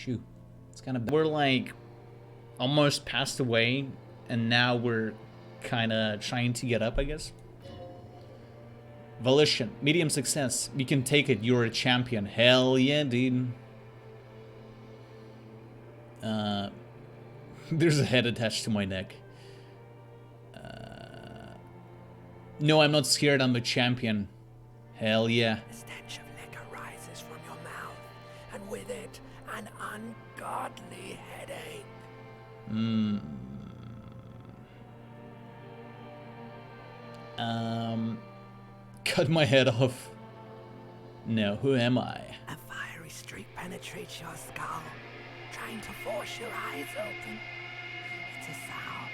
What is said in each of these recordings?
Shoo. It's kind of... We're like almost passed away, and now we're kind of trying to get up, I guess. Volition. Medium success. You can take it. You're a champion. Hell yeah, dude. There's a head attached to my neck. No, I'm not scared. I'm a champion. Hell yeah. The stench of liquor rises from your mouth, and with it, an ungodly headache. Cut my head off. No, who am I? A fiery streak penetrates your skull, trying to force your eyes open. It's a sound,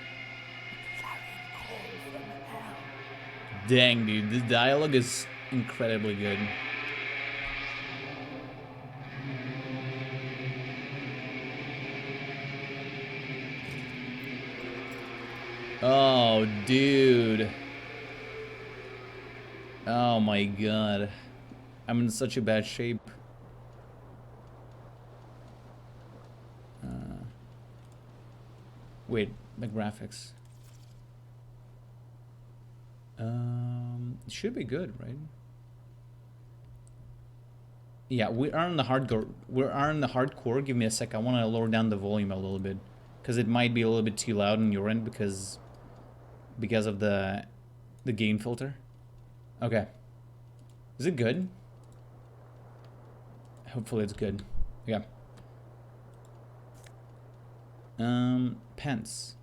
a clarion call from hell. Dang, dude, the dialogue is incredibly good. Oh, dude. Oh my god. I'm in such a bad shape. Wait, the graphics. It should be good, right? Yeah, we are in the hardcore. We are in the hardcore. Give me a sec. I want to lower down the volume a little bit, because it might be a little bit too loud on your end because of the gain filter. Okay. Is it good? Hopefully it's good. Yeah. Pence.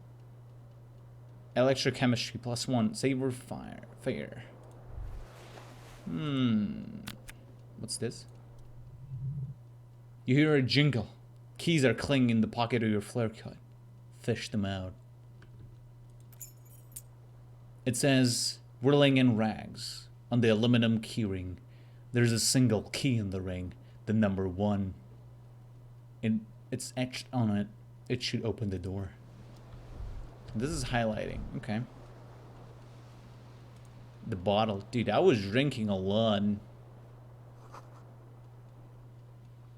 Electrochemistry +1. Saber fire. What's this? You hear a jingle. Keys are clinging in the pocket of your flare cut. Fish them out. It says, whirling in rags. On the aluminum keyring, there's a single key in the ring, the number 1. It's etched on it. It should open the door. This is highlighting. Okay. The bottle. Dude, I was drinking a lot.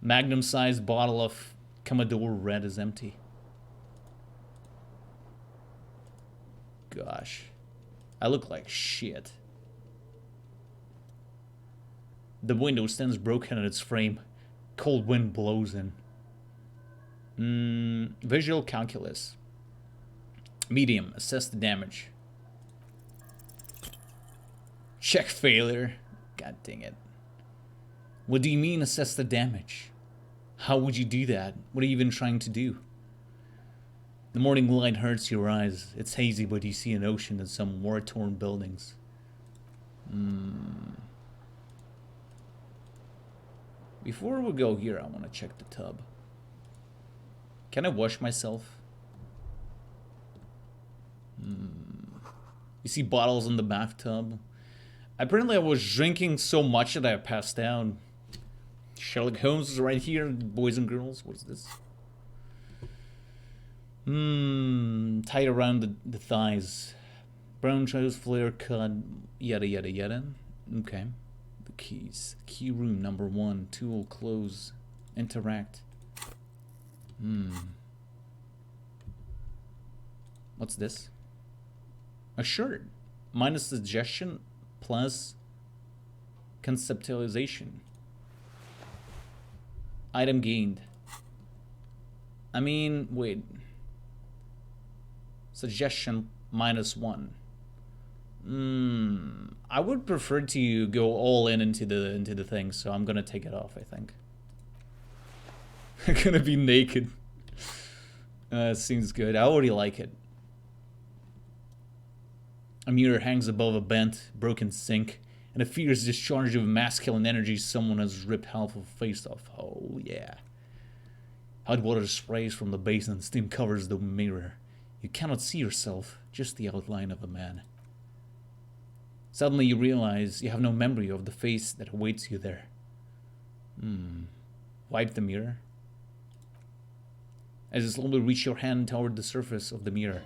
Magnum-sized bottle of Commodore Red is empty. Gosh. I look like shit. The window stands broken in its frame. Cold wind blows in. Visual calculus. Medium. Assess the damage. Check failure. God dang it. What do you mean assess the damage? How would you do that? What are you even trying to do? The morning light hurts your eyes. It's hazy, but you see an ocean and some war-torn buildings. Before we go here, I want to check the tub. Can I wash myself? You see bottles in the bathtub. Apparently I was drinking so much that I passed out. Sherlock Holmes is right here, boys and girls. What's this? Tied around the thighs. Brown trousers, flare cut, yada yada yada. Okay. The keys. Key room number 1. Tool, close, interact. What's this? A shirt. Minus suggestion plus conceptualization. Item gained. I mean, wait. Suggestion -1. I would prefer to go all into the thing, so I'm gonna take it off, I think. I'm gonna be naked. It seems good. I already like it. A mirror hangs above a bent, broken sink, and a fierce discharge of masculine energy. Someone has ripped half of a face off. Oh, yeah. Hot water sprays from the basin and steam covers the mirror. You cannot see yourself, just the outline of a man. Suddenly you realize you have no memory of the face that awaits you there. Wipe the mirror. As you slowly reach your hand toward the surface of the mirror.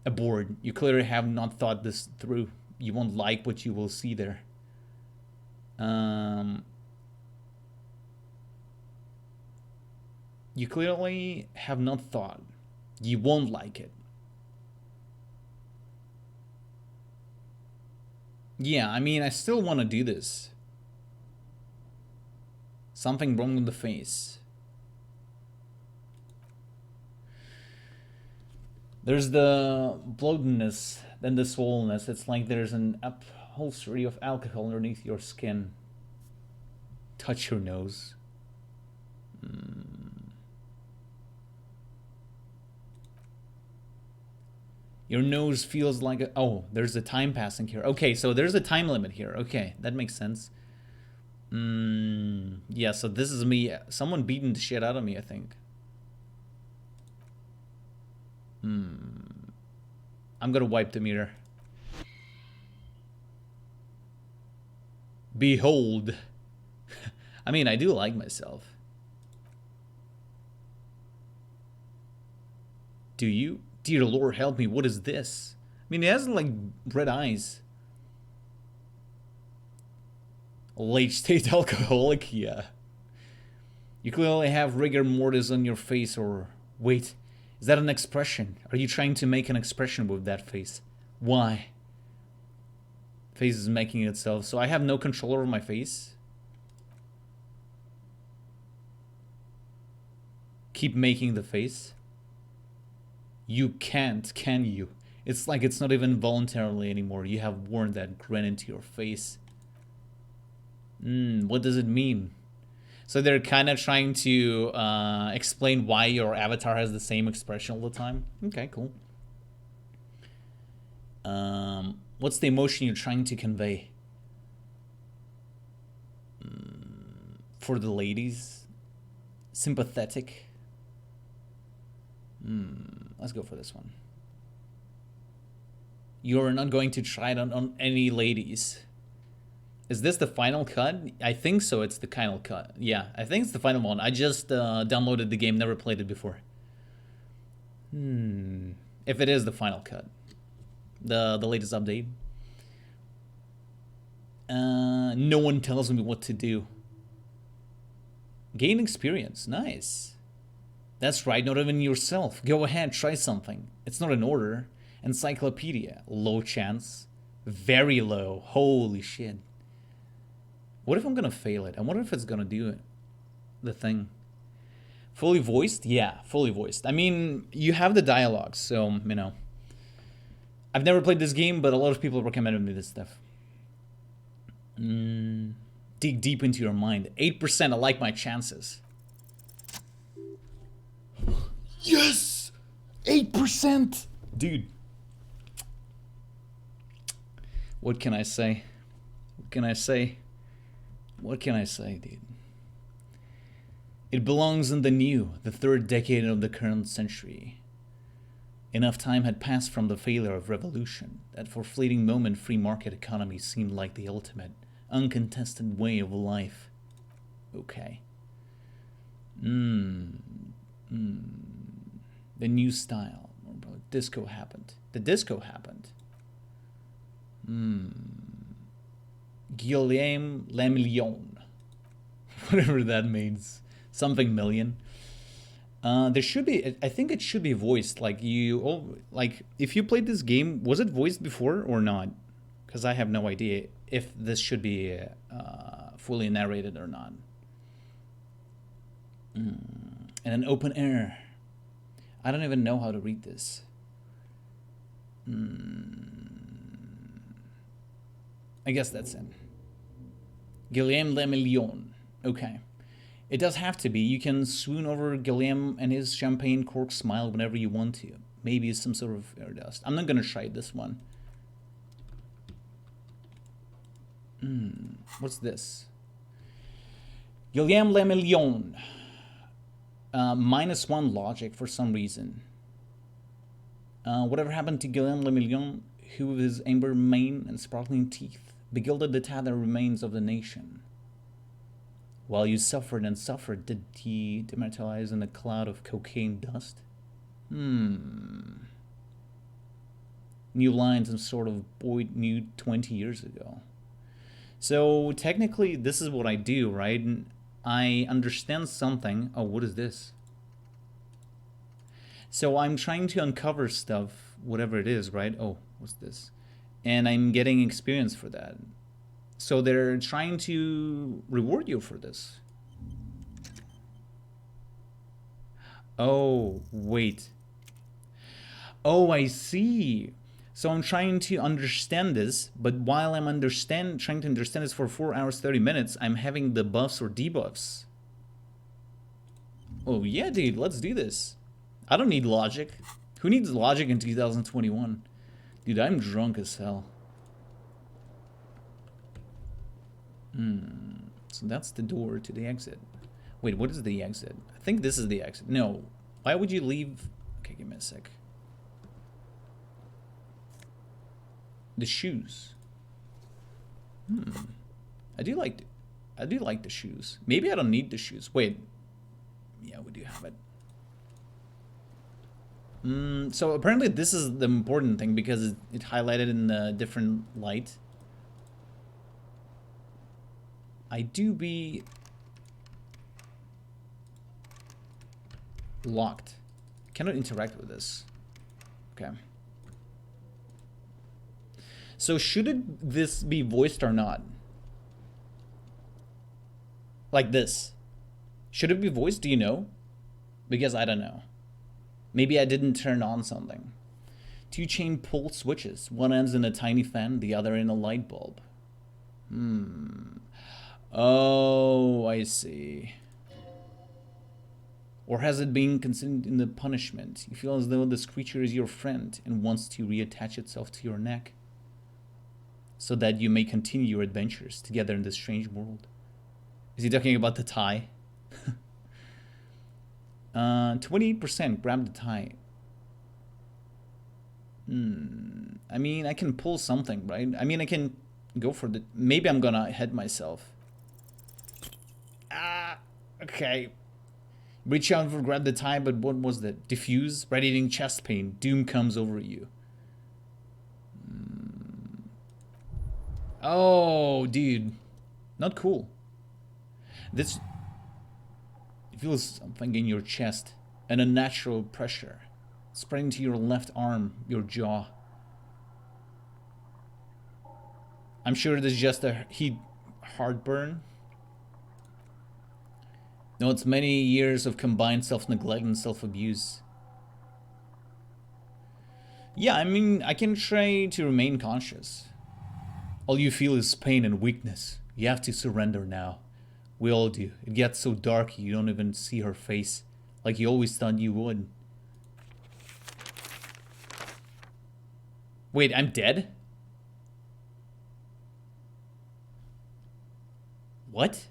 A board. You clearly have not thought this through. You won't like what you will see there. You clearly have not thought. You won't like it. Yeah, I mean, I still want to do this. Something wrong with the face. There's the bloatedness, then the swollenness. It's like there's an upholstery of alcohol underneath your skin. Touch your nose. Your nose feels like a... Oh, there's a time passing here. Okay, so there's a time limit here. Okay, that makes sense. Yeah, so this is me. Someone beating the shit out of me, I think. I'm gonna wipe the mirror. Behold. I mean, I do like myself. Do you? Dear Lord, help me. What is this? I mean, it has like red eyes. Late state alcoholic, yeah. You clearly have rigor mortis on your face, or... Wait, is that an expression? Are you trying to make an expression with that face? Why? Face is making itself, so I have no control over my face? Keep making the face? You can't, can you? It's like it's not even voluntarily anymore. You have worn that grin into your face. What does it mean? So they're kind of trying to explain why your avatar has the same expression all the time. Okay, cool. What's the emotion you're trying to convey? For the ladies? Sympathetic? Let's go for this one. You're not going to try it on any ladies. Is this the final cut? I think so, it's the final cut. Yeah, I think it's the final one. I just downloaded the game, never played it before. If it is the final cut. The latest update. No one tells me what to do. Gain experience, nice. That's right, not even yourself. Go ahead, try something. It's not an order. Encyclopedia, low chance. Very low, holy shit. What if I'm gonna fail it? I wonder if it's gonna do it. The thing. Fully voiced? Yeah, fully voiced. I mean, you have the dialogue, so, you know. I've never played this game, but a lot of people recommended me this stuff. Dig deep into your mind. 8%, I like my chances. Yes! 8%! Dude. What can I say? What can I say? What can I say, dude? It belongs in the new, the third decade of the current century. Enough time had passed from the failure of revolution that for a fleeting moment free market economy seemed like the ultimate, uncontested way of life. Okay. The new style. Disco happened. The disco happened. Guillaume Le Million. Whatever that means. Something million. There should be, I think it should be voiced. Like like if you played this game, was it voiced before or not? Because I have no idea if this should be fully narrated or not. And an open air. I don't even know how to read this. I guess that's it. Guillaume Le Million. Okay. It does have to be. You can swoon over Guillaume and his champagne cork smile whenever you want to. Maybe some sort of air dust. I'm not gonna try this one. What's this? Guillaume Le Million. -1 logic for some reason. Whatever happened to Guillaume Le Million, who with his amber mane and sparkling teeth begilded the tattered remains of the nation? While you suffered and suffered, did he dematerialize in a cloud of cocaine dust? New lines and sort of Boyd knew 20 years ago. So technically, this is what I do, right? I understand something. Oh, what is this? So I'm trying to uncover stuff, whatever it is, right? Oh, what's this? And I'm getting experience for that. So they're trying to reward you for this. Oh, wait. Oh, I see. So I'm trying to understand this, but while I'm trying to understand this for 4 hours, 30 minutes, I'm having the buffs or debuffs. Oh yeah, dude, let's do this. I don't need logic. Who needs logic in 2021? Dude, I'm drunk as hell. So that's the door to the exit. Wait, what is the exit? I think this is the exit. No. Why would you leave? Okay, give me a sec. The shoes. I do like the shoes. Maybe I don't need the shoes. Wait. Yeah, we do have it. So apparently this is the important thing because it highlighted in a different light. I do be locked. Cannot interact with this. Okay. So should this be voiced or not? Like this. Should it be voiced? Do you know? Because I don't know. Maybe I didn't turn on something. 2 chain pull switches. One ends in a tiny fan, the other in a light bulb. Oh, I see. Or has it been consumed in the punishment? You feel as though this creature is your friend and wants to reattach itself to your neck, so that you may continue your adventures together in this strange world. Is he talking about the tie? 28%, grab the tie. I mean, I can pull something, right? I mean, I can go for the... Maybe I'm gonna hit myself. Okay. Reach out for grab the tie, but what was that? Diffuse, radiating chest pain. Doom comes over you. Oh, dude. Not cool. This... You feel something in your chest. An unnatural pressure. Spreading to your left arm, your jaw. I'm sure this is just a heartburn. No, it's many years of combined self-neglect and self-abuse. Yeah, I mean, I can try to remain conscious. All you feel is pain and weakness. You have to surrender now. We all do. It gets so dark you don't even see her face, like you always thought you would. Wait, I'm dead? What?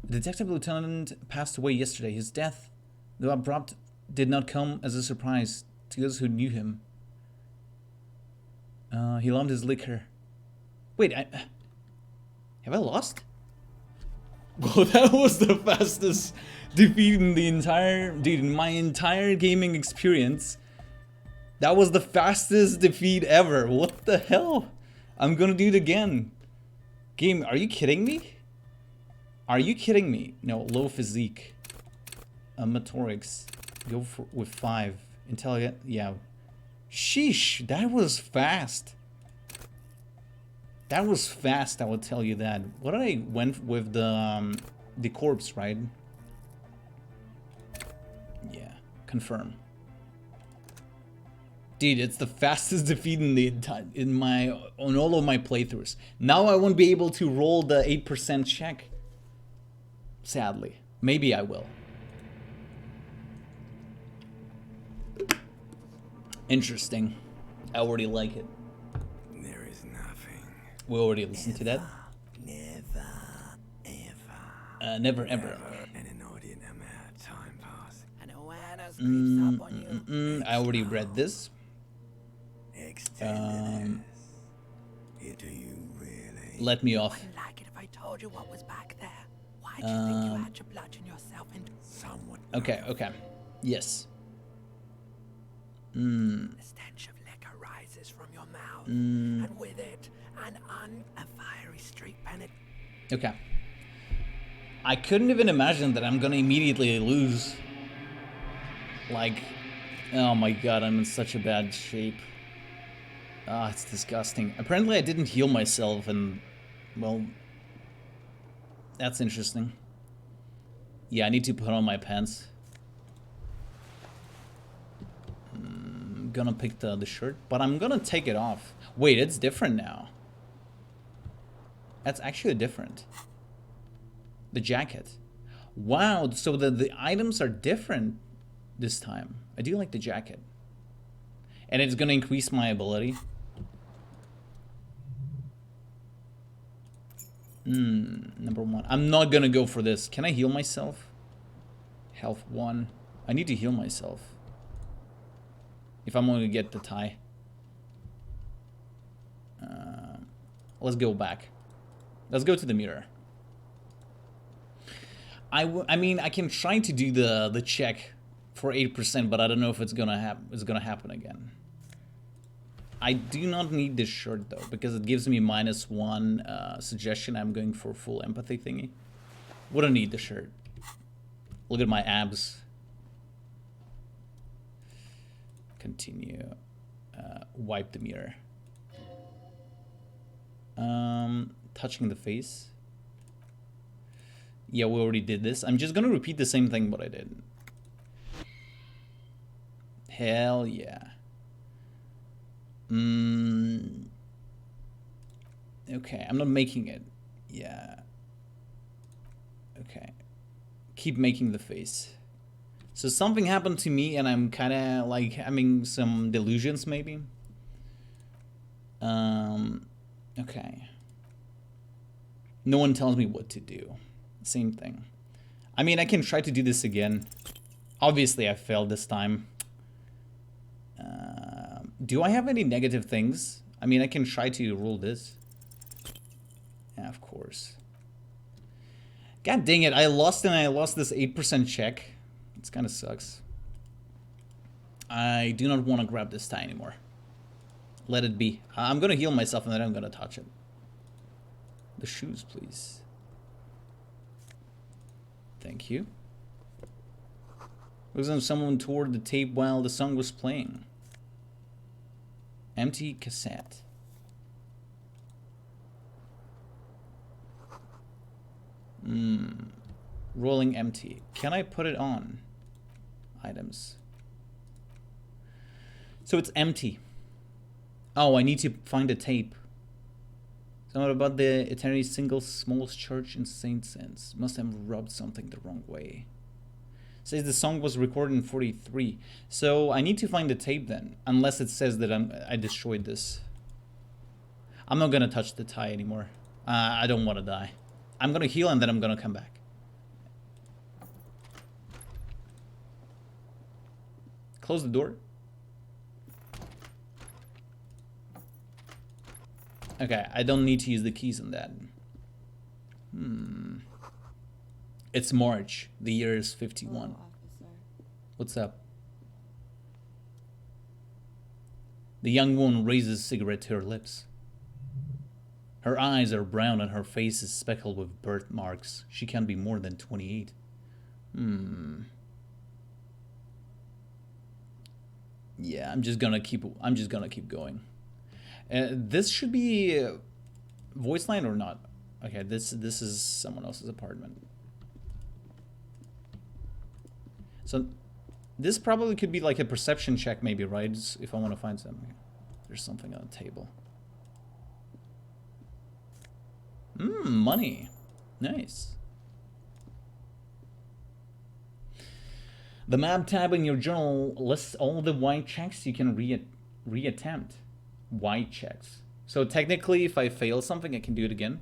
The detective lieutenant passed away yesterday. His death, though abrupt, did not come as a surprise to those who knew him. He loved his liquor. Wait, have I lost? Well, that was the fastest defeat in the entire... Dude, in my entire gaming experience, that was the fastest defeat ever. What the hell? I'm gonna do it again. Game, are you kidding me? Are you kidding me? No, low physique. Motorics. Go with 5. Intelligent, yeah. Sheesh, that was fast. That was fast, I will tell you that. What did I went with the corpse, right? Yeah, confirm. Dude, it's the fastest defeat in the on all of my playthroughs. Now I won't be able to roll the 8% check. Sadly. Maybe I will. Interesting. I already like it. There is nothing. We already listened to that. Never, ever. Never ever. An inordinate amount of time pass. And awareness creeps up on you. I already read this. Extended. Do you really? Let me off. Wouldn't like it if I told you what was back there. Why'd you think you had to bludgeon yourself into someone? Okay, okay. Yes. The stench of liquor rises from your mouth, and with it, a fiery streak penetrates. Okay. I couldn't even imagine that I'm gonna immediately lose. Like, oh my god, I'm in such a bad shape. Ah, it's disgusting. Apparently I didn't heal myself and, well, that's interesting. Yeah, I need to put on my pants. I'm gonna pick the shirt, but I'm gonna take it off. Wait, it's different now. That's actually different. The jacket. Wow, so the items are different this time. I do like the jacket. And it's gonna increase my ability. Number 1. I'm not gonna go for this. Can I heal myself? Health 1. I need to heal myself. If I'm gonna get the tie. Let's go back. Let's go to the mirror. I mean, I can try to do the check for 8%, but I don't know if it's gonna happen again. I do not need this shirt though, because it gives me -1 suggestion. I'm going for full empathy thingy. Wouldn't need the shirt. Look at my abs. Continue. Wipe the mirror. Touching the face. Yeah, we already did this. I'm just gonna repeat the same thing what I did. Hell yeah. Okay, I'm not making it. Yeah. Okay. Keep making the face. So something happened to me and I'm kind of like having some delusions maybe. Okay. No one tells me what to do. Same thing. I mean, I can try to do this again. Obviously, I failed this time. Do I have any negative things? I mean, I can try to rule this. Yeah, of course. God dang it, I lost and I lost this 8% check. It kind of sucks. I do not want to grab this tie anymore. Let it be. I'm going to heal myself and then I'm going to touch it. The shoes, please. Thank you. Looks like someone tore the tape while the song was playing. Empty cassette. Rolling empty. Can I put it on? Items. So it's empty. Oh, I need to find a tape. Something about the Eternity Single Smallest Church in St. Sense. Must have rubbed something the wrong way. Says the song was recorded in 43. So I need to find the tape then. Unless it says that I destroyed this. I'm not gonna touch the tie anymore. I don't want to die. I'm gonna heal and then I'm gonna come back. Close the door. Okay, I don't need to use the keys on that. It's March. The year is 51. What's up? The young woman raises a cigarette to her lips. Her eyes are brown and her face is speckled with birthmarks. She can't be more than 28. Yeah, I'm just gonna keep going. This should be voice line or not? Okay, this is someone else's apartment. So this probably could be like a perception check maybe, right? If I want to find something. There's something on the table. Money. Nice. The map tab in your journal lists all the white checks you can reattempt. White checks. So technically, if I fail something, I can do it again.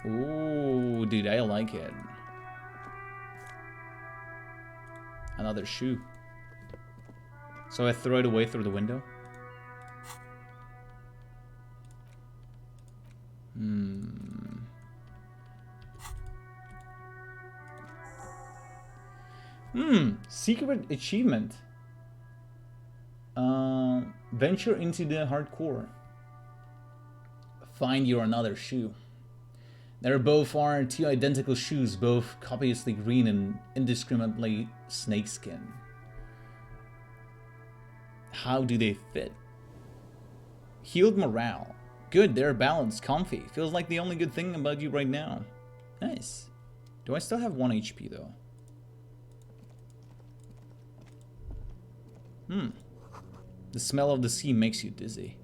Ooh, dude, I like it. Another shoe. So I throw it away through the window. Secret achievement. Venture into the hardcore. Find your another shoe. There both are two identical shoes, both copiously green and indiscriminately snakeskin. How do they fit? Healed morale. Good, they're balanced, comfy. Feels like the only good thing about you right now. Nice. Do I still have 1 HP though? The smell of the sea makes you dizzy.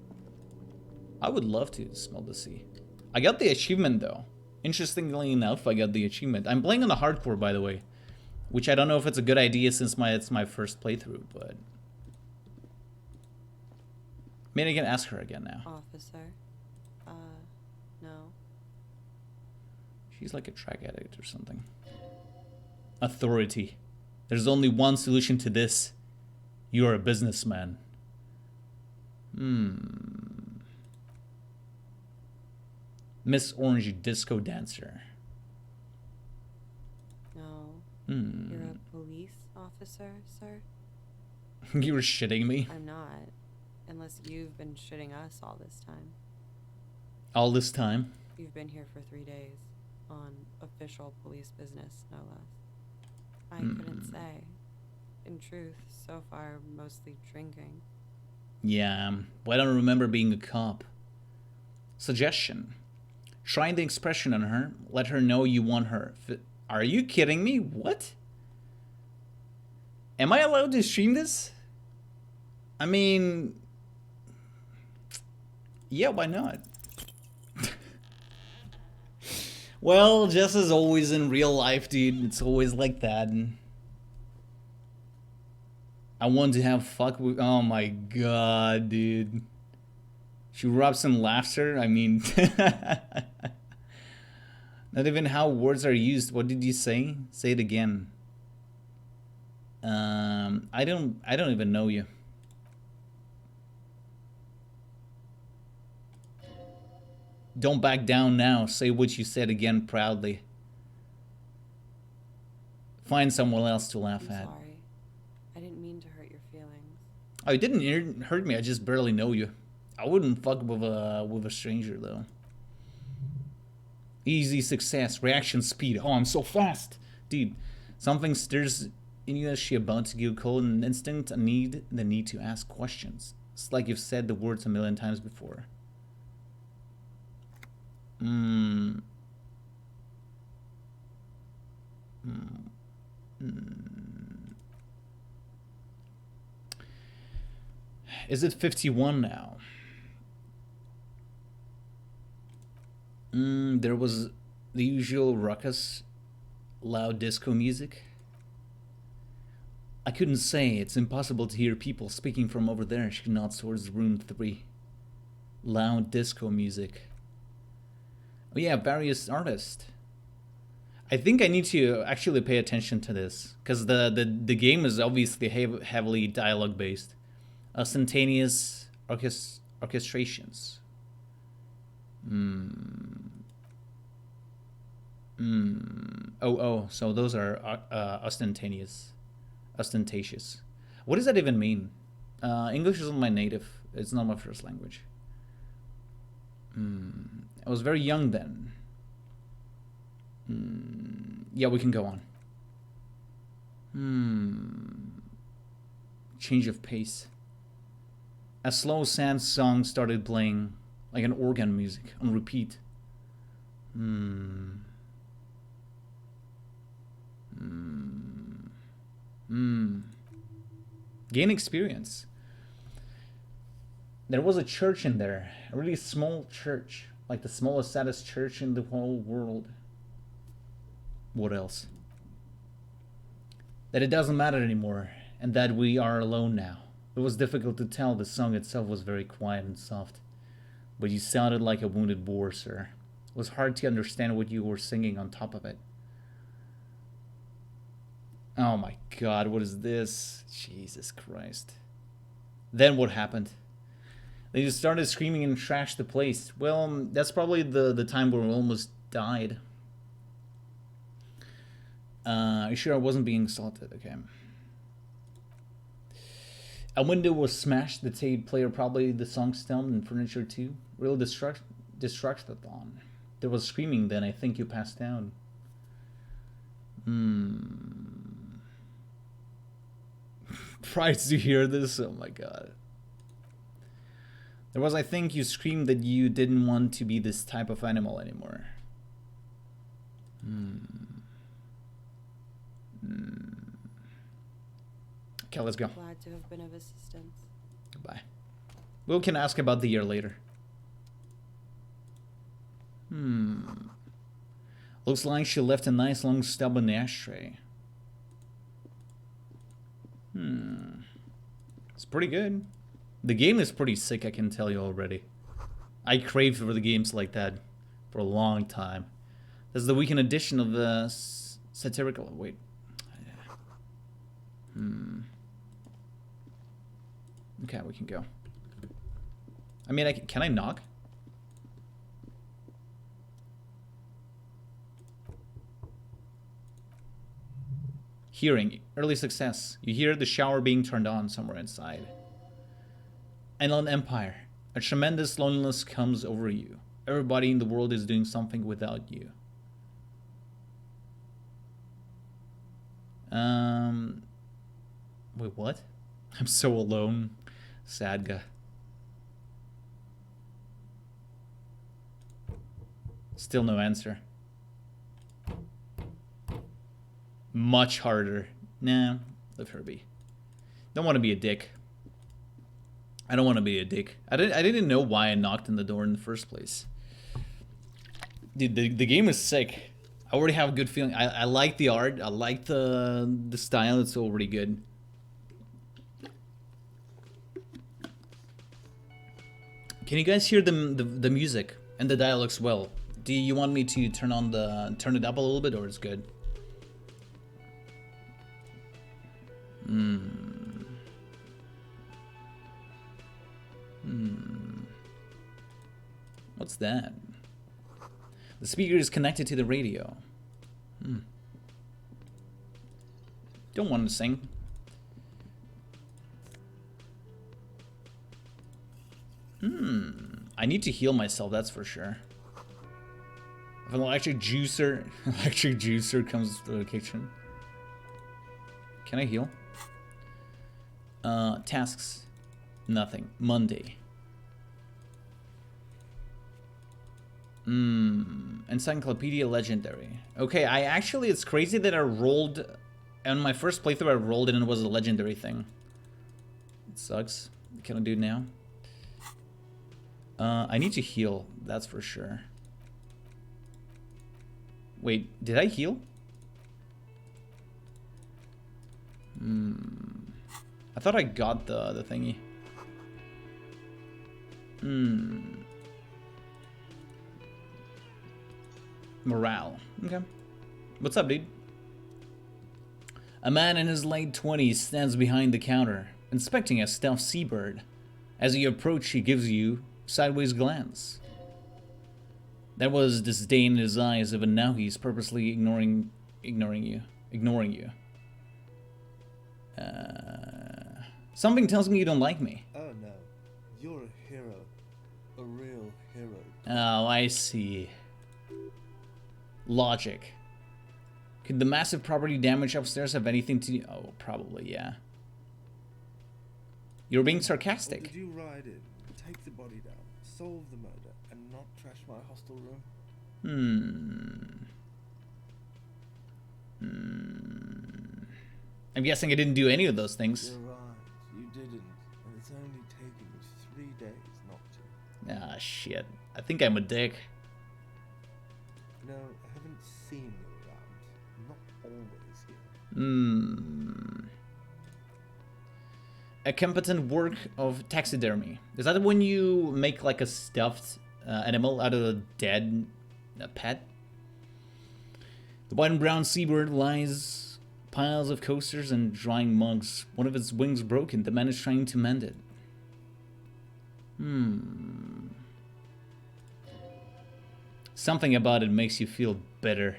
I would love to smell the sea. I got the achievement though. Interestingly enough, I got the achievement. I'm playing on the hardcore, by the way, which I don't know if it's a good idea since it's my first playthrough, but maybe I can ask her again now. Officer, no. She's like a track addict or something. Authority. There's only one solution to this. You are a businessman. Miss Orange Disco Dancer. No. You're a police officer, sir? You were shitting me. I'm not. Unless you've been shitting us all this time. All this time? You've been here for 3 days. On official police business, no less. I couldn't say. In truth, so far, mostly drinking. Yeah, well, I don't remember being a cop. Suggestion. Try the expression on her. Let her know you want her. Are you kidding me? What? Am I allowed to stream this? I mean... yeah, why not? Well, just as always in real life, dude. It's always like that. I want to have fuck with... oh my god, dude. She erupts in laughter. I mean... not even how words are used. What did you say? Say it again. I don't even know you. Don't back down now. Say what you said again proudly. Find someone else to laugh I'm at. sorry. I didn't mean to hurt your feelings. Oh, it didn't hurt me. I just barely know you. I wouldn't fuck with a stranger though. Easy success. Reaction speed. Oh, I'm so fast, dude. Something stirs in you as she about to go cold in an instant. The need to ask questions. It's like you've said the words a million times before. Is it 51 now? There was the usual ruckus, loud disco music. I couldn't say. It's impossible to hear people speaking from over there. She nods towards room 3. Loud disco music. Oh yeah, various artists. I think I need to actually pay attention to this, because the game is obviously heavily dialogue based. Instantaneous orchestrations. Oh, so those are ostentatious. What does that even mean? English isn't my native. It's not my first language. I was very young then. Yeah, we can go on. Change of pace. A slow, sad song started playing, like an organ music, on repeat. Gain experience. There was a church in there, a really small church, like the smallest, saddest church in the whole world. What else? That it doesn't matter anymore, and that we are alone now. It was difficult to tell. The song itself was very quiet and soft, but you sounded like a wounded boar, sir. It was hard to understand what you were singing on top of it. Oh my god, what is this? Jesus Christ. Then what happened? They just started screaming and trashed the place. Well, that's probably the time where we almost died. Are you sure I wasn't being assaulted? Okay. A window was smashed. The tape player, probably the song stemmed, and furniture too. Real Destructathon. There was screaming then. I think you passed down. Prides to hear this? Oh my god. There was, I think you screamed that you didn't want to be this type of animal anymore. Okay, let's go. Glad to have been of assistance. Goodbye. We can ask about the year later. Looks like she left a nice long stub in the ashtray. It's pretty good. The game is pretty sick, I can tell you already. I craved for the games like that for a long time. This is the weekend edition of the satirical... Wait. Okay, we can go. I mean, can I knock? Hearing. Early success. You hear the shower being turned on somewhere inside. Inland Empire. A tremendous loneliness comes over you. Everybody in the world is doing something without you. Wait, what? I'm so alone. Sad guy. Still no answer. Much harder. Nah, let her be. Don't want to be a dick. I don't want to be a dick. I didn't know why I knocked on the door in the first place. Dude, the game is sick. I already have a good feeling. I like the art. I like the style. It's already good. Can you guys hear the music and the dialogues well? Do you want me to turn it up a little bit, or it's good? What's that? The speaker is connected to the radio. Don't want to sing. I need to heal myself, that's for sure. If an electric juicer comes to the kitchen. Can I heal? Tasks. Nothing. Monday. Encyclopedia Legendary. Okay, it's crazy that I rolled, on my first playthrough I rolled it and it was a legendary thing. It sucks. What can I do now? I need to heal, that's for sure. Wait, did I heal? I thought I got the thingy. Morale. Okay. What's up, dude? A man in his late 20s stands behind the counter, inspecting a stuffed seabird. As you approach, he gives you a sideways glance. There was disdain in his eyes, but now he's purposely ignoring you. Something tells me you don't like me. Oh no, you're a hero. A real hero. Oh, I see. Logic. Could the massive property damage upstairs have anything to... Oh, probably, yeah. You're being sarcastic. Would you ride in, take the body down, solve the murder, and not trash my hostel room? I'm guessing I didn't do any of those things. You're right, you didn't. And it's only taken you 3 days not to. Ah, shit. I think I'm a dick. No, I haven't seen you around. Not always here. A competent work of taxidermy. Is that when you make like a stuffed animal out of a dead pet? The white and brown seabird lies piles of coasters and drying mugs. One of its wings broken. The man is trying to mend it. Something about it makes you feel better.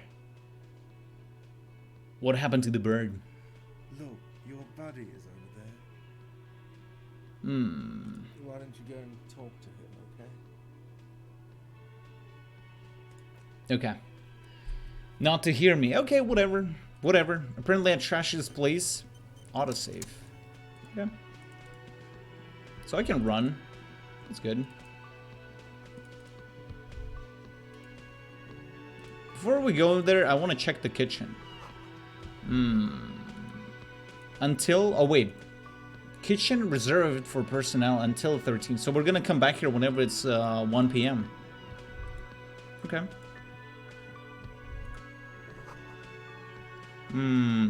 What happened to the bird? Look, your buddy is over there. Why don't you go and talk to him, okay? Okay. Not to hear me. Okay, whatever. Whatever. Apparently I trashed this place. Autosave. Okay. So I can run. That's good. Before we go there, I want to check the kitchen. Until... Oh, wait. Kitchen reserved for personnel until 13. So we're going to come back here whenever it's 1 p.m. Okay.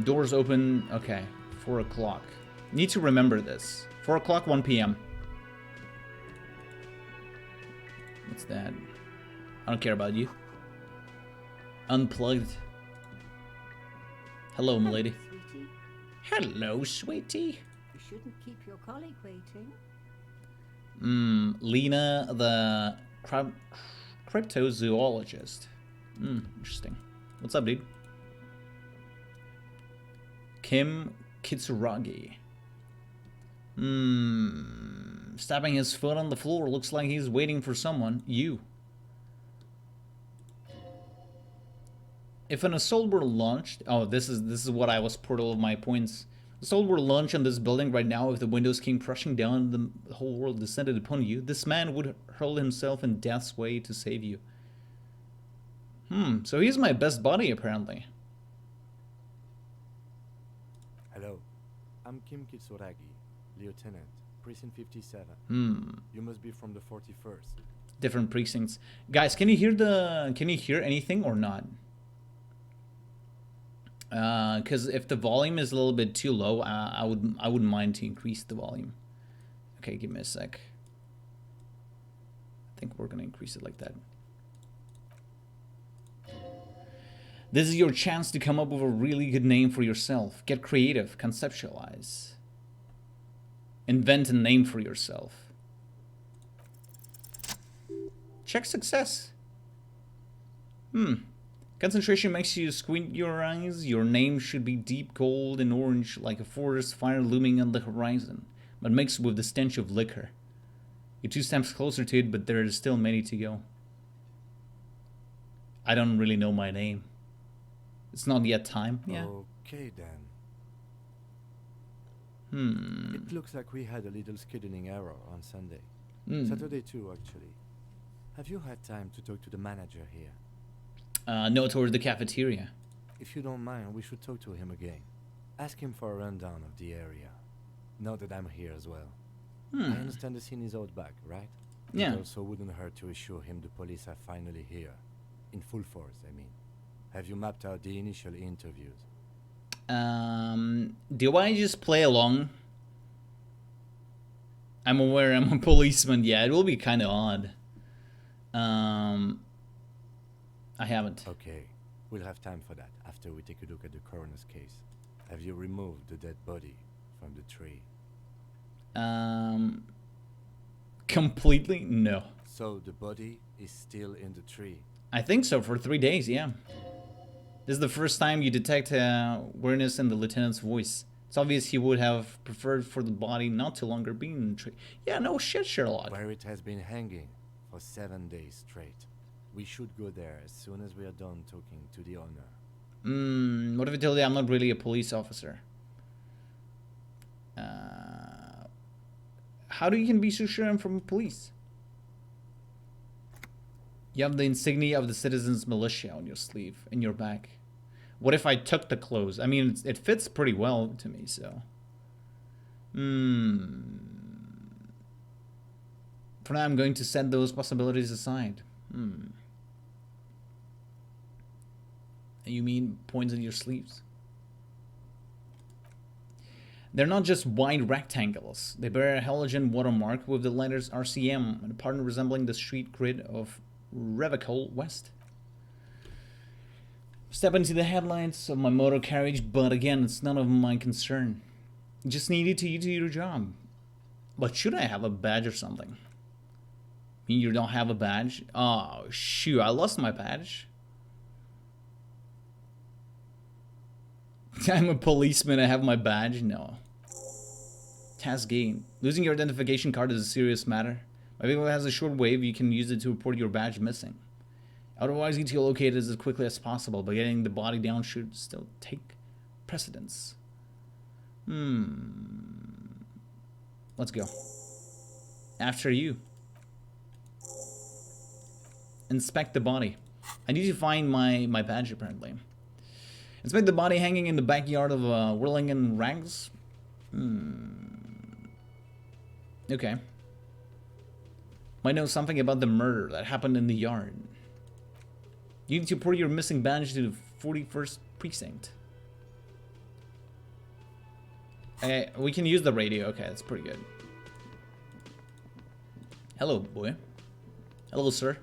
Doors open. Okay. 4 o'clock. Need to remember this. 4 o'clock, 1 p.m. What's that? I don't care about you. Unplugged. Hello, milady. Sweetie. Hello, sweetie. You shouldn't keep your colleague waiting. Lena, the cryptozoologist. Interesting. What's up, dude? Kim Kitsuragi. Stabbing his foot on the floor. Looks like he's waiting for someone. You. If an assault were launched... Oh, this is what I was portal of my points. Assault were launched on this building right now. If the windows came crushing down, the whole world descended upon you. This man would hurl himself in death's way to save you. So he's my best buddy, apparently. Hello, I'm Kim Kitsuragi, Lieutenant, Precinct 57. You must be from the 41st. Different precincts. Guys, can you hear anything or not? Because if the volume is a little bit too low, I wouldn't mind to increase the volume. Okay, give me a sec. I think we're gonna increase it like that. This is your chance to come up with a really good name for yourself. Get creative, conceptualize. Invent a name for yourself. Check success. Concentration makes you squint your eyes. Your name should be deep gold and orange like a forest fire looming on the horizon, but mixed with the stench of liquor. You're 2 steps closer to it, but there are still many to go. I don't really know my name. It's not yet time. Yeah. Okay then. It looks like we had a little scheduling error on Sunday. Saturday too, actually. Have you had time to talk to the manager here? No, towards the cafeteria. If you don't mind, we should talk to him again. Ask him for a rundown of the area. Now that I'm here as well. I understand the scene is out back, right? Yeah. It also wouldn't hurt to assure him the police are finally here. In full force, I mean. Have you mapped out the initial interviews? Do I just play along? I'm aware I'm a policeman. Yeah, it will be kind of odd. I haven't. Okay, we'll have time for that after we take a look at the coroner's case. Have you removed the dead body from the tree? Completely? No. So the body is still in the tree? I think so, for 3 days, yeah. This is the first time you detect awareness in the lieutenant's voice. It's obvious he would have preferred for the body not to longer be in the tree. Yeah, no shit, Sherlock. Where it has been hanging for 7 days straight. We should go there as soon as we are done talking to the owner. What if I tell you I'm not really a police officer? How do you can be so sure I'm from police? You have the insignia of the citizens' militia on your sleeve, in your back. What if I took the clothes? I mean, it fits pretty well to me, so... For now, I'm going to set those possibilities aside. You mean points on your sleeves? They're not just wide rectangles. They bear a halogen watermark with the letters RCM and a pattern resembling the street grid of Revacol West. Step into the headlights of my motor carriage, but again, it's none of my concern. Just needed to do your job. But should I have a badge or something? You don't have a badge? Oh, shoot, I lost my badge. I'm a policeman, I have my badge? No. Task gain. Losing your identification card is a serious matter. My vehicle has a short wave, you can use it to report your badge missing. Otherwise, need to locate it as quickly as possible, but getting the body down should still take precedence. Let's go. After you. Inspect the body. I need to find my badge, apparently. Inspect the body hanging in the backyard of Whirlingen Rags. Okay. Might know something about the murder that happened in the yard. You need to report your missing badge to the 41st precinct. We can use the radio. Okay, that's pretty good. Hello, boy. Hello, sir.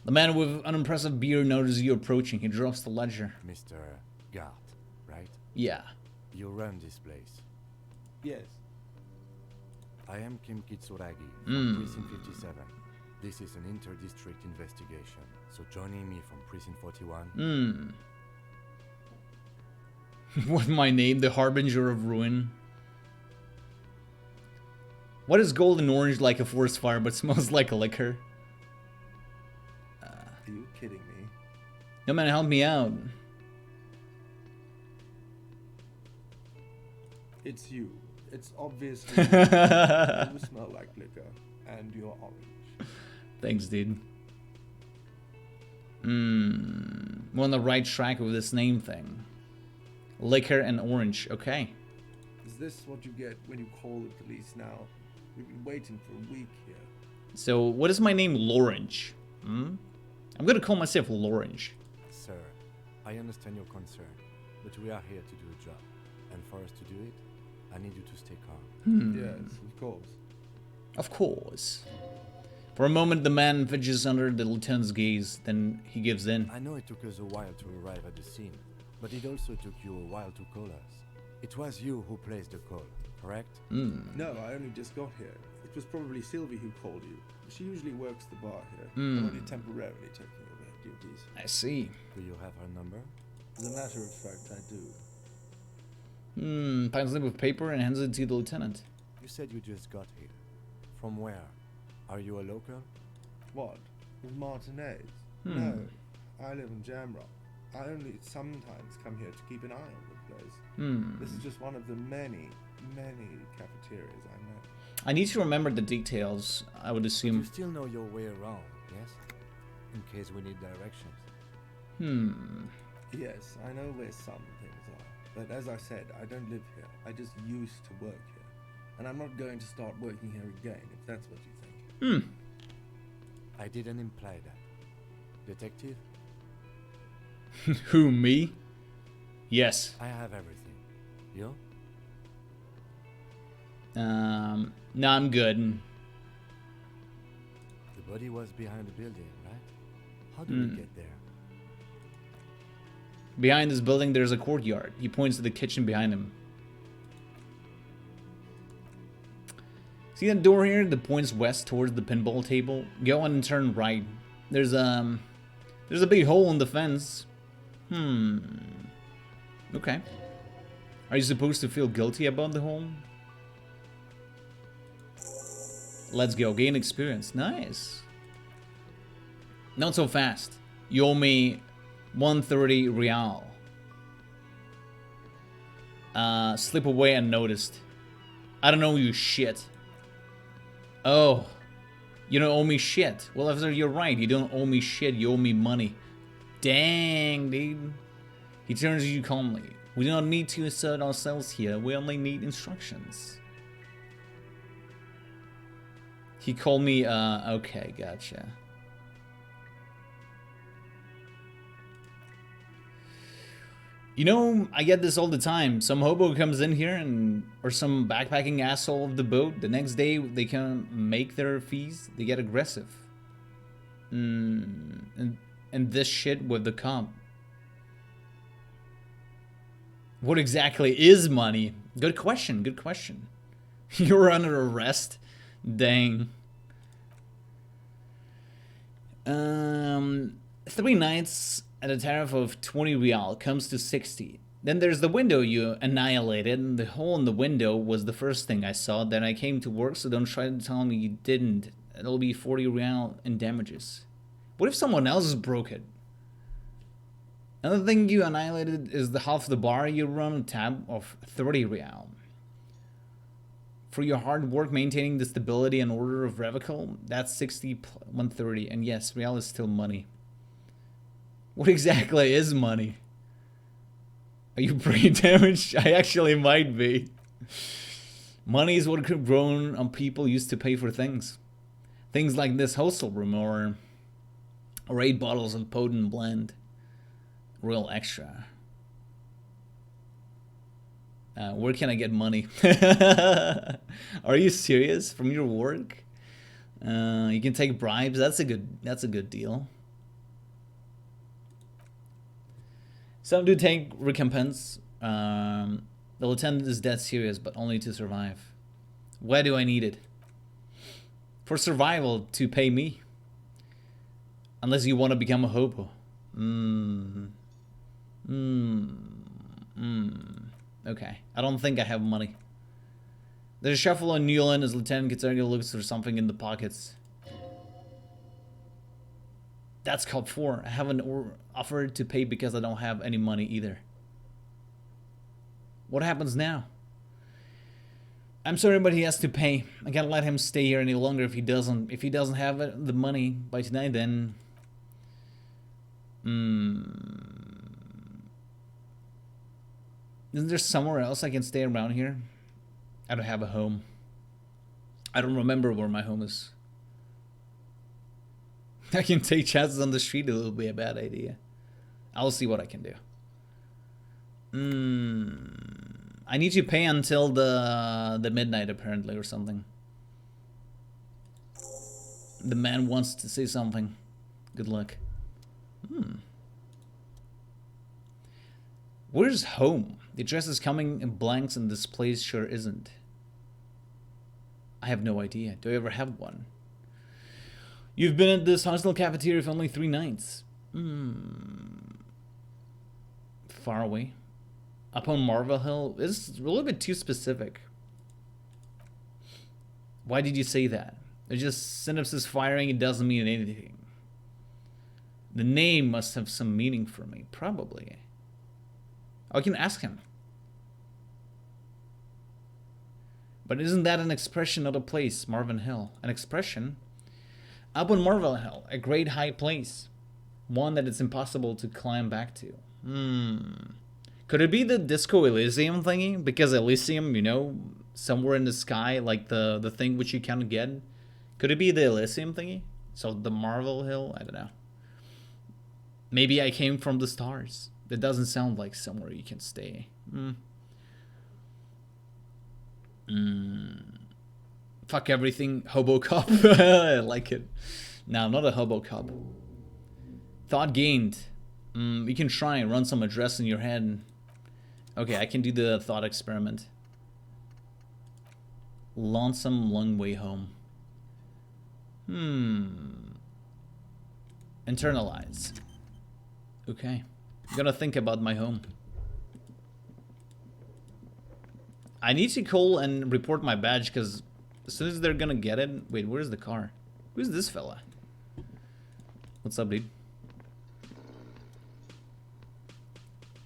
The man with an impressive beard notices you approaching. He drops the ledger. Mr. Gart, right? Yeah. You run this place. Yes. I am Kim Kitsuragi from Precinct 57. This is an inter-district investigation, so joining me from Precinct 41... What's my name? The Harbinger of Ruin. What is golden orange like a forest fire but smells like a liquor? Are you kidding me? No man, help me out. It's you. It's obviously you smell like liquor, and you're orange. Thanks, dude. We're on the right track with this name thing. Liquor and orange, okay. Is this what you get when you call the police now? We've been waiting for a week here. So, what is my name, Lorange? I'm gonna call myself Lorange. Sir, I understand your concern, but we are here to do a job. And for us to do it, I need you to stay calm. Yes, of course. Of course. For a moment, the man fidgets under the lieutenant's gaze, then he gives in. I know it took us a while to arrive at the scene, but it also took you a while to call us. It was you who placed the call, correct? No, I only just got here. It was probably Sylvie who called you. She usually works the bar here. I'm only temporarily taking over her duties. I see. Do you have her number? As a matter of fact, I do. Finds a slip of paper and hands it to the lieutenant. You said you just got here. From where? Are you a local? What? With Martinez? No, I live in Jamrock. I only sometimes come here to keep an eye on the place. This is just one of the many, many cafeterias I know. I need to remember the details, I would But assume. you still know your way around, yes? In case we need directions. Yes, I know where some things are. But as I said, I don't live here. I just used to work here. And I'm not going to start working here again, if that's what you think. I didn't imply that. Detective, Who, me? Yes. I have everything. You? No, I'm good. The body was behind the building, right? How do we get there? Behind this building, there's a courtyard. He points to the kitchen behind him. See that door here that points west towards the pinball table? Go on and turn right. There's a big hole in the fence. Okay. Are you supposed to feel guilty about the hole? Let's go. Gain experience. Nice. Not so fast. You owe me 130 real. Slip away unnoticed. I don't know you shit. Oh. You don't owe me shit. Well, if you're right, you don't owe me shit, you owe me money. Dang, dude. He turns to you calmly. We do not need to assert ourselves here. We only need instructions. He called me, okay, gotcha. You know, I get this all the time. Some hobo comes in here or some backpacking asshole of the boat. The next day, they can make their fees. They get aggressive. And this shit with the comp. What exactly is money? Good question, good question. You're under arrest? Dang. 3 nights at a tariff of 20 real comes to 60. Then there's the window you annihilated, and the hole in the window was the first thing I saw. Then I came to work, so don't try to tell me you didn't. It'll be 40 real in damages. What if someone else broke it? Another thing you annihilated is the half of the bar you run a tab of 30 real. For your hard work maintaining the stability and order of Revical, that's 130. And yes, real is still money. What exactly is money? Are you brain damaged? I actually might be. Money is what grown on people used to pay for things. Things like this hostel room or 8 bottles of potent blend. Real extra. Where can I get money? Are you serious? From your work? You can take bribes. That's a good deal. Some do take recompense. The lieutenant is dead serious, but only to survive. Why do I need it? For survival, to pay me. Unless you want to become a hobo. Okay, I don't think I have money. There's a shuffle on Newland as Lieutenant Katarga looks for something in the pockets. That's cop 4. I haven't offered to pay because I don't have any money either. What happens now? I'm sorry, but he has to pay. I can't let him stay here any longer if he doesn't. If he doesn't have the money by tonight, then... Isn't there somewhere else I can stay around here? I don't have a home. I don't remember where my home is. I can take chances on the street. It will be a bad idea. I'll see what I can do. I need to pay until the midnight apparently or something. The man wants to say something. Good luck. Where's home? The address is coming in blanks and this place sure isn't. I have no idea. Do I ever have one? You've been at this hostel cafeteria for only 3 nights. Far away. Up on Marvel Hill? It's a little bit too specific. Why did you say that? It's just synapses firing. It doesn't mean anything. The name must have some meaning for me. Probably. I can ask him. But isn't that an expression, not a place? Marvin Hill. An expression? Up on Marvel Hill. A great high place. One that it's impossible to climb back to. Could it be the Disco Elysium thingy? Because Elysium, you know, somewhere in the sky, like the thing which you can't get. Could it be the Elysium thingy? So the Marvel Hill? I don't know. Maybe I came from the stars. That doesn't sound like somewhere you can stay. Fuck everything. Hobo cop. I like it. No, I'm not a hobo cop. Thought gained. You can try and run some address in your head. Okay, I can do the thought experiment. Lonesome long way home. Internalize. Okay. I'm gonna think about my home. I need to call and report my badge because as soon as they're gonna get it... Wait, where's the car? Who's this fella? What's up, dude?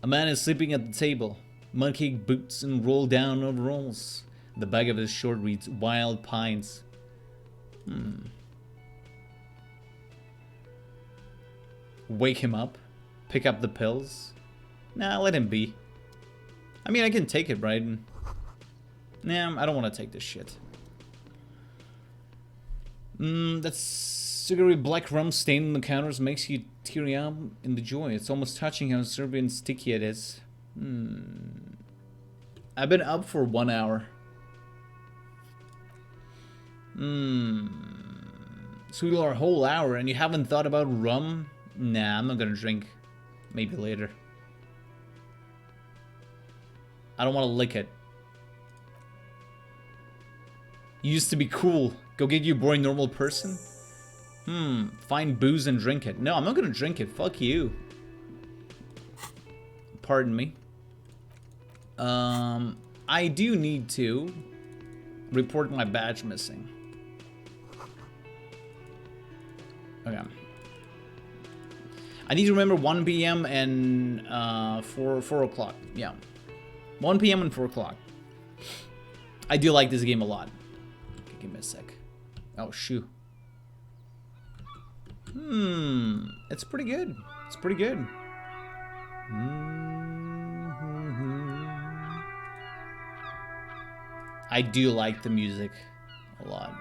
A man is sleeping at the table. Mudcake boots and roll down overalls. The back of his shirt reads Wild Pines. Wake him up. Pick up the pills. Nah, let him be. I mean, I can take it, right? Nah, I don't want to take this shit. That sugary black rum stain on the counters makes you teary up in the joy. It's almost touching how Serbian sticky it is. I've been up for 1 hour. So you are a whole hour and you haven't thought about rum? Nah, I'm not gonna drink. Maybe later. I don't want to lick it. You used to be cool. Go get you a boring normal person? Find booze and drink it. No, I'm not gonna drink it. Fuck you. Pardon me. I do need to report my badge missing. Okay. I need to remember 1 p.m. and 4 o'clock. Yeah. 1 p.m. and 4 o'clock. I do like this game a lot. Okay, give me a sec. Oh, shoot. It's pretty good. It's pretty good. I do like the music a lot.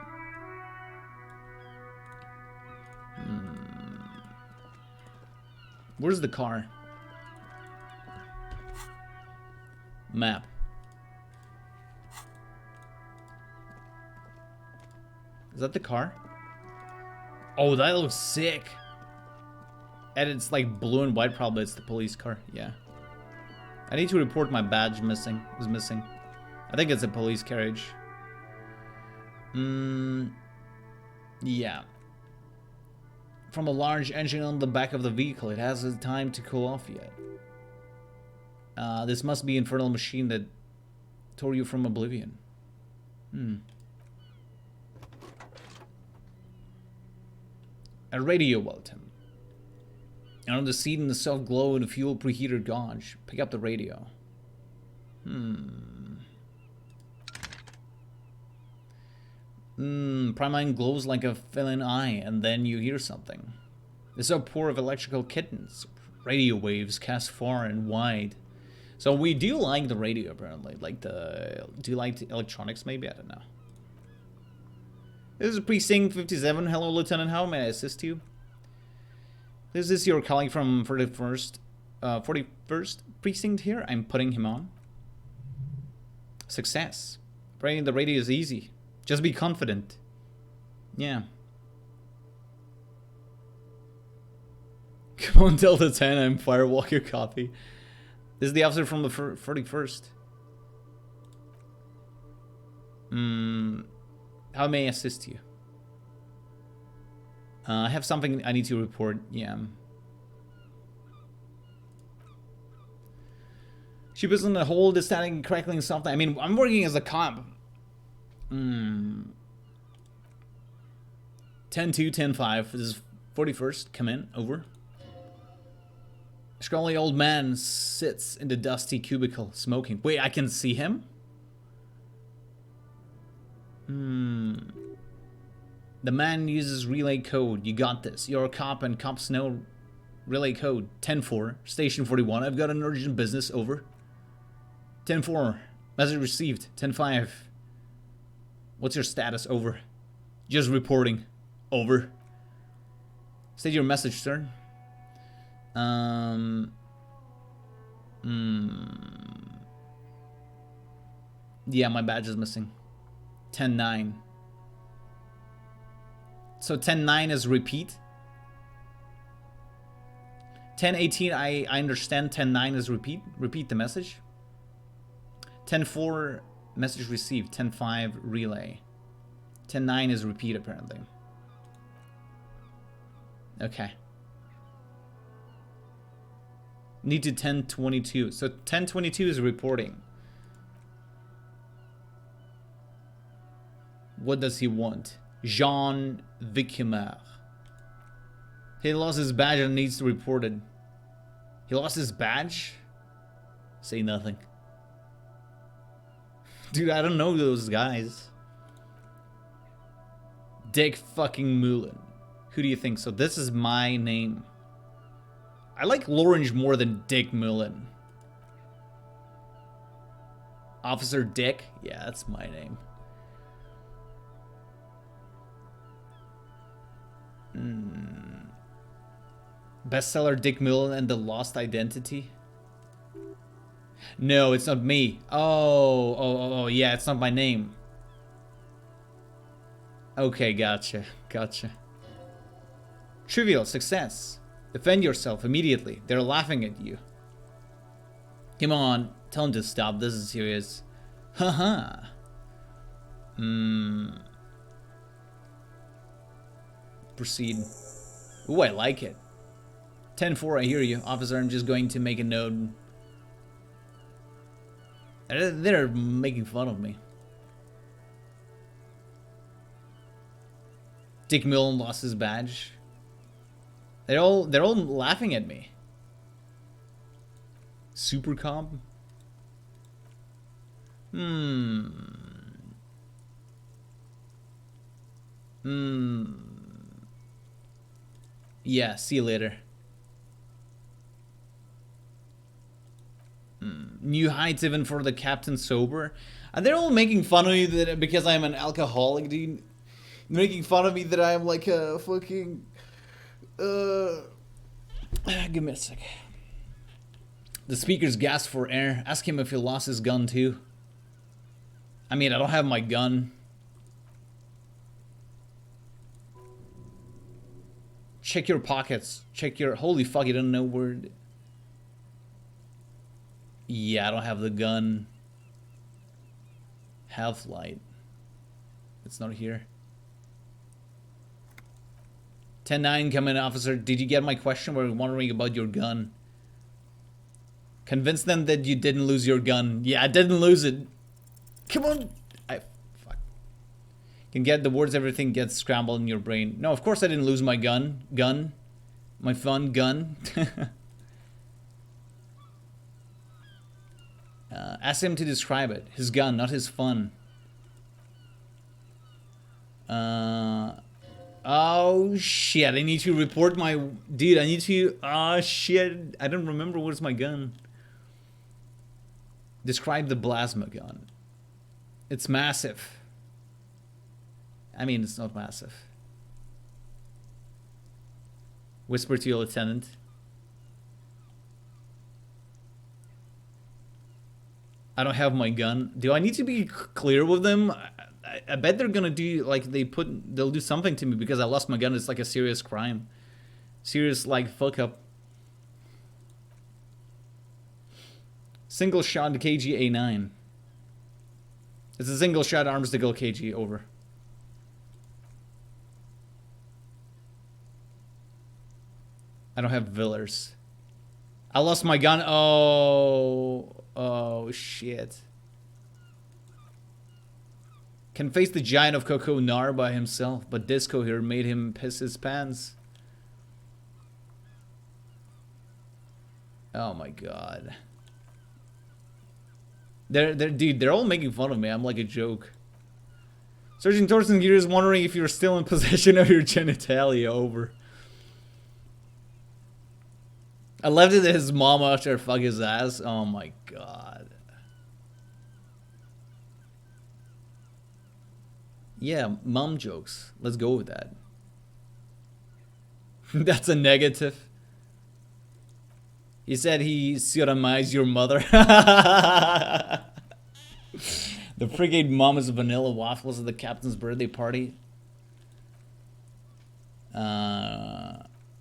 Where's the car? Map. Is that the car? Oh, that looks sick. And it's like blue and white, probably it's the police car. Yeah. I need to report my badge missing. Was missing. I think it's a police carriage. Yeah. From a large engine on the back of the vehicle. It hasn't time to cool off yet. This must be infernal machine that tore you from oblivion. A radio welcome. And on the seat in the soft glow in a fuel preheater gauge. Pick up the radio. Primeline glows like a feline eye, and then you hear something. There's a pour of electrical kittens. Radio waves cast far and wide. So we do like the radio, apparently. Do you like the electronics, maybe? I don't know. This is Precinct 57. Hello, Lieutenant. How may I assist you? This is your colleague from 41st Precinct here. I'm putting him on. Success. Operating the radio is easy. Just be confident. Yeah. Come on, Delta 10. I'm Firewalker. Copy. This is the officer from the 41st. How may I assist you? I have something I need to report. Yeah. She was in the hole, the static and crackling soft. I mean, I'm working as a cop. 10-2, 10-5. This is 41st. Come in. Over. A scrawny old man sits in the dusty cubicle, smoking. Wait, I can see him? The man uses relay code. You got this. You're a cop and cops know relay code. 10-4. Station 41. I've got an urgent business. Over. 10-4. Message received. 10-5. What's your status? Over. Just reporting. Over. State your message, sir. Yeah, my badge is missing. 10-9. So 10-9 is repeat. 10-18, I understand. 10-9 is repeat. Repeat the message. 10-4, message received. 10-5, relay. 10-9 is repeat, apparently. Okay. Need to 10-22. So 10-22 is reporting. What does he want? Jean Vicumer. He lost his badge and needs to report it. He lost his badge? Say nothing. Dude, I don't know those guys. Dick fucking Mullen. Who do you think? So this is my name. I like Lorange more than Dick Mullen. Officer Dick? Yeah, that's my name. Bestseller Dick Mullen and the Lost Identity? No, it's not me. Oh, yeah, it's not my name. Okay, gotcha. Trivial success. Defend yourself immediately. They're laughing at you. Come on, tell them to stop. This is serious. Haha. Proceed. Ooh, I like it. 10-4, I hear you. Officer, I'm just going to make a note. They're making fun of me. Dick Millen lost his badge. They're all laughing at me. Super comp? Yeah, see you later. New heights even for the Captain Sober. And they're all making fun of me that because I'm an alcoholic, dude. Making fun of me that I'm like a fucking... Give me a sec. The speaker's gasped for air. Ask him if he lost his gun too. I mean, I don't have my gun. Check your pockets. Check your... Holy fuck, you don't know where... Yeah, I don't have the gun. Health light. It's not here. 10-9, come in, officer. Did you get my question? We're wondering about your gun. Convince them that you didn't lose your gun. Yeah, I didn't lose it. Come on. Fuck. Can get the words, everything gets scrambled in your brain. No, of course I didn't lose my gun. Gun. My fun gun. Ask him to describe it. His gun, not his fun. Oh shit, I need to report my... Dude, I need to... Oh shit, I don't remember where's my gun. Describe the plasma gun. It's massive. I mean, it's not massive. Whisper to your lieutenant. I don't have my gun. Do I need to be clear with them? I bet they're gonna do like they'll do something to me because I lost my gun. It's like a serious crime, serious like fuck up. Single shot KG A9. It's a single shot arms to go KG over. I don't have Villers. I lost my gun. Oh shit. Can face the giant of Coco Nar by himself, but Disco here made him piss his pants. Oh my god. Dude, they're all making fun of me. I'm like a joke. Sergeant Thorsten here is wondering if you're still in possession of your genitalia. Over. I left it to his mama after I fuck his ass. Oh my god. Yeah, mom jokes. Let's go with that. That's a negative. He said he sodomized your mother. The frigate mama's vanilla waffles at the captain's birthday party.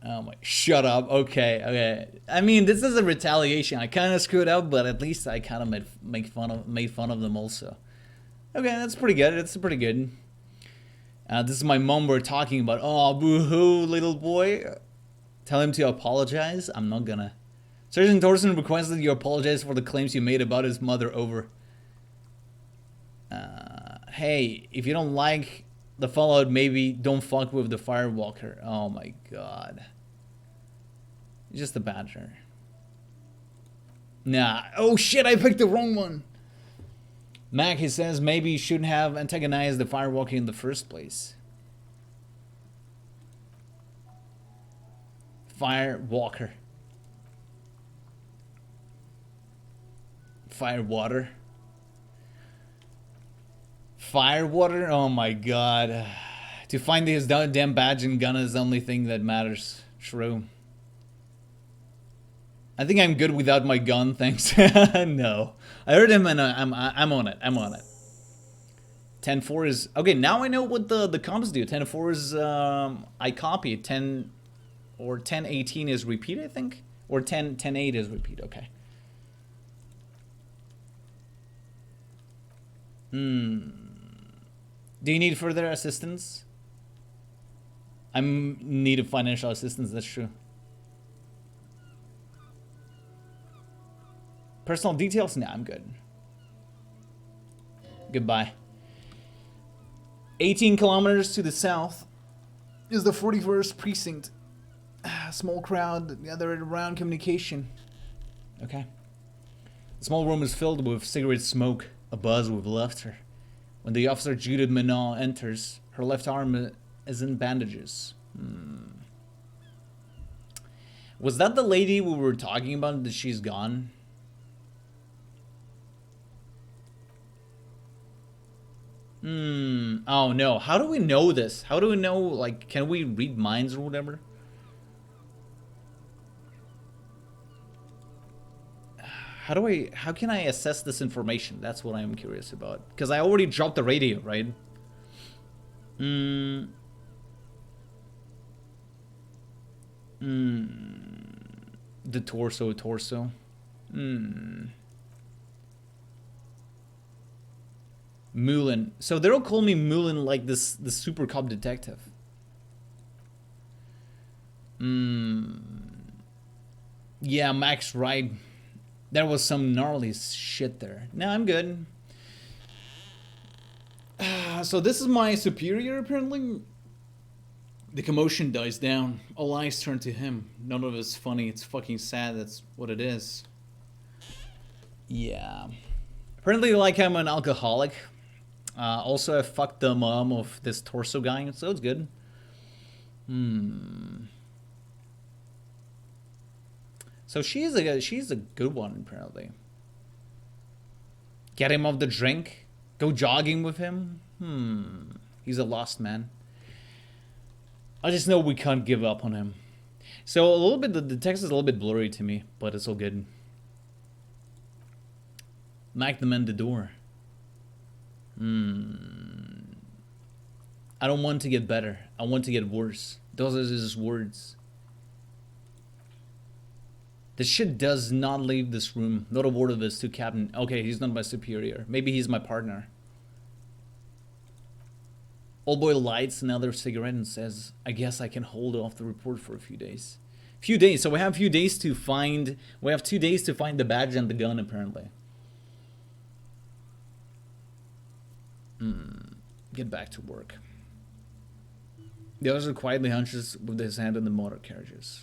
Oh my, shut up. Okay. I mean, this is a retaliation. I kind of screwed up, but at least I kind of made fun of them also. Okay, that's pretty good. It's pretty good. This is my mom we're talking about. Oh, boo-hoo, little boy. Tell him to apologize. I'm not gonna. Sergeant Thorson requested you apologize for the claims you made about his mother. Over. Hey, if you don't like the fallout, maybe don't fuck with the firewalker. Oh my god. Just a badger. Nah. Oh shit, I picked the wrong one. Mac, he says maybe you shouldn't have antagonized the firewalker in the first place. Firewalker. Firewater. Firewater? Oh my god. To find his damn badge and gun is the only thing that matters. True. I think I'm good without my gun, thanks. No. I heard him and I'm on it. I'm on it. 10-4 is... Okay, now I know what the comps do. 10-4 is... I copy. 10... Or 10-18 is repeat, I think? Or 10-8 is repeat. Okay. Do you need further assistance? I'm in need of financial assistance, that's true. Personal details? Nah, I'm good. Goodbye. 18 kilometers to the south is the 41st precinct. Small crowd gathered around communication. Okay. The small room is filled with cigarette smoke, abuzz with laughter. When the officer Judith Minot enters, her left arm is in bandages. Was that the lady we were talking about that she's gone? Oh no, how do we know this? How do we know, like, can we read minds or whatever? How can I assess this information? That's what I'm curious about. Because I already dropped the radio, right? The torso. Mullen. So they don't call me Mullen like the super cop detective. Yeah, Max, right. There was some gnarly shit there. No, I'm good. So this is my superior, apparently. The commotion dies down. All eyes turn to him. None of it's funny. It's fucking sad. That's what it is. Yeah. Apparently, like, I'm an alcoholic. Also, I fucked the mom of this torso guy, so it's good. So she's a good one, apparently. Get him off the drink. Go jogging with him. He's a lost man. I just know we can't give up on him. So a little bit, the text is a little bit blurry to me, but it's all good. Knock them in the door. I don't want to get better. I want to get worse. Those are his words. This shit does not leave this room. Not a word of this to Captain. Okay, he's not my superior. Maybe he's my partner. Old boy lights another cigarette and says, I guess I can hold off the report for a few days. Few days. So we have a few days to find... We have 2 days to find the badge and the gun, apparently. Get back to work. The others are quietly hunches with his hand in the motor carriages.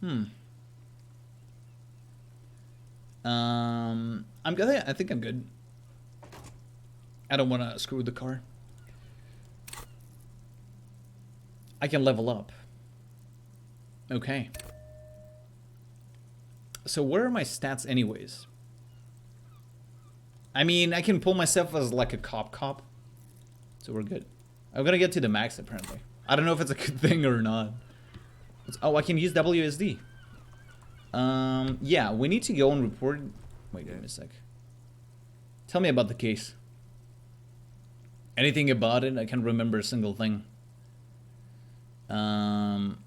I'm good. I think I'm good. I don't want to screw the car. I can level up. Okay. So where are my stats anyways? I mean, I can pull myself as like a cop. So we're good. I'm gonna get to the max apparently. I don't know if it's a good thing or not. Oh, I can use WSD. Yeah, we need to go and report. Wait, give me a sec. Tell me about the case. Anything about it? I can't remember a single thing. But I'm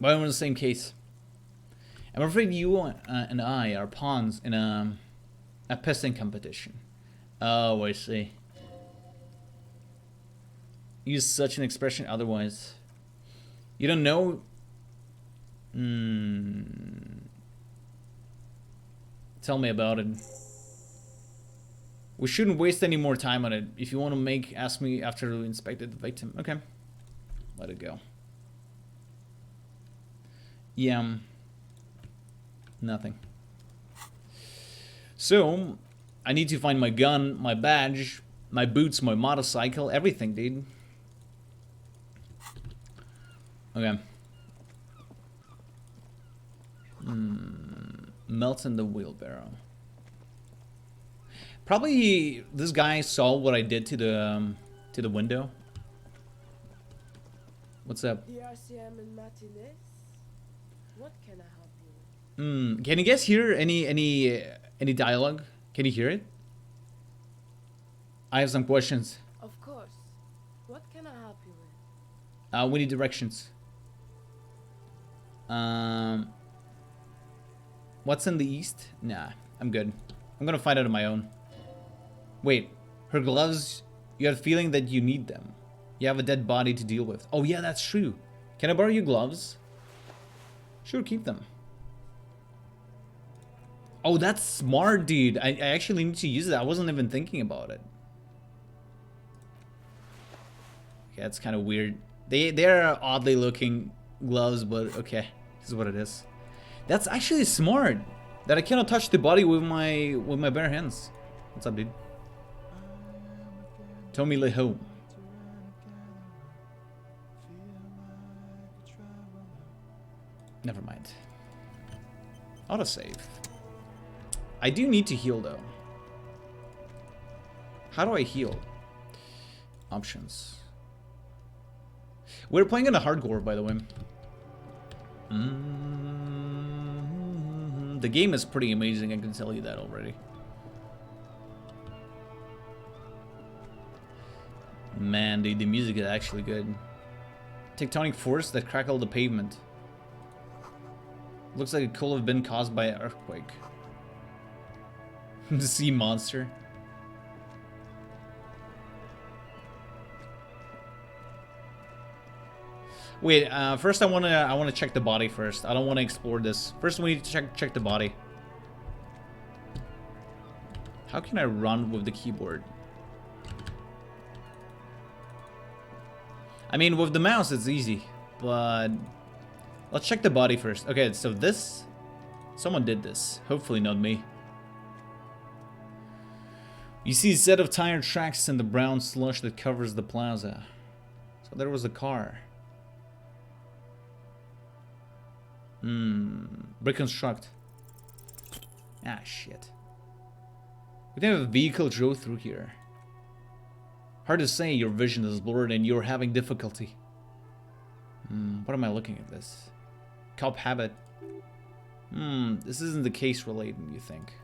in the same case. I'm afraid you and I are pawns in a pissing competition. Oh, I see. Use such an expression otherwise. You don't know. Tell me about it. We shouldn't waste any more time on it. If you want to ask me after we inspected the victim. Okay. Let it go. Yeah. Nothing. So, I need to find my gun, my badge, my boots, my motorcycle, everything, dude. Okay. Melts in the wheelbarrow. Probably this guy saw what I did to the window. What's up? The RCM in Martinez. What can I help you with? Can you guys hear any dialogue? Can you hear it? I have some questions. Of course. What can I help you with? We need directions. What's in the east? Nah, I'm good. I'm gonna find out on my own. Wait, her gloves, you have a feeling that you need them. You have a dead body to deal with. Oh yeah, that's true. Can I borrow your gloves? Sure, keep them. Oh, that's smart, dude. I actually need to use it. I wasn't even thinking about it. Okay, that's kind of weird. They're oddly looking gloves, but okay. This is what it is. That's actually smart. That I cannot touch the body with my bare hands. What's up, dude? Tommy Leho. Never mind. Autosave. I do need to heal though. How do I heal? Options. We're playing in a hardcore, by the way. The game is pretty amazing, I can tell you that already. Man, dude, the music is actually good. Tectonic force that crackled the pavement. Looks like it could have been caused by an earthquake. The sea monster. Wait, first I wanna check the body first. I don't wanna explore this. First we need to check the body. How can I run with the keyboard? I mean, with the mouse it's easy, but let's check the body first. Okay, so this, someone did this. Hopefully not me. You see a set of tire tracks in the brown slush that covers the plaza. So there was a car. Reconstruct. Ah, shit. We think a vehicle drove through here. Hard to say, your vision is blurred and you're having difficulty. What am I looking at this? Cop habit. This isn't the case related, you think?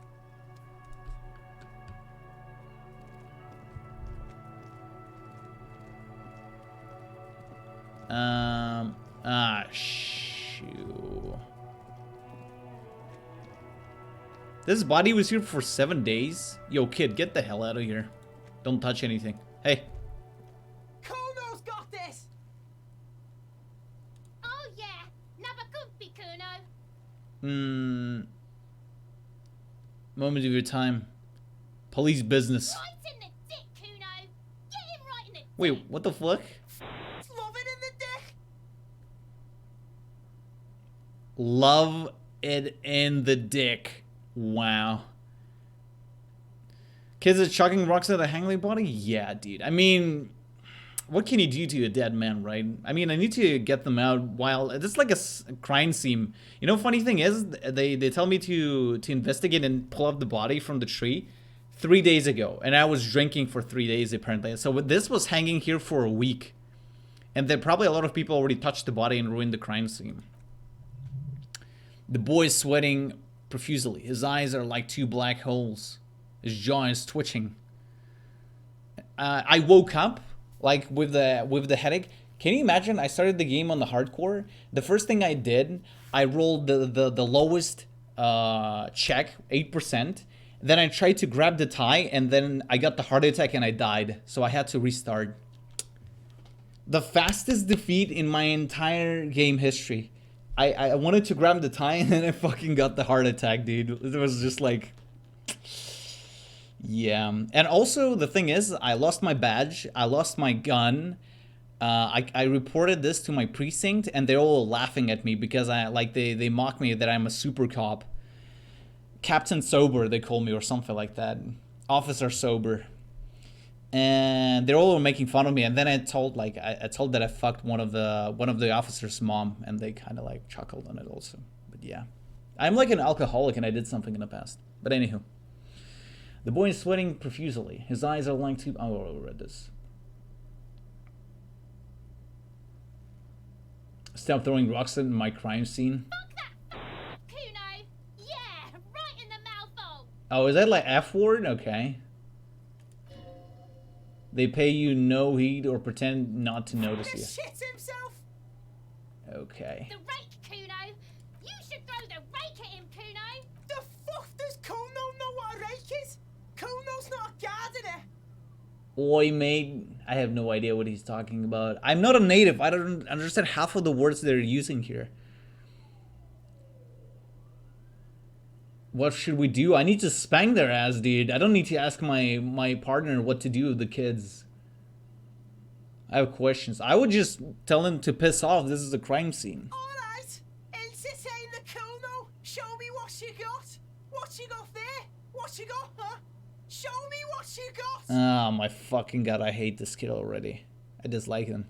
Shoot. This body was here for 7 days? Yo, kid, get the hell out of here. Don't touch anything. Hey. Kuno's got this! Oh yeah, Nabakumpi Kuno. Moment of your time. Police business. Right in the dick, Kuno. Get him right in the dick. Wait, what the fuck? Love it in the dick! Love it in the dick. Wow. Kids are chucking rocks at a hangling body? Yeah, dude. I mean, what can you do to a dead man, right? I mean, I need to get them out while... It's like a crime scene. You know, funny thing is, they tell me to investigate and pull up the body from the tree 3 days ago. And I was drinking for 3 days, apparently. So this was hanging here for a week. And then probably a lot of people already touched the body and ruined the crime scene. The boy is sweating profusely. His eyes are like two black holes. His jaw is twitching. I woke up like with the headache. Can you imagine? I started the game on the hardcore. The first thing I did, I rolled the lowest check, 8%. Then I tried to grab the tie, and then I got the heart attack and I died. So I had to restart. The fastest defeat in my entire game history. I wanted to grab the tie and then I fucking got the heart attack, dude. It was just like... Yeah. And also, the thing is, I lost my badge. I lost my gun. I reported this to my precinct and they're all laughing at me because they mock me that I'm a super cop. Captain Sober, they call me, or something like that. Officer Sober. And they're all making fun of me, and then I told that I fucked one of the officers' mom, and they kind of like chuckled on it also. But yeah, I'm like an alcoholic, and I did something in the past. But anywho, the boy is sweating profusely. His eyes are like two. Oh, I read this. Stop throwing rocks at my crime scene. Fuck that, Kuno. Yeah, right in the mouthful. Oh, is that like F word? Okay. They pay you no heed or pretend not to notice you. Shit himself! Okay. The rake, Kuno. You should throw the rake at him, Kuno. The fuck does Kuno know what a rake is? Kuno's not a gardener. Oi, mate. I have no idea what he's talking about. I'm not a native. I don't understand half of the words they're using here. What should we do? I need to spank their ass, dude. I don't need to ask my partner what to do with the kids. I have questions. I would just tell him to piss off. This is a crime scene. Alright, Elsa saying the Kuno. Show me what you got. What you got there? What you got, huh? Show me what you got. Oh my fucking god, I hate this kid already. I dislike him.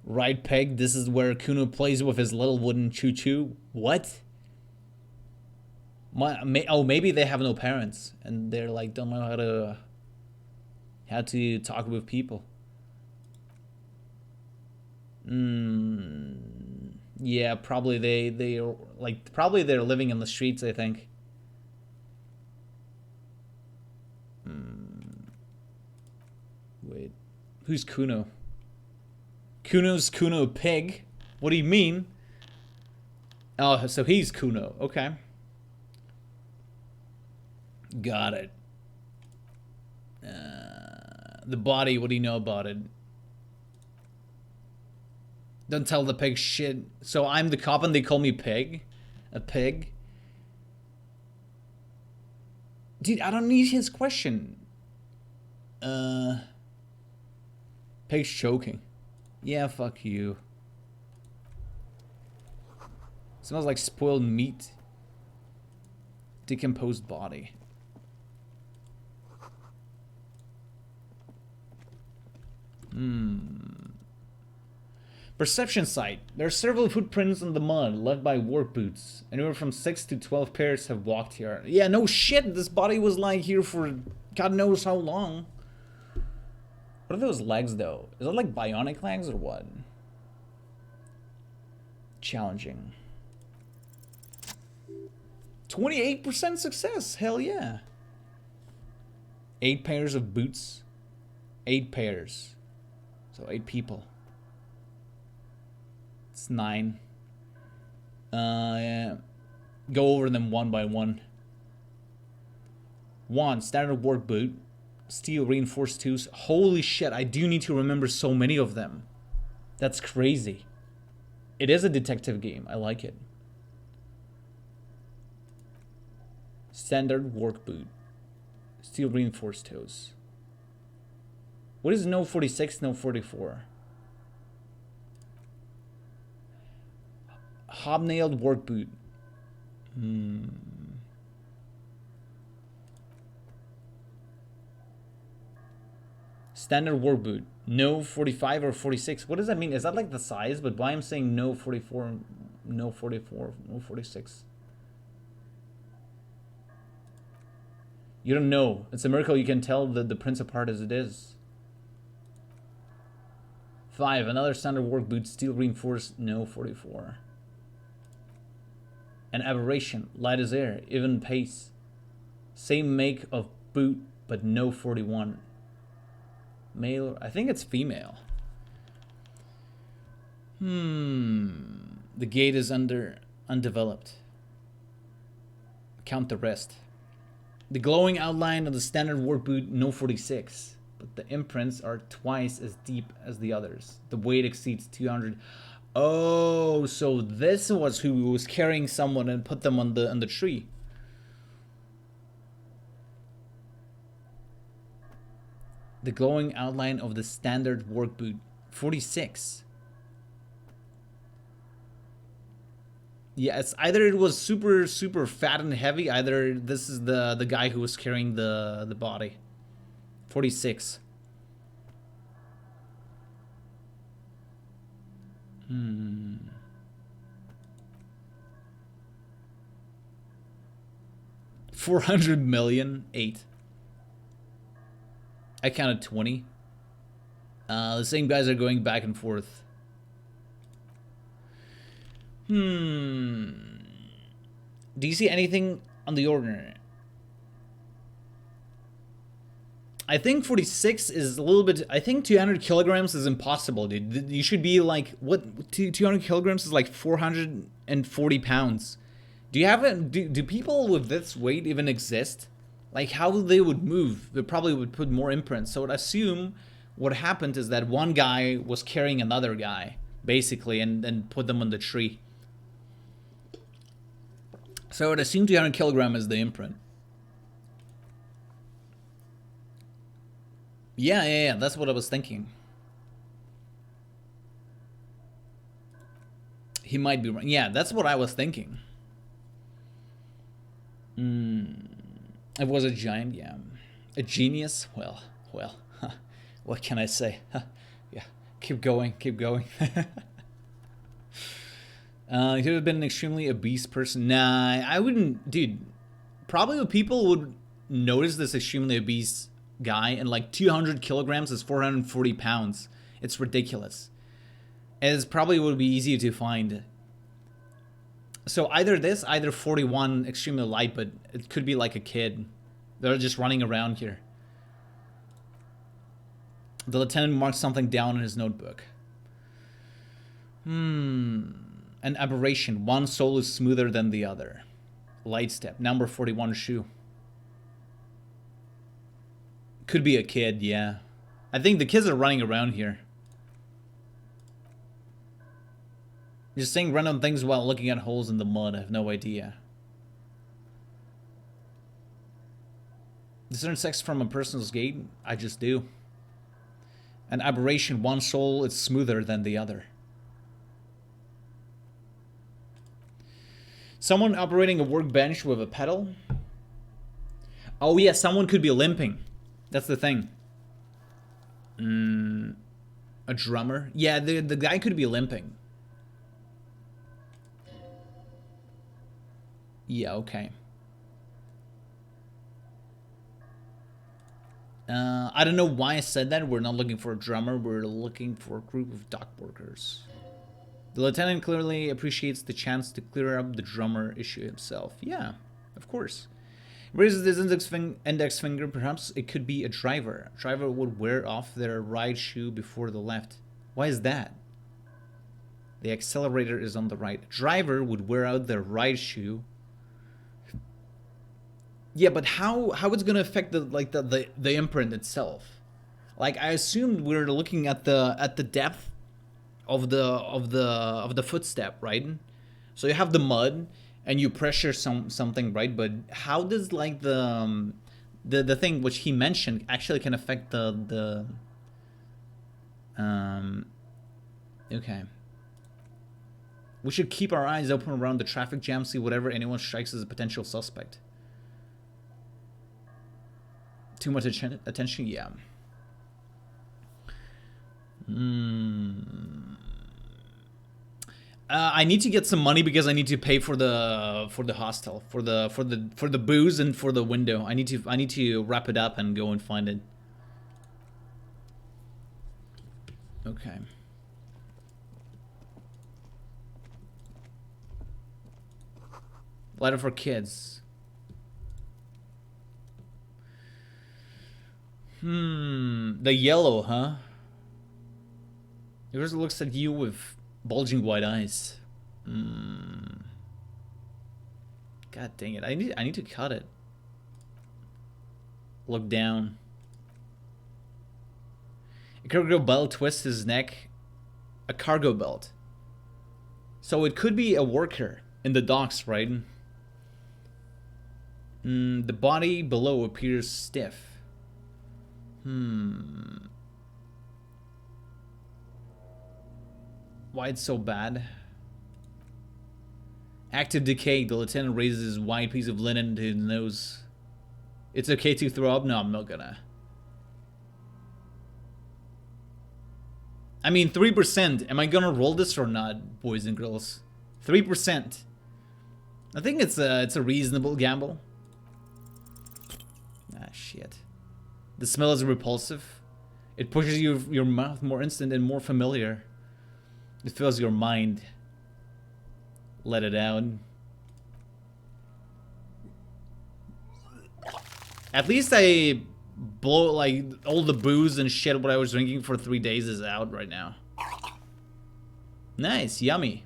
Right, Peg? This is where Kuno plays with his little wooden choo-choo? What? Oh, maybe they have no parents and they're like don't know how to talk with people. Yeah, probably they're living in the streets, I think. Wait, who's Kuno? Kuno's Kuno Pig? What do you mean? Oh, so he's Kuno. Okay. Got it. The body, what do you know about it? Don't tell the pig shit. So I'm the cop and they call me Pig? A pig? Dude, I don't need his question. Pig's choking. Yeah, fuck you. Smells like spoiled meat. Decomposed body. Perception site. There are several footprints in the mud left by work boots. Anywhere from 6 to 12 pairs have walked here. Yeah, no shit. This body was lying here for God knows how long. What are those legs though? Is that like bionic legs or what? Challenging. 28% success. Hell yeah. 8 pairs of boots. 8 pairs. So 8 people. It's 9. Yeah. Go over them one by one. 1. Standard work boot. Steel reinforced tools. Holy shit, I do need to remember so many of them. That's crazy. It is a detective game. I like it. Standard work boot. Steel reinforced toes. What is no 46, no 44? Hobnailed work boot. Standard work boot. No 45 or 46. What does that mean? Is that like the size? But why I'm saying no 44, no 44, no 46? You don't know. It's a miracle you can tell the prints apart as it is. 5. Another standard work boot. Steel reinforced. No 44. An aberration. Light as air. Even pace. Same make of boot, but no 41. Male. I think it's female. The gate is undeveloped. Count the rest. The glowing outline of the standard work boot, no 46. But the imprints are twice as deep as the others. The weight exceeds 200. Oh, so this was who was carrying someone and put them on the tree. The glowing outline of the standard work boot, 46. Yeah, it's either it was super fat and heavy, either this is the guy who was carrying the body. 46. $400 million. 8. I counted 20. The same guys are going back and forth. Do you see anything on the ordinary? I think 46 is a little bit... I think 200 kilograms is impossible, dude. You should be like... What? 200 kilograms is like 440 pounds. Do you have it? Do people with this weight even exist? Like, how they would move? They probably would put more imprints. So I'd assume what happened is that one guy was carrying another guy, basically, and put them on the tree. So I'd assume 200 kilograms is the imprint. Yeah, that's what I was thinking. He might be wrong. Yeah, that's what I was thinking. It was a giant, yeah. A genius? Well, what can I say? Yeah, keep going. He could have been an extremely obese person. Nah, I wouldn't, dude. Probably people would notice this extremely obese guy, and like 200 kilograms is 440 pounds. It's ridiculous. It probably would be easy to find. So either this, either 41 extremely light, but it could be like a kid. They're just running around here. The lieutenant marked something down in his notebook. An aberration. One sole is smoother than the other. Light step. Number 41 shoe. Could be a kid, yeah. I think the kids are running around here. Just saying random things while looking at holes in the mud. I have no idea. Discern sex from a person's gait? I just do. An aberration. One sole is smoother than the other. Someone operating a workbench with a pedal? Oh yeah, someone could be limping. That's the thing. A drummer? Yeah, the guy could be limping. Yeah, okay. I don't know why I said that. We're not looking for a drummer. We're looking for a group of dock workers. The lieutenant clearly appreciates the chance to clear up the drummer issue himself. Yeah, of course. Raises his index finger. Perhaps it could be a driver. A driver would wear off their right shoe before the left. Why is that? The accelerator is on the right. A driver would wear out their right shoe. Yeah, but how it's gonna affect the imprint itself? Like, I assumed we're looking at the depth of the footstep, right? So you have the mud and you pressure something, right? But how does like the thing which he mentioned actually can affect the okay. We should keep our eyes open around the traffic jam, see whatever anyone strikes as a potential suspect. Too much attention? Yeah. I need to get some money because I need to pay for the hostel, for the booze and for the window. I need to wrap it up and go and find it. Okay. Letter for kids. The yellow, huh? Yours looks like you with bulging white eyes. God dang it. I need to cut it. Look down. A cargo belt twists his neck. A cargo belt. So it could be a worker in the docks, right? The body below appears stiff. Why it's so bad? Active decay. The lieutenant raises his white piece of linen to his nose. It's okay to throw up? No, I'm not gonna. I mean, 3%. Am I gonna roll this or not, boys and girls? 3%. I think it's a reasonable gamble. Ah, shit. The smell is repulsive. It pushes your mouth more instant and more familiar. It fills your mind. Let it out. At least I blow, like, all the booze and shit what I was drinking for 3 days is out right now. Nice, yummy.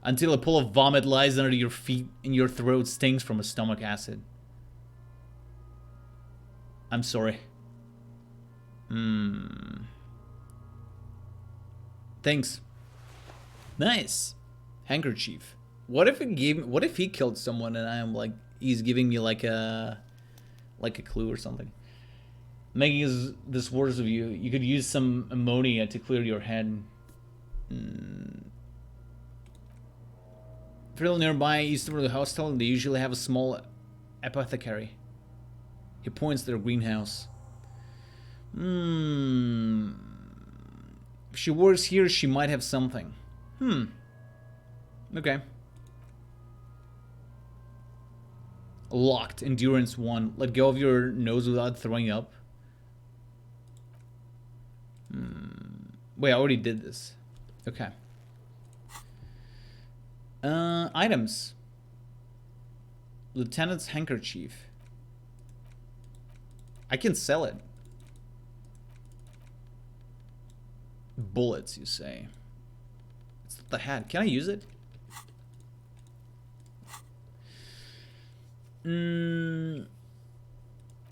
Until a pool of vomit lies under your feet and your throat stings from a stomach acid. I'm sorry. Thanks. Nice. Handkerchief. What if he killed someone and I am like He's giving me like a clue or something. Making this worse of you. You could use some ammonia to clear your head. Fairly nearby, east of the hostel, they usually have a small apothecary. He points to their greenhouse. If she works here, she might have something. Okay. Locked. Endurance 1. Let go of your nose without throwing up. Wait, I already did this. Okay. Items. Lieutenant's handkerchief. I can sell it. Bullets, you say. It's the hat. Can I use it?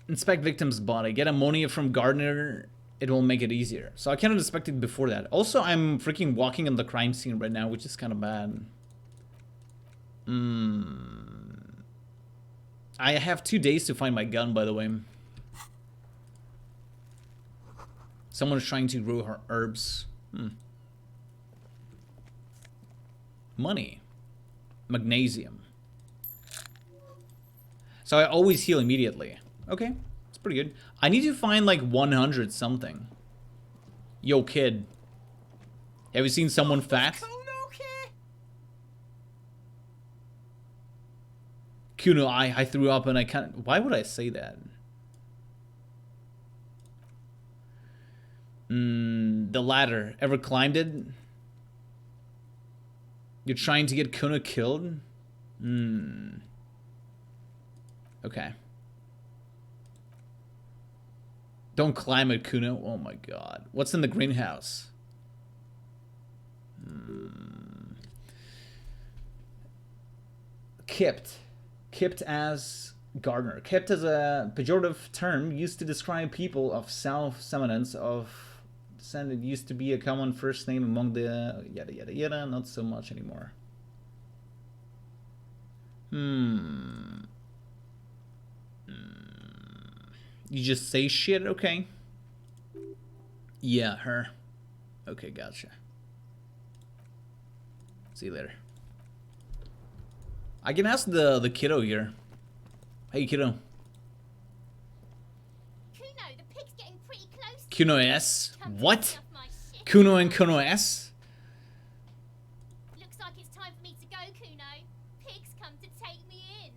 Inspect victim's body. Get ammonia from Gardner. It will make it easier. So I cannot inspect it before that. Also, I'm freaking walking on the crime scene right now, which is kind of bad. I have 2 days to find my gun, by the way. Someone is trying to grow her herbs. Money. Magnesium. So I always heal immediately. Okay, it's pretty good. I need to find like 100 something. Yo, kid. Have you seen someone fat? Kuno, I threw up and I can't. Why would I say that? The ladder. Ever climbed it? You're trying to get Kuno killed? Okay. Don't climb it, Kuno. Oh my god. What's in the greenhouse? Kipped. Kipped as Gardner. Kipped as a pejorative term used to describe people of self-semblance of descent. It used to be a common first name among the yada yada yada. Not so much anymore. You just say shit? Okay. Yeah, her. Okay, gotcha. See you later. I can ask the kiddo here. Hey, kiddo. Kuno, the pig's getting pretty close. Kuno S? Come What? pick up my shit. Kuno and Kuno S? Looks like it's time for me to go, Kuno. Pig's come to take me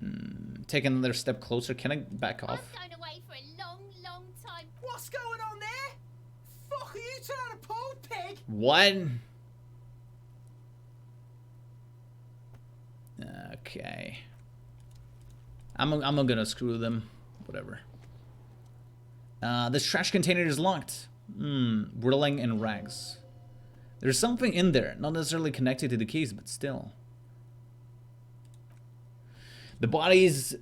in. Take another step closer. Can I back off? I'm going away for a long, long time. What's going on there? Fuck are you trying to pull, pig? What? Okay. I'm not gonna screw them. Whatever. This trash container is locked. Whirling in rags. There's something in there, not necessarily connected to the case, but still. The body's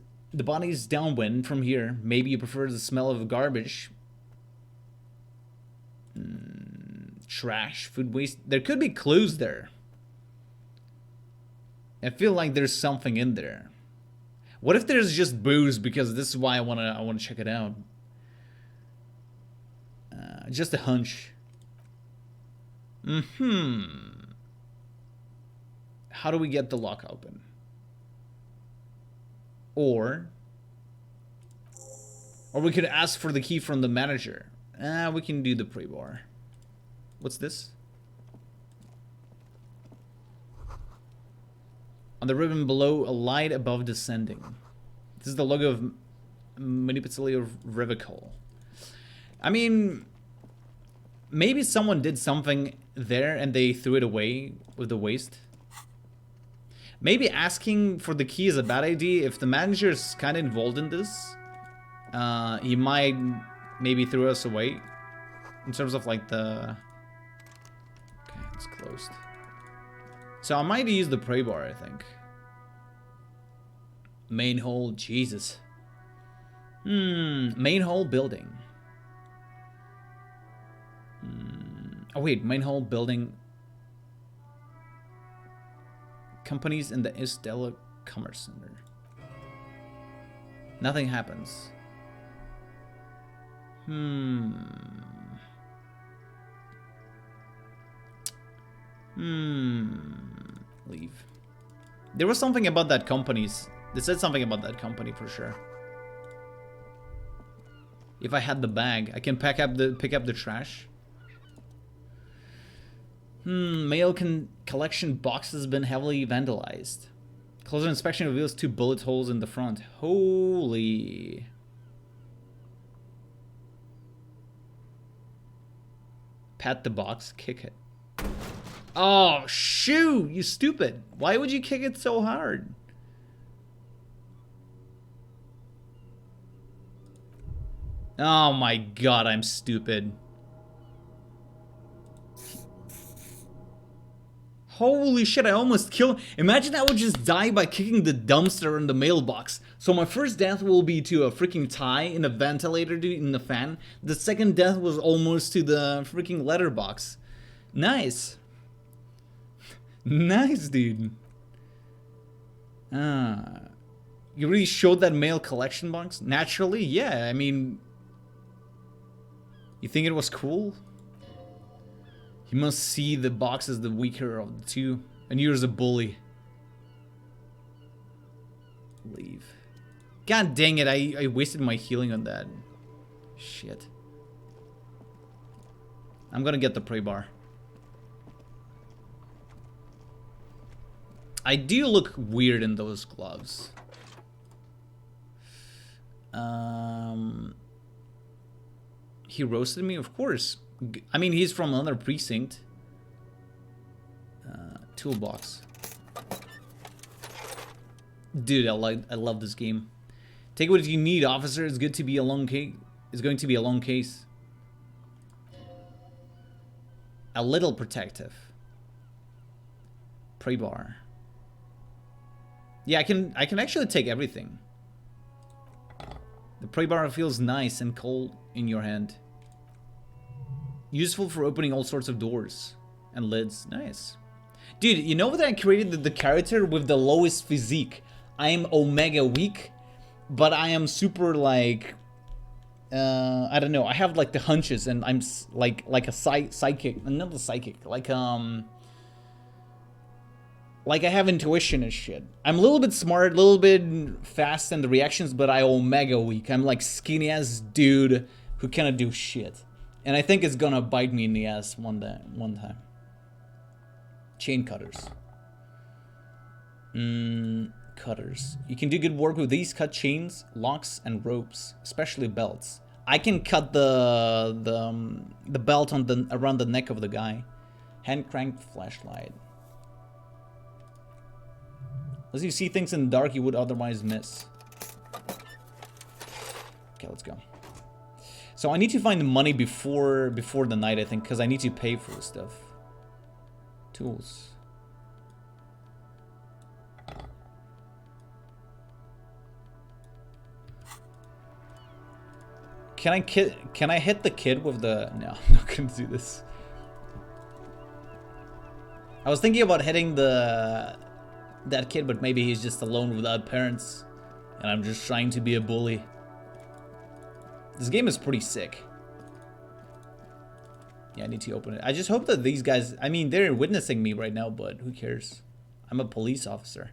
downwind from here. Maybe you prefer the smell of garbage. Trash, food waste. There could be clues there. I feel like there's something in there. What if there's just booze? Because this is why I wanna check it out. Just a hunch. How do we get the lock open? Or we could ask for the key from the manager. We can do the pre-bar. What's this? On the ribbon below, a light above descending. This is the logo of Manipulative Revocol. I mean, maybe someone did something there and they threw it away with the waste. Maybe asking for the key is a bad idea. If the manager is kind of involved in this, he might maybe throw us away. In terms of like the... Okay, it's closed. So I might use the prey bar, I think. Main hall, Jesus. Main hall building. Oh wait, main hall building. Companies in the Estella Commerce Center. Nothing happens. Leave. There was something about that company's. They said something about that company for sure. If I had the bag, I can pick up the trash. Mail collection box has been heavily vandalized. Closer inspection reveals 2 bullet holes in the front. Holy. Pat the box, kick it. Oh, shoot, you stupid. Why would you kick it so hard? Oh my god, I'm stupid. Holy shit, I almost killed. Imagine I would just die by kicking the dumpster in the mailbox. So my first death will be to a freaking tie in a ventilator in the fan. The second death was almost to the freaking letterbox. Nice. Nice, dude. You really showed that mail collection box? Naturally, yeah. I mean, you think it was cool? You must see the box as the weaker of the two. And you're the bully. Leave. God dang it, I wasted my healing on that. Shit. I'm gonna get the prey bar. I do look weird in those gloves. He roasted me? Of course. I mean, he's from another precinct. Toolbox. Dude, I love this game. Take what you need, officer. It's good to be a long case. It's going to be a long case. A little protective. Prey bar. Yeah, I can actually take everything. The prey bar feels nice and cold in your hand. Useful for opening all sorts of doors and lids. Nice. Dude, you know that I created the character with the lowest physique. I am omega weak, but I am super like I don't know. I have like the hunches, and I'm like a psychic, not a psychic, like I have intuition and shit. I'm a little bit smart, a little bit fast in the reactions, but I omega weak. I'm like skinny ass dude who cannot do shit. And I think it's gonna bite me in the ass one time. Chain cutters. Cutters. You can do good work with these. Cut chains, locks, and ropes, especially belts. I can cut the belt on around the neck of the guy. Hand cranked flashlight. Lets you see things in the dark you would otherwise miss. Okay, let's go. So I need to find the money before the night, I think, because I need to pay for the stuff. Tools. Can I hit the kid with the... No, I'm not gonna do this. I was thinking about hitting that kid, but maybe he's just alone without parents, and I'm just trying to be a bully. This game is pretty sick. Yeah, I need to open it. I just hope that these guys... I mean, they're witnessing me right now, but who cares? I'm a police officer.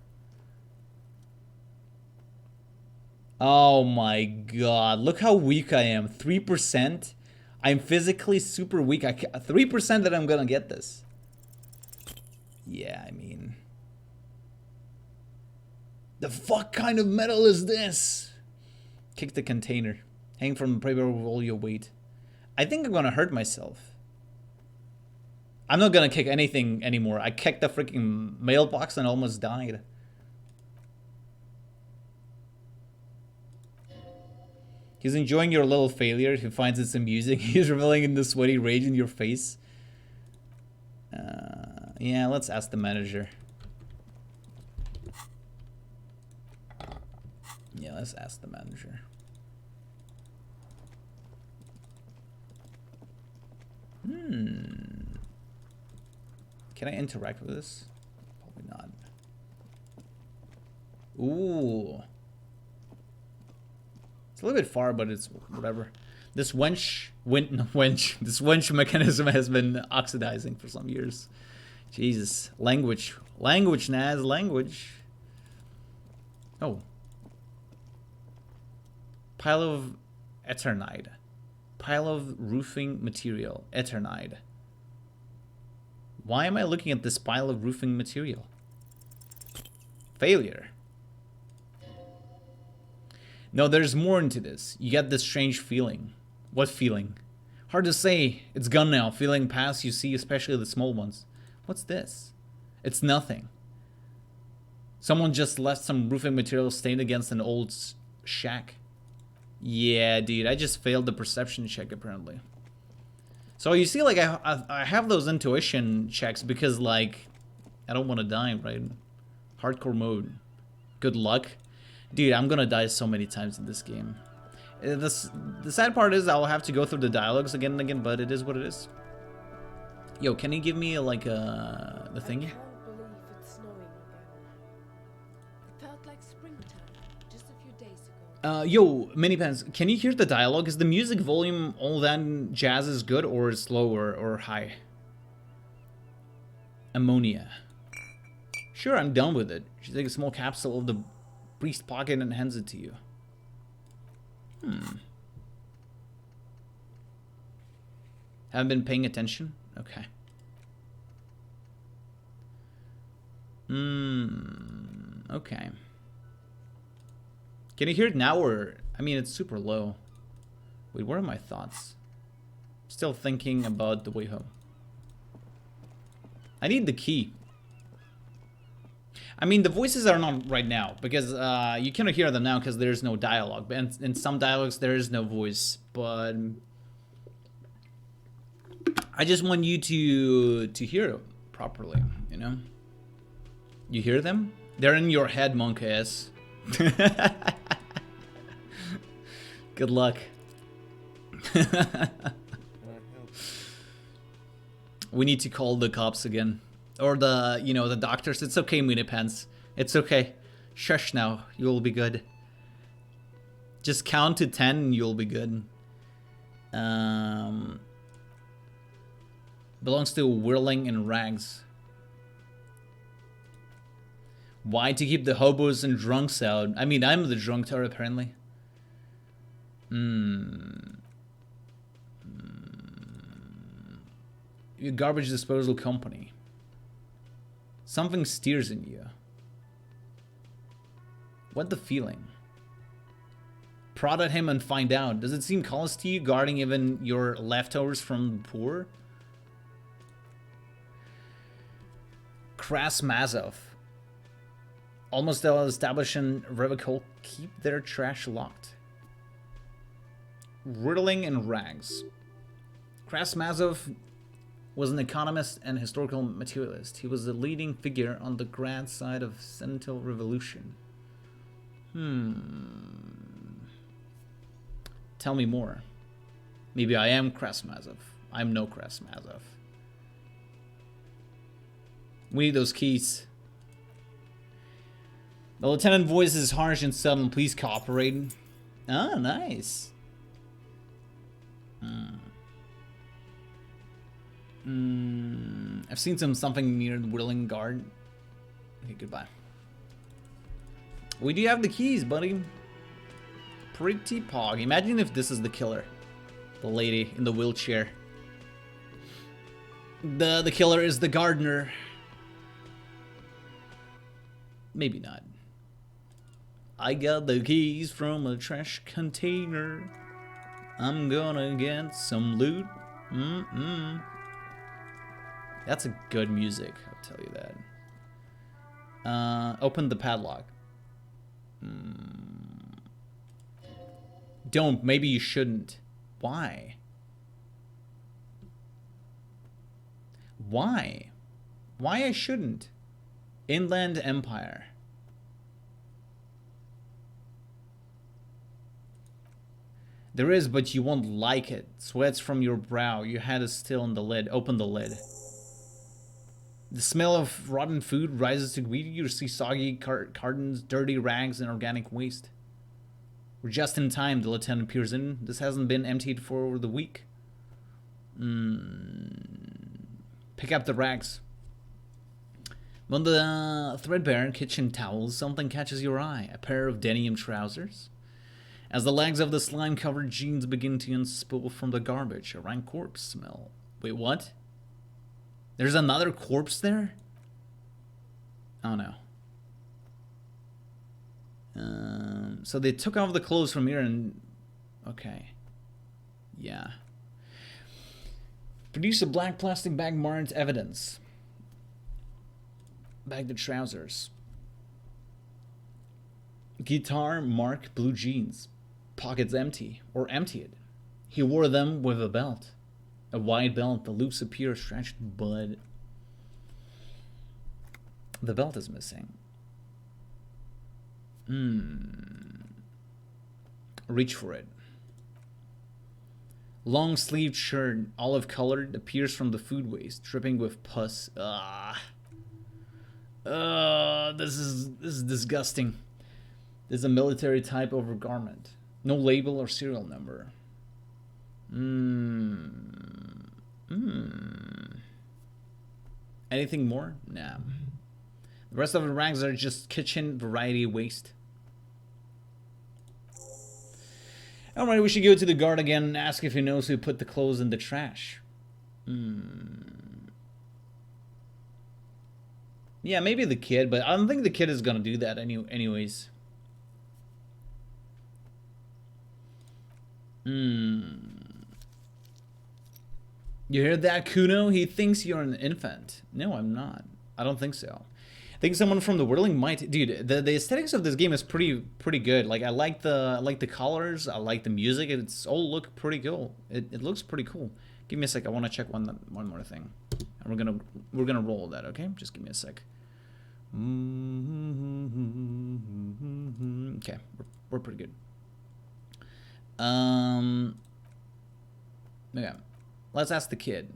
Oh my god. Look how weak I am. 3%? I'm physically super weak. 3% that I'm gonna get this. Yeah, I mean... The fuck kind of metal is this? Kick the container. Hang from the prey bar with all your weight. I think I'm gonna hurt myself. I'm not gonna kick anything anymore. I kicked the freaking mailbox and almost died. He's enjoying your little failure. He finds it amusing. He's reveling in the sweaty rage in your face. Yeah, let's ask the manager. Yeah, let's ask the manager. Can I interact with this? Probably not. Ooh. It's a little bit far, but it's whatever. This this wench mechanism has been oxidizing for some years. Jesus. Language, Naz, language. Oh. Pile of Eternide. Pile of roofing material. Eternide. Why am I looking at this pile of roofing material? Failure. No, there's more into this. You get this strange feeling. What feeling? Hard to say. It's gone now. Feeling past you see, especially the small ones. What's this? It's nothing. Someone just left some roofing material stained against an old shack. Yeah, dude, I just failed the perception check apparently. So you see, like, I have those intuition checks because, like, I don't want to die, right? Hardcore mode. Good luck. Dude, I'm gonna die so many times in this game. The sad part is I'll have to go through the dialogues again and again, but it is what it is. Yo, can you give me, like, the thingy? I can't believe it's snowing again. It felt like springtime just a few days ago. Yo, Minipants, can you hear the dialogue? Is the music volume all that jazz is good, or is low or high? Ammonia. Sure, I'm done with it. She takes a small capsule of the priest pocket and hands it to you. Haven't been paying attention? Okay. Okay. Can you hear it now, or... I mean, it's super low. Wait, what are my thoughts? Still thinking about the way home. I need the key. I mean, the voices are not right now, because you cannot hear them now because there's no dialogue. And in some dialogues, there is no voice, but... I just want you to hear it properly, you know? You hear them? They're in your head, monk-ass. Good luck. We need to call the cops again. Or the, you know, the doctors. It's okay, Minipants. It's okay. Shush now. You'll be good. Just count to 10 and you'll be good. Belongs to Whirling in Rags. Why? To keep the hobos and drunks out. I mean, I'm the drunk tower, apparently. Your garbage disposal company. Something steers in you. What the feeling? Prod at him and find out. Does it seem callous to you, guarding even your leftovers from the poor? Kras Mazov. Almost all establishing Revocol keep their trash locked. Riddling in Rags. Kras Mazov was an economist and historical materialist. He was a leading figure on the grand side of Sentinel Revolution. Tell me more. Maybe I am Kras Mazov. I'm no Kras Mazov. We need those keys. The lieutenant voice is harsh and sudden. Please cooperate. Ah, nice. I've seen something near the Whirling Guard. Okay, goodbye. We do have the keys, buddy. Pretty pog. Imagine if this is the killer. The lady in the wheelchair. The killer is the gardener. Maybe not. I got the keys from a trash container. I'm gonna get some loot. That's a good music, I'll tell you that. Open the padlock. Don't. Maybe you shouldn't. Why? Why? Why I shouldn't? Inland Empire. There is, but you won't like it. Sweats from your brow. Your head is still on the lid. Open the lid. The smell of rotten food rises to greet you. You see soggy cartons, dirty rags, and organic waste. We're just in time, the lieutenant peers in. This hasn't been emptied for over the week. Pick up the rags. On the threadbare kitchen towels, something catches your eye. A pair of denim trousers. As the legs of the slime-covered jeans begin to unspool from the garbage, a rank corpse smell. Wait, what? There's another corpse there? Oh no. So they took off the clothes from here and... Okay. Yeah. Produce a black plastic bag marked evidence. Bag the trousers. Guitar marked blue jeans. Pockets empty. Or emptied. He wore them with a belt. A wide belt. The loops appear stretched, but... the belt is missing. Reach for it. Long-sleeved shirt, olive-colored, appears from the food waste, dripping with pus. This is disgusting. This is a military type overgarment. No label or serial number. Anything more? Nah. The rest of the rags are just kitchen variety waste. Alright, we should go to the guard again and ask if he knows who put the clothes in the trash. Yeah, maybe the kid, but I don't think the kid is gonna do that anyways. You hear that, Kuno? He thinks you're an infant. No, I'm not. I don't think so. I think someone from the Whirling might, dude. The aesthetics of this game is pretty good. Like I like the colors. I like the music. It's all look pretty cool. It looks pretty cool. Give me a sec. I want to check one more thing. And we're gonna roll that. Okay, just give me a sec. Okay, we're pretty good. Okay, let's ask the kid.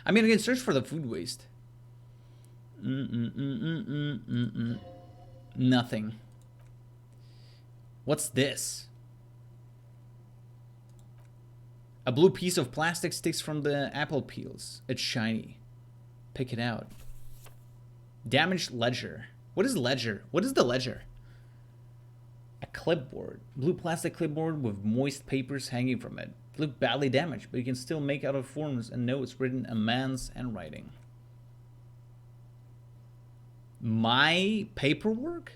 I mean, I can search for the food waste. Nothing. What's this? A blue piece of plastic sticks from the apple peels. It's shiny. Pick it out. Damaged ledger. What is ledger? What is the ledger? A clipboard. Blue plastic clipboard with moist papers hanging from it. It looked badly damaged, but you can still make out of forms and notes written in a man's handwriting. My paperwork?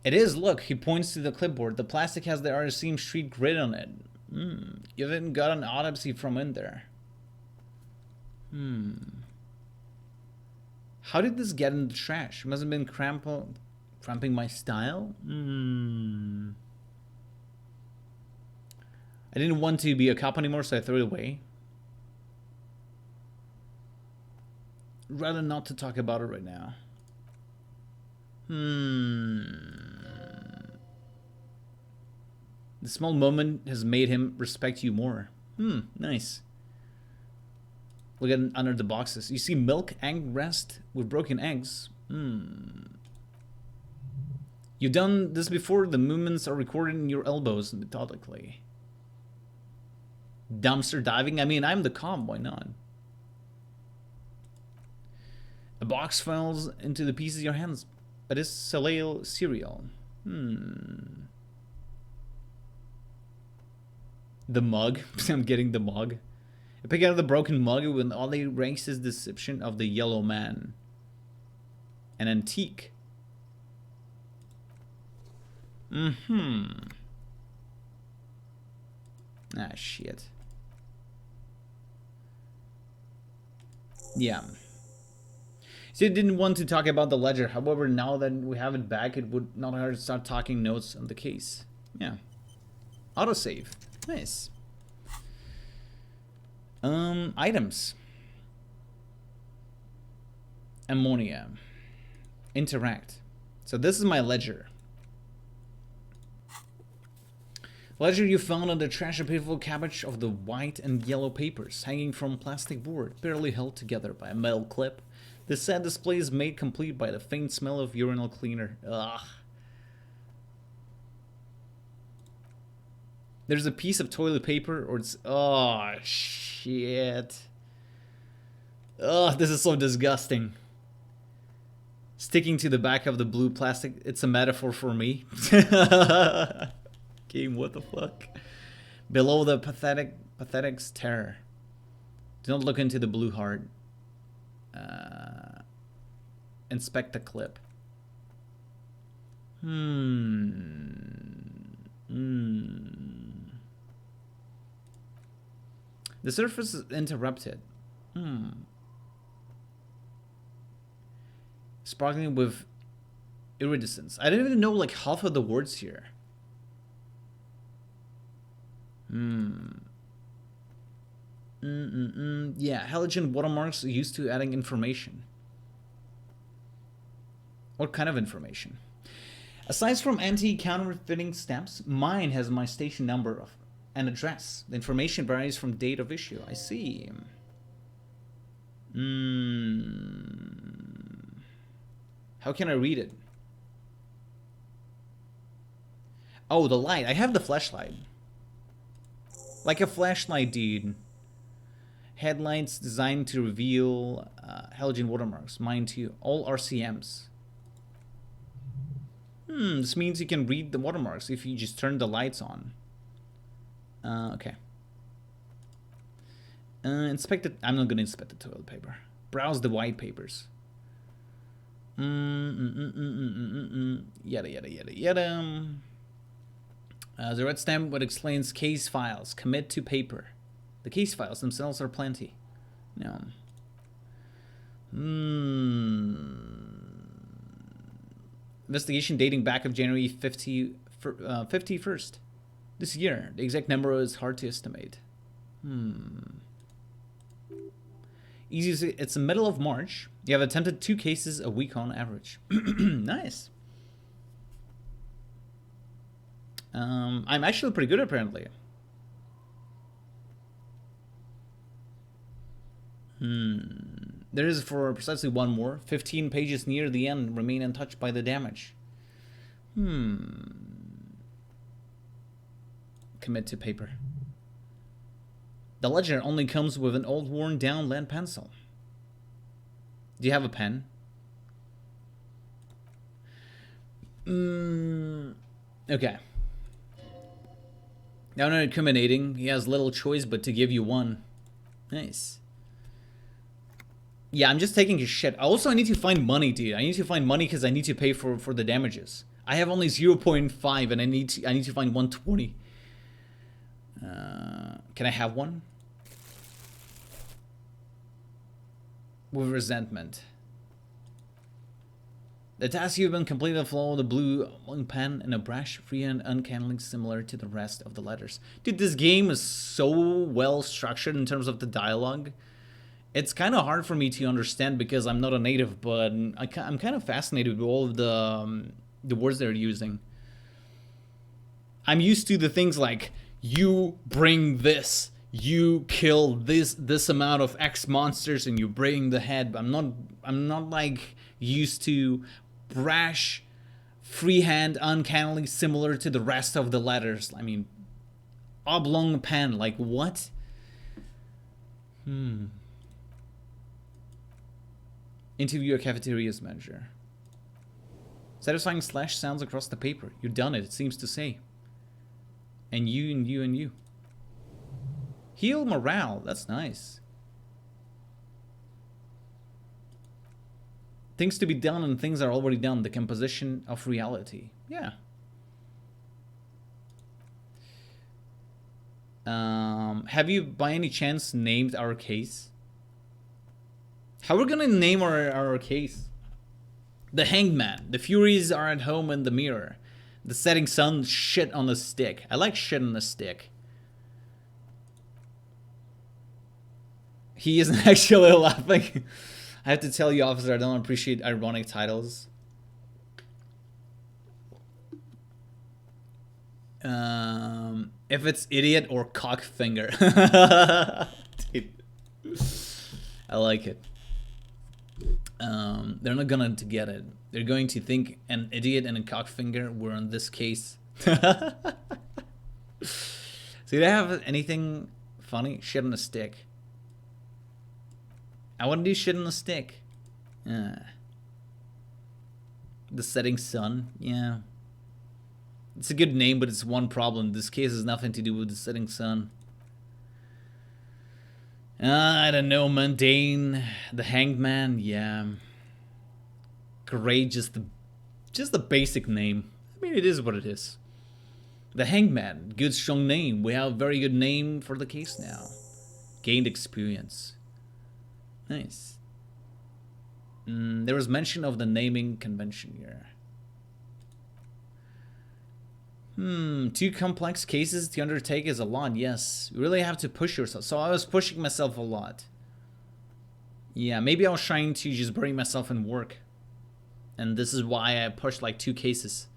It is, look, he points to the clipboard. The plastic has the Elysium Street grid on it. You didn't got an autopsy from in there. How did this get in the trash? It must have been cramping my style? I didn't want to be a cop anymore, so I threw it away. Rather not to talk about it right now. The small moment has made him respect you more. Nice. Look at under the boxes. You see milk, egg rest with broken eggs. You've done this before. The movements are recorded in your elbows methodically. Dumpster diving? I mean, I'm the cop. Why not? A box falls into the pieces of your hands. But it's Soleil cereal. The mug. I'm getting the mug. I pick out the broken mug with all they ranks his deception of the yellow man. An antique. Ah, shit. Yeah. So I didn't want to talk about the ledger. However, now that we have it back, it would not hurt to start talking notes on the case. Yeah. Autosave. Nice. Items. Ammonia. Interact. So this is my ledger. Ledger you found on the trash, a pitiful cabbage of the white and yellow papers hanging from plastic board, barely held together by a metal clip. The sad display is made complete by the faint smell of urinal cleaner. Ugh. There's a piece of toilet paper, or it's... Oh, shit. Ugh, this is so disgusting. Sticking to the back of the blue plastic, it's a metaphor for me. Game, what the fuck? Below the pathetic's terror. Do not look into the blue heart. Inspect the clip. The surface is interrupted. Sparkling with iridescence. I didn't even know like half of the words here. Yeah, halogen watermarks are used to adding information. What kind of information? Aside from anti-counterfeiting stamps, mine has my station number and address. The information varies from date of issue. I see. How can I read it? Oh, the light. I have the flashlight. Like a flashlight, dude. Headlights designed to reveal halogen watermarks. Mine too. All RCMs. This means you can read the watermarks if you just turn the lights on. Okay. Inspect it. I'm not gonna inspect the toilet paper. Browse the white papers. Yada yada yada yada. The red stamp what explains case files. Commit to paper. The case files themselves are plenty. No. Investigation dating back of January 51st. This year. The exact number is hard to estimate. Easy to say. It's the middle of March. You have attempted 2 cases a week on average. Nice. I'm actually pretty good apparently. There is for precisely one more. 15 pages near the end remain untouched by the damage. Commit to paper. The ledger only comes with an old worn down lead pencil. Do you have a pen? Okay. Now not incriminating. He has little choice but to give you one. Nice. Yeah, I'm just taking his shit. Also, I need to find money, dude. I need to find money because I need to pay for the damages. I have only 0.5 and I need to find 120. Can I have one? With resentment. The task you've been completed follow the blue pen and a brush, free and uncannily similar to the rest of the letters. Dude, this game is so well structured in terms of the dialogue. It's kind of hard for me to understand because I'm not a native, but I'm kind of fascinated with all of the words they're using. I'm used to the things like, you bring this, you kill this amount of X monsters and you bring the head, but I'm not like used to brash, freehand, uncannily similar to the rest of the letters. I mean, oblong pen, like what? Interview a cafeteria's manager. Satisfying slash sounds across the paper. You've done it, it seems to say. And you and you and you. Heal morale, that's nice. Things to be done and things are already done. The composition of reality. Yeah. Have you by any chance named our case? How are we gonna name our case? The Hanged Man. The Furies are at home in the mirror. The setting sun, shit on a stick. I like shit on a stick. He isn't actually laughing. I have to tell you, officer, I don't appreciate ironic titles. If it's idiot or cockfinger. Dude. I like it. They're not gonna to get it. They're going to think an idiot and a cockfinger were in this case. So do they have anything funny? Shit on a stick. I want to do shit on a stick. The setting sun. Yeah. It's a good name, but it's one problem. This case has nothing to do with the setting sun. I don't know, mundane. The hanged man, yeah. Great, just the basic name. I mean, it is what it is. The hanged man, good strong name. We have a very good name for the case now. Gained experience. Nice. There was mention of the naming convention here. 2 complex cases to undertake is a lot, yes. You really have to push yourself. So I was pushing myself a lot. Yeah, maybe I was trying to just bury myself in work. And this is why I pushed like 2 cases.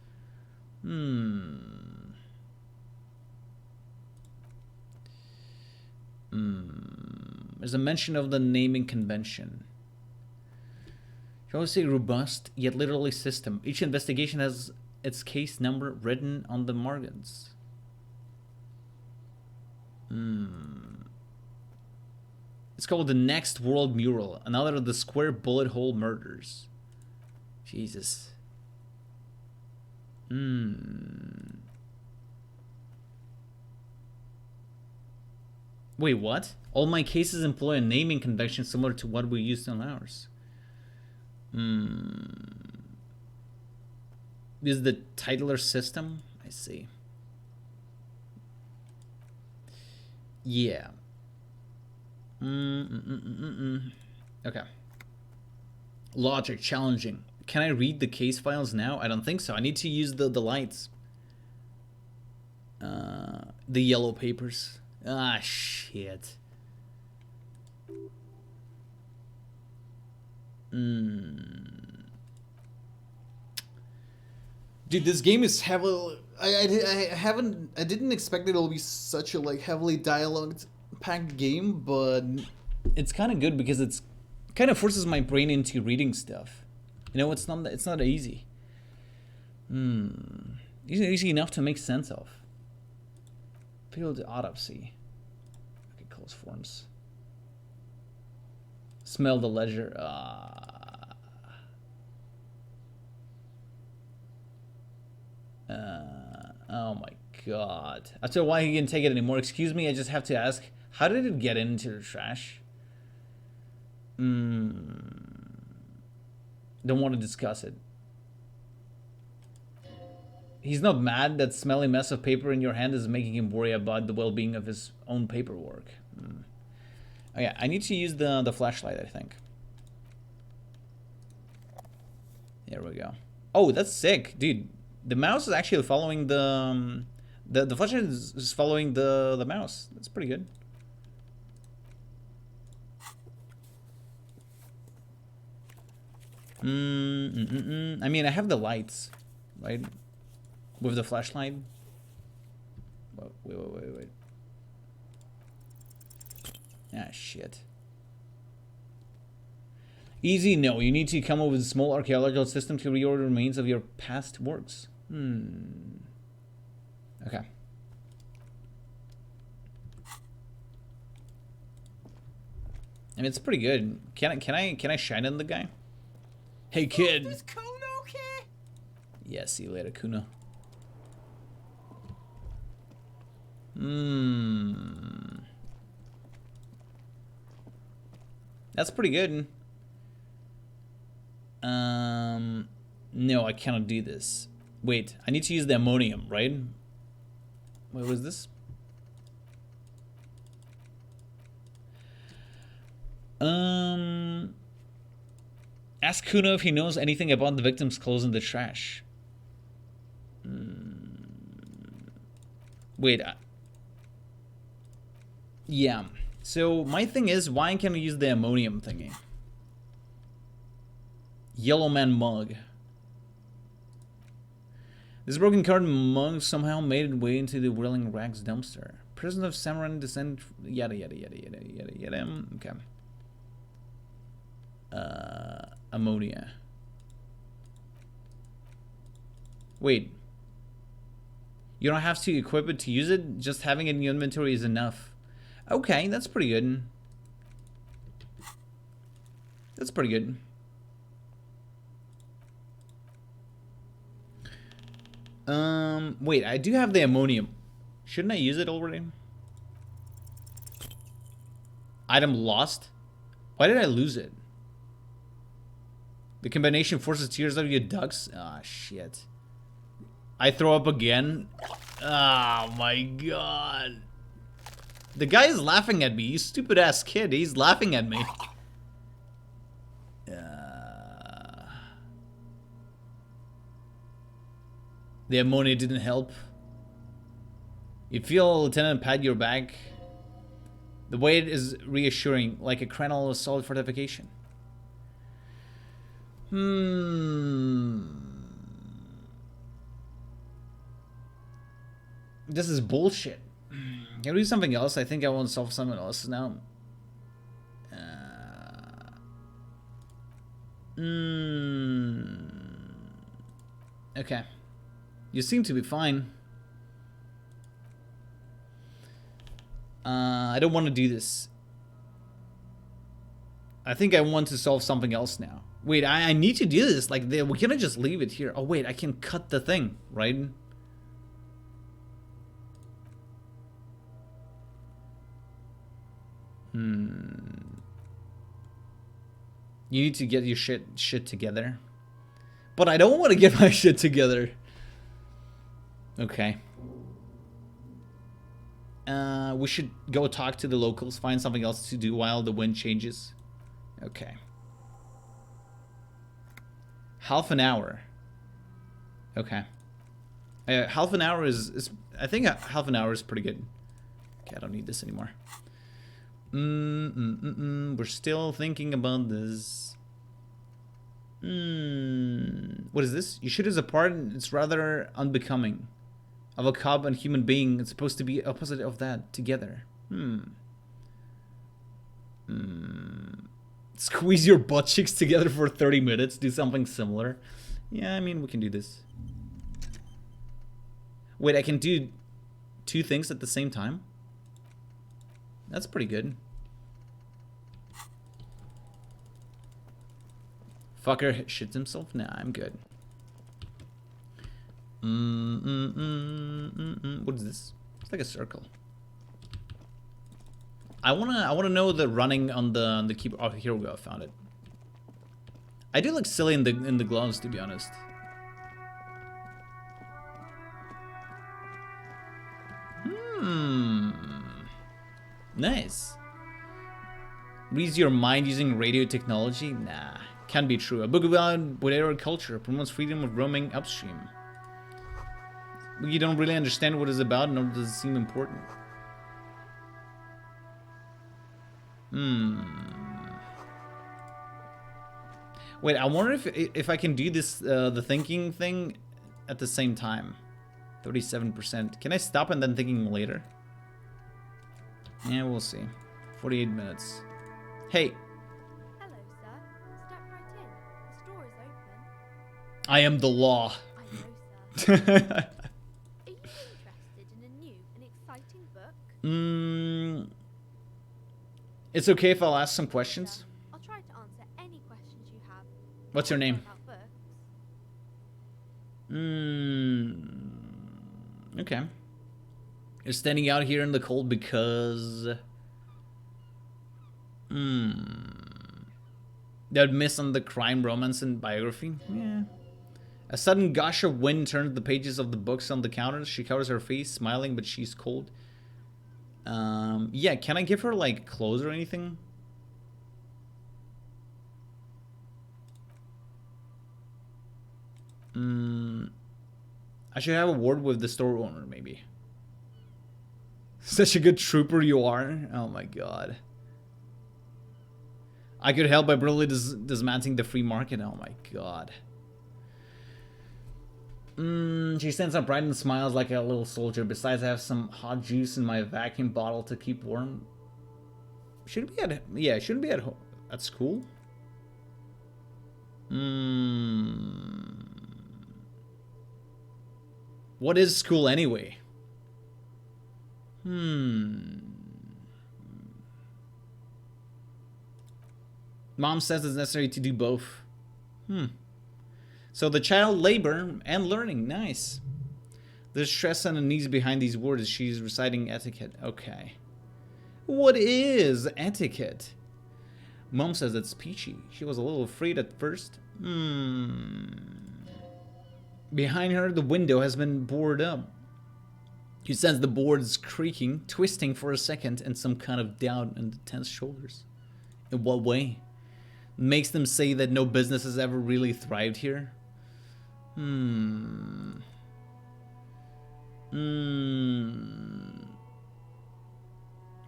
There's a mention of the naming convention. You always say robust, yet literally system. Each investigation has its case number written on the margins. It's called the Next World Mural, another of the square bullet hole murders. Jesus. Wait, what? All my cases employ a naming convention similar to what we used on ours. This is the titler system? I see. Yeah. Okay. Logic, challenging. Can I read the case files now? I don't think so. I need to use the lights. The yellow papers. Ah, shit. Dude, this game is heavily... I didn't expect it'll be such a like heavily dialogue-packed game, but it's kind of good because it's kind of forces my brain into reading stuff. You know, it's not easy. Easy enough to make sense of. Field autopsy. Okay, close forms. Smell the ledger. Oh my god. I don't know why he didn't take it anymore. Excuse me, I just have to ask. How did it get into the trash? Don't want to discuss it. He's not mad that smelly mess of paper in your hand is making him worry about the well-being of his own paperwork. Oh yeah, I need to use the flashlight, I think. There we go. Oh, that's sick, dude. The mouse is actually following the flashlight is following the mouse. That's pretty good. I mean, I have the lights, right? With the flashlight. Wait. Ah, shit. Easy? No. You need to come up with a small archaeological system to reorder remains of your past works. Okay. I mean, it's pretty good. Can I shine on the guy? Hey, kid. Is Kuno okay? Yeah, see you later, Kuno. That's pretty good. No, I cannot do this. Wait, I need to use the ammonium, right? What was this? Ask Kuno if he knows anything about the victim's clothes in the trash. Wait. Yeah. So my thing is, why can't I use the ammonium thingy? Yellow man mug. This broken card mug somehow made its way into the whirling rags dumpster. Prison of Samurai descent. Yada yada yada yada yada yada. Okay. ammonia. Wait. You don't have to equip it to use it. Just having it in your inventory is enough. Okay, that's pretty good. That's pretty good. Wait, I do have the ammonium. Shouldn't I use it already? Item lost? Why did I lose it? The combination forces tears out of your ducts? Ah, shit. I throw up again? Oh my god. The guy is laughing at me. You stupid ass kid. He's laughing at me. The ammonia didn't help. You feel Lieutenant pat your back. The weight is reassuring, like a crenel of solid fortification. This is bullshit. Can we do something else? I think I want to solve something else now. Okay. You seem to be fine. I don't want to do this. I think I want to solve something else now. Wait, I need to do this. Like, we cannot just leave it here. Oh, wait, I can cut the thing, right? You need to get your shit together. But I don't want to get my shit together. Okay. We should go talk to the locals, find something else to do while the wind changes. Okay. Half an hour. Okay. Half an hour is I think half an hour is pretty good. Okay, I don't need this anymore. We're still thinking about this. What is this? You shoot us apart and it's rather unbecoming. Of a cub and human being, it's supposed to be opposite of that, together. Squeeze your butt cheeks together for 30 minutes, do something similar. Yeah, I mean, we can do this. Wait, I can do 2 things at the same time? That's pretty good. Fucker shits himself? Nah, I'm good. What is this? It's like a circle. I wanna know the running on the keyboard. Oh, here we go. I found it. I do look silly in the gloves, to be honest. Nice. Reads your mind using radio technology? Nah, can't be true. A book about whatever culture promotes freedom of roaming upstream. You don't really understand what it's about, nor does it seem important. Wait, I wonder if I can do this the thinking thing at the same time. 37%. Can I stop and then thinking later? Yeah, we'll see. 48 minutes. Hey. Hello, sir. Step right in. The store is open. I am the law. I know, sir. Are you interested in a new and exciting book? It's okay if I'll ask some questions. I'll try to answer any questions you have. What's your name? About books. Okay. You're standing out here in the cold because... That miss on the crime, romance, and biography? Yeah. A sudden gush of wind turns the pages of the books on the counters. She covers her face, smiling, but she's cold. Yeah, can I give her, like, clothes or anything? I should have a word with the store owner, maybe. Such a good trooper you are. Oh my god. I could help by brutally dismantling the free market. Oh my god. She stands upright and smiles like a little soldier. Besides, I have some hot juice in my vacuum bottle to keep warm. Should it be at... Yeah, shouldn't be at school. What is school anyway? Mom says it's necessary to do both. So the child labor and learning. Nice. There's stress on the knees behind these words. She's reciting etiquette. Okay. What is etiquette? Mom says it's peachy. She was a little afraid at first. Behind her, the window has been boarded up. You sense the boards creaking, twisting for a second, and some kind of doubt in the tense shoulders. In what way? Makes them say that no business has ever really thrived here? I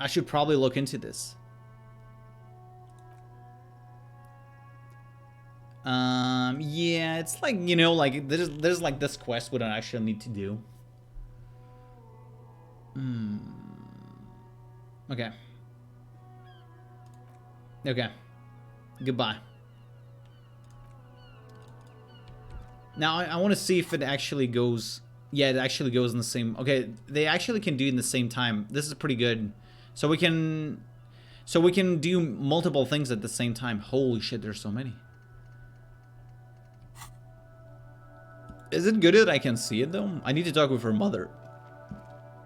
should probably look into this. Yeah, it's like, you know, like there's like this quest what I actually need to do. Okay. Okay. Goodbye. Now I want to see if it actually goes. Yeah, it actually goes in the same. Okay, they actually can do it in the same time. This is pretty good. So we can do multiple things at the same time. Holy shit, there's so many. Is it good that I can see it though? I need to talk with her mother.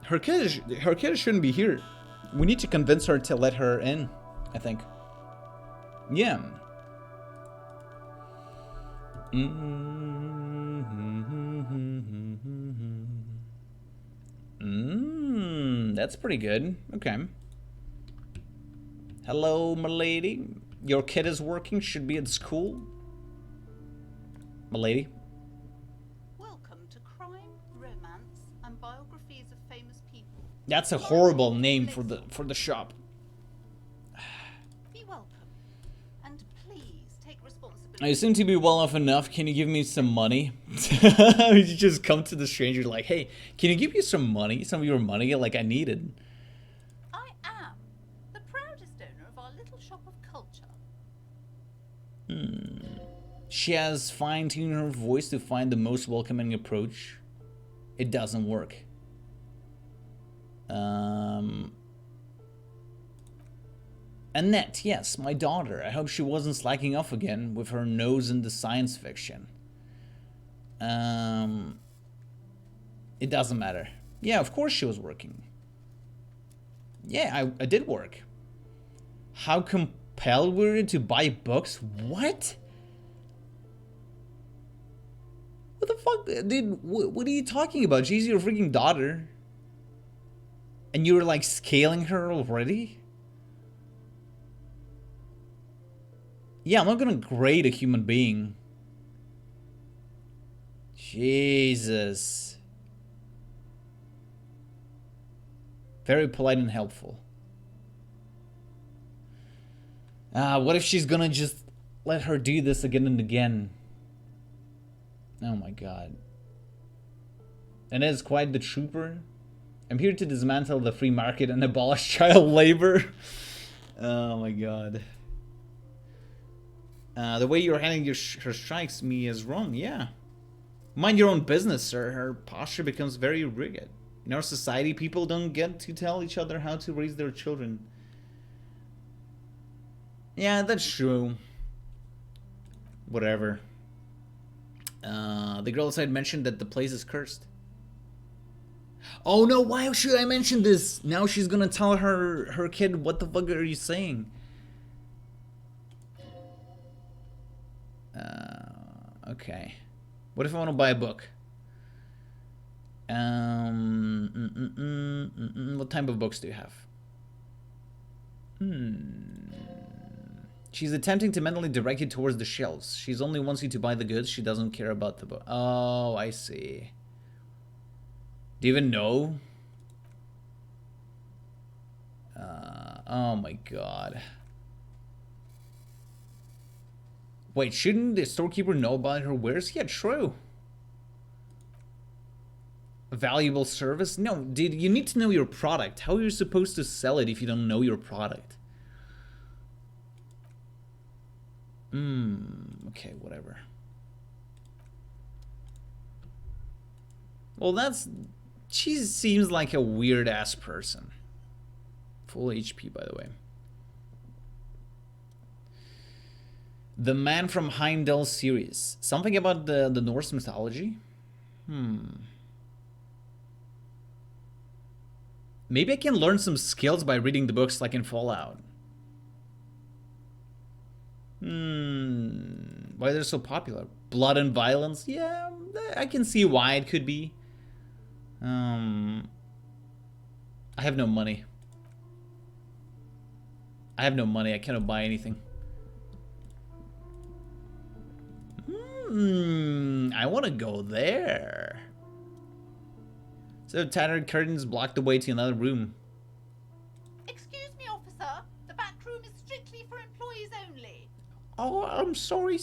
Her kid shouldn't be here. We need to convince her to let her in, I think. Yeah. That's pretty good. Okay. Hello, milady. Your kid is working, should be at school. Milady. Welcome to Crime, Romance, and Biographies of Famous People. That's a horrible name for the shop. Be welcome. And please take responsibility. I seem to be well off enough. Can you give me some money? You just come to the stranger like, hey, can you give me some money? Some of your money, like I needed. I am the proudest owner of our little shop of culture. She has fine-tuned her voice to find the most welcoming approach. It doesn't work. Annette, yes, my daughter. I hope she wasn't slacking off again with her nose in the science fiction. It doesn't matter. Yeah, of course she was working. Yeah, I did work. How compelled were you to buy books? What? What the fuck, dude? What are you talking about? She's your freaking daughter. And you were like scaling her already? Yeah, I'm not gonna grade a human being. Jesus. Very polite and helpful. What if she's gonna just let her do this again and again? Oh my god. And is quite the trooper. I'm here to dismantle the free market and abolish child labor. Oh my god. The way you're handling her strikes me as wrong, yeah. Mind your own business, sir. Her posture becomes very rigid. In our society, people don't get to tell each other how to raise their children. Yeah, that's true. Whatever. The girl outside mentioned that the place is cursed. Oh no, why should I mention this? Now she's gonna tell her kid, what the fuck are you saying? Okay. What if I want to buy a book? What type of books do you have? She's attempting to mentally direct you towards the shelves. She's only wants you to buy the goods. She doesn't care about the book. Oh, I see. Do you even know? Oh my god. Wait, shouldn't the storekeeper know about her wares? Yeah, true. A valuable service? No, dude, you need to know your product. How are you supposed to sell it if you don't know your product? Okay, whatever. Well, she seems like a weird ass person. Full HP, by the way. The Man from Heimdall series. Something about the Norse mythology? Maybe I can learn some skills by reading the books like in Fallout. Why they're so popular? Blood and violence? Yeah, I can see why it could be. I have no money. I cannot buy anything. I want to go there. So tattered curtains block the way to another room. Excuse me, officer. The back room is strictly for employees only. Oh, I'm sorry.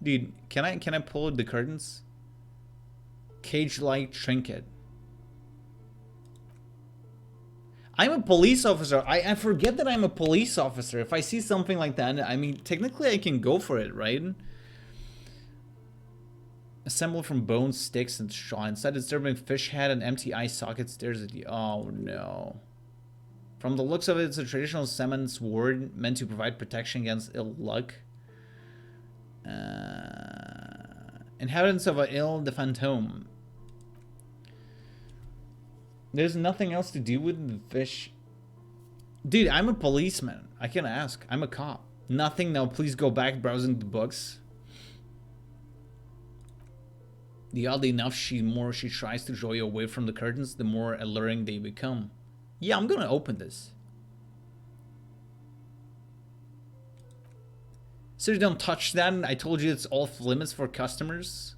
Dude, can I pull the curtains? Cage-like trinket. I'm a police officer. I forget that I'm a police officer. If I see something like that, I mean, technically I can go for it, right? Assembled from bones, sticks, and straw. Inside the disturbing fish head and empty eye socket stares at you. Oh no. From the looks of it, it's a traditional salmon sword meant to provide protection against ill luck. Inhabitants of an ill the phantom. There's nothing else to do with the fish. Dude, I'm a policeman. I can ask. I'm a cop. Nothing. Now please go back browsing the books. The oddly enough, more she tries to draw you away from the curtains, the more alluring they become. Yeah, I'm gonna open this. So don't touch that. I told you it's off limits for customers.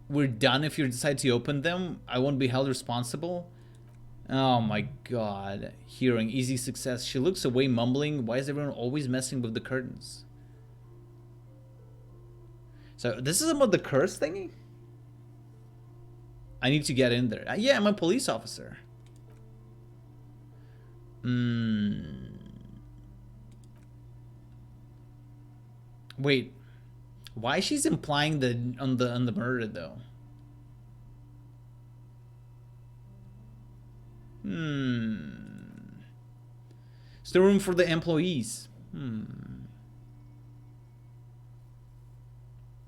We're done if you decide to open them. I won't be held responsible. Oh my god. Hearing, easy success. She looks away mumbling. Why is everyone always messing with the curtains? So this is about the curse thingy? I need to get in there. Yeah, I'm a police officer. Wait. Why she's implying on the murder though? Is there room for the employees?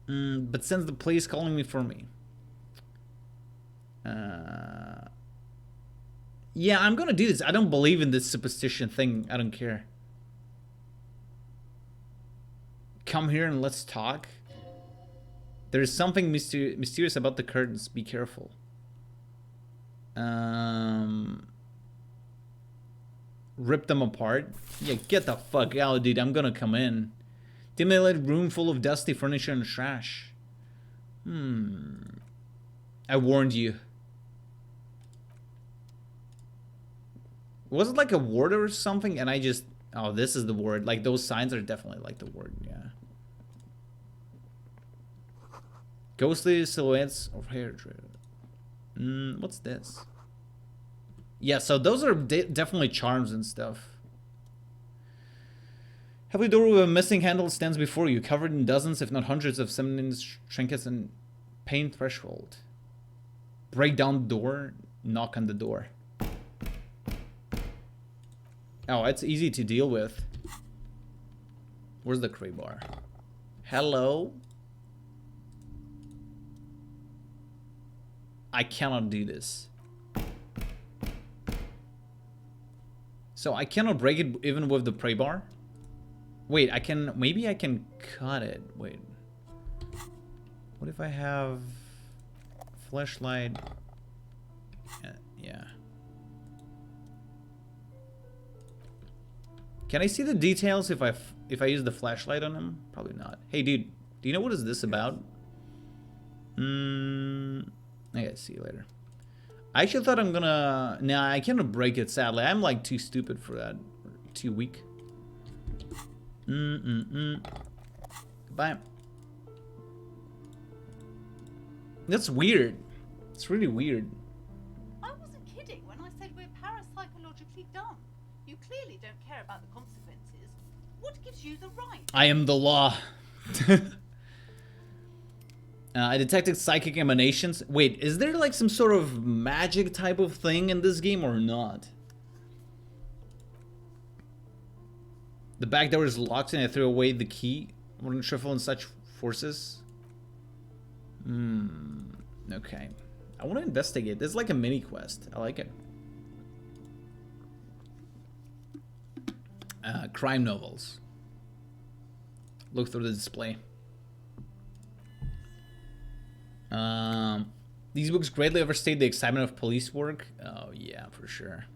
But since the police calling me for me. Yeah, I'm gonna do this. I don't believe in this superstition thing. I don't care. Come here and let's talk. There's something mysterious about the curtains. Be careful. Rip them apart. Yeah, get the fuck out, dude. I'm gonna come in. Dimly lit room full of dusty furniture and trash. I warned you. Was it like a ward or something? And I just... Oh, this is the word. Like, those signs are definitely like the word, yeah. Ghostly silhouettes of hair trail. What's this? Yeah, so those are definitely charms and stuff. Heavy door with a missing handle stands before you, covered in dozens, if not hundreds, of feminine trinkets and pain threshold. Break down the door, knock on the door. Oh, it's easy to deal with. Where's the crowbar? Hello? I cannot do this. So I cannot break it even with the pray bar? Wait, I can... Maybe I can cut it. Wait. What if I have... flashlight? Yeah. Can I see the details if I use the flashlight on him? Probably not. Hey, dude. Do you know what is this about? I gotta see you later. I actually thought I'm gonna... Nah, I cannot break it, sadly. I'm like too stupid for that. Too weak. Goodbye. That's weird. It's really weird. I wasn't kidding when I said we're parapsychologically dumb. You clearly don't care about the consequences. What gives you the right? I am the law. I detected psychic emanations. Wait, is there like some sort of magic type of thing in this game or not? The back door is locked and I threw away the key. Wouldn't shuffle in such forces. Okay. I want to investigate. This is like a mini quest. I like it. Crime novels. Look through the display. These books greatly overstate the excitement of police work. Oh yeah, for sure.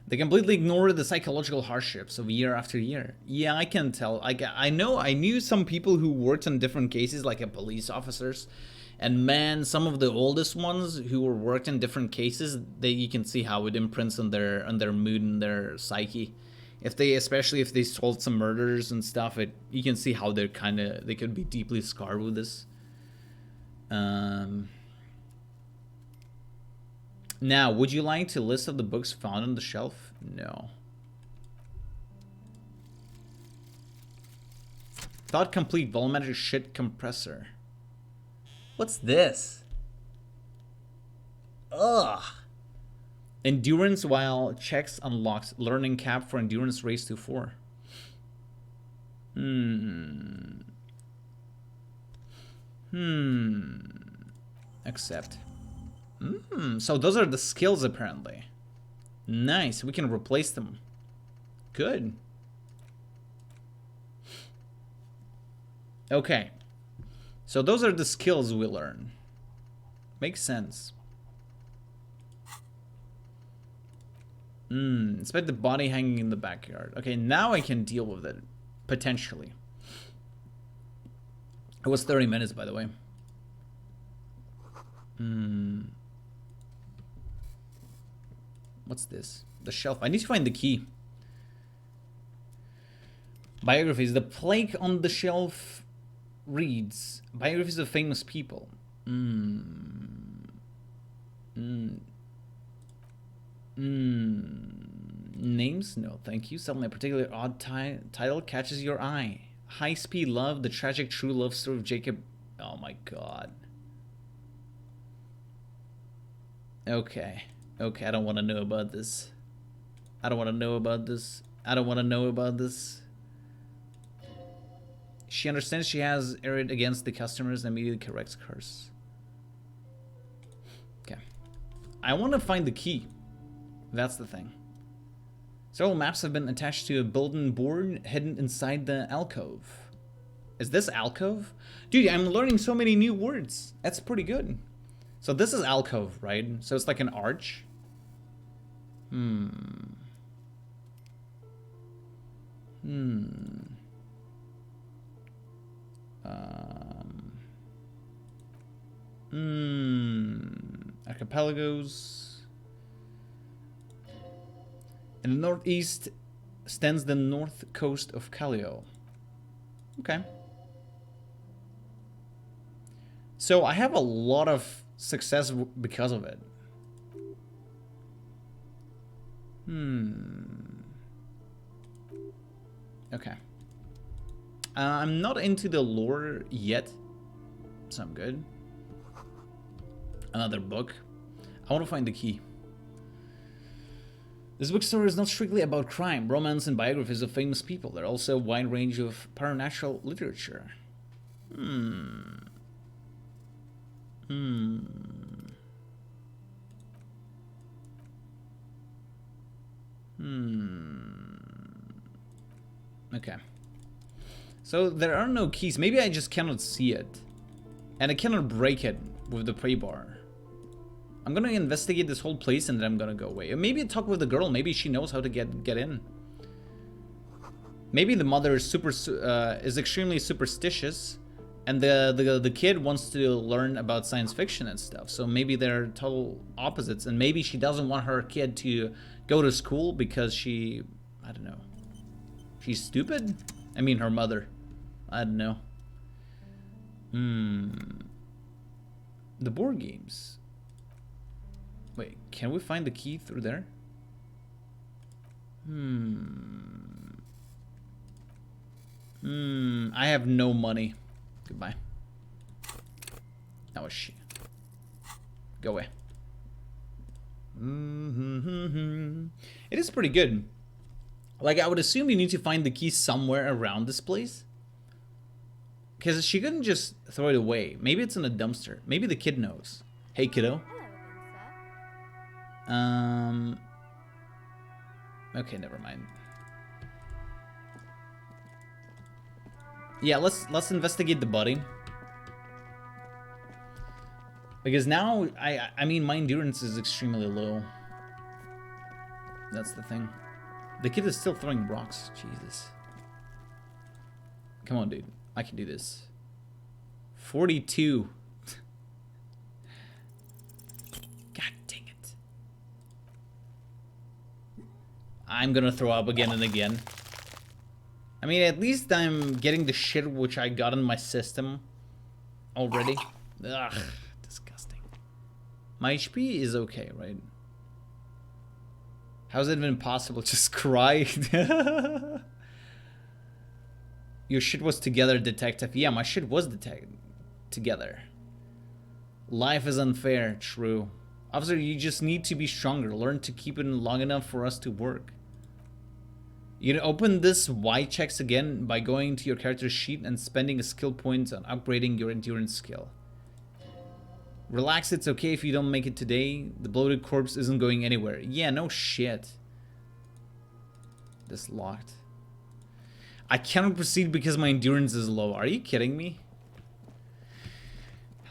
They completely ignore the psychological hardships of year after year. Yeah, I can tell. I knew some people who worked on different cases, like police officers, and man, some of the oldest ones who were worked in different cases, you can see how it imprints on their mood and their psyche. Especially if they solved some murders and stuff, you can see how they could be deeply scarred with this. Now, would you like to list of the books found on the shelf? No. Thought complete volumetric shit compressor. What's this? Ugh. Endurance while checks unlocks. Learning cap for endurance race to 4. Accept. So those are the skills apparently. Nice, we can replace them. Good. Okay. So those are the skills we learn. Makes sense. Inspect the body hanging in the backyard. Okay, now I can deal with it. Potentially. It was 30 minutes, by the way. What's this? The shelf. I need to find the key. Biographies. The plaque on the shelf reads, biographies of famous people. Names? No, thank you. Suddenly a particularly odd title catches your eye. High Speed Love, the tragic true love story of Jacob. Oh my god. Okay. Okay, I don't want to know about this. I don't want to know about this. I don't want to know about this. She understands she has erred against the customers and immediately corrects curse. Okay. I want to find the key. That's the thing. Several maps have been attached to a bulletin board hidden inside the alcove. Is this alcove? Dude, I'm learning so many new words. That's pretty good. So this is alcove, right? So it's like an arch. Archipelagos. In the northeast stands the north coast of Callio. Okay. So I have a lot of success because of it. Okay. I'm not into the lore yet, so I'm good. Another book. I want to find the key. This bookstore is not strictly about crime, romance, and biographies of famous people. There are also a wide range of paranatural literature. Okay. So there are no keys. Maybe I just cannot see it. And I cannot break it with the prey bar. I'm gonna investigate this whole place and then I'm gonna go away. Or maybe talk with the girl. Maybe she knows how to get in. Maybe the mother is is extremely superstitious, and the kid wants to learn about science fiction and stuff. So maybe they're total opposites, and maybe she doesn't want her kid to go to school because I don't know. She's stupid? I mean, her mother. I don't know. The board games. Wait, can we find the key through there? I have no money. Goodbye. That was shit. Go away. It is pretty good. Like, I would assume you need to find the key somewhere around this place. Because she couldn't just throw it away. Maybe it's in a dumpster. Maybe the kid knows. Hey, kiddo. Okay, never mind. Yeah, let's investigate the body. Because now I mean my endurance is extremely low. That's the thing. The kid is still throwing rocks. Jesus. Come on, dude. I can do this. 42. God dang it. I'm gonna throw up again and again. I mean, at least I'm getting the shit which I got in my system already. Ugh, disgusting. My HP is okay, right? How's it even possible? Just cry? Your shit was together, detective. Yeah, my shit was together. Life is unfair. True. Officer, you just need to be stronger. Learn to keep it long enough for us to work. You can open this Y checks again by going to your character sheet and spending a skill point on upgrading your endurance skill. Relax, it's okay if you don't make it today. The bloated corpse isn't going anywhere. Yeah, no shit. This locked. I cannot proceed because my endurance is low. Are you kidding me?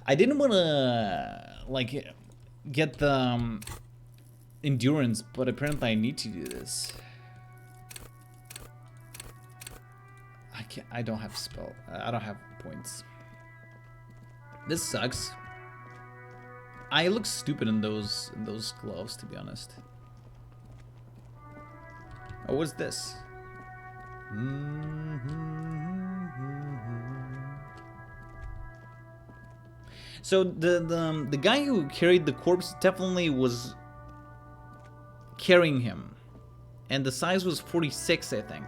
I didn't want to, like, get the endurance, but apparently I need to do this. I don't have spell. I don't have points. This sucks. I look stupid in those gloves, to be honest. Oh, what's this? So the guy who carried the corpse definitely was carrying him, and the size was 46, I think.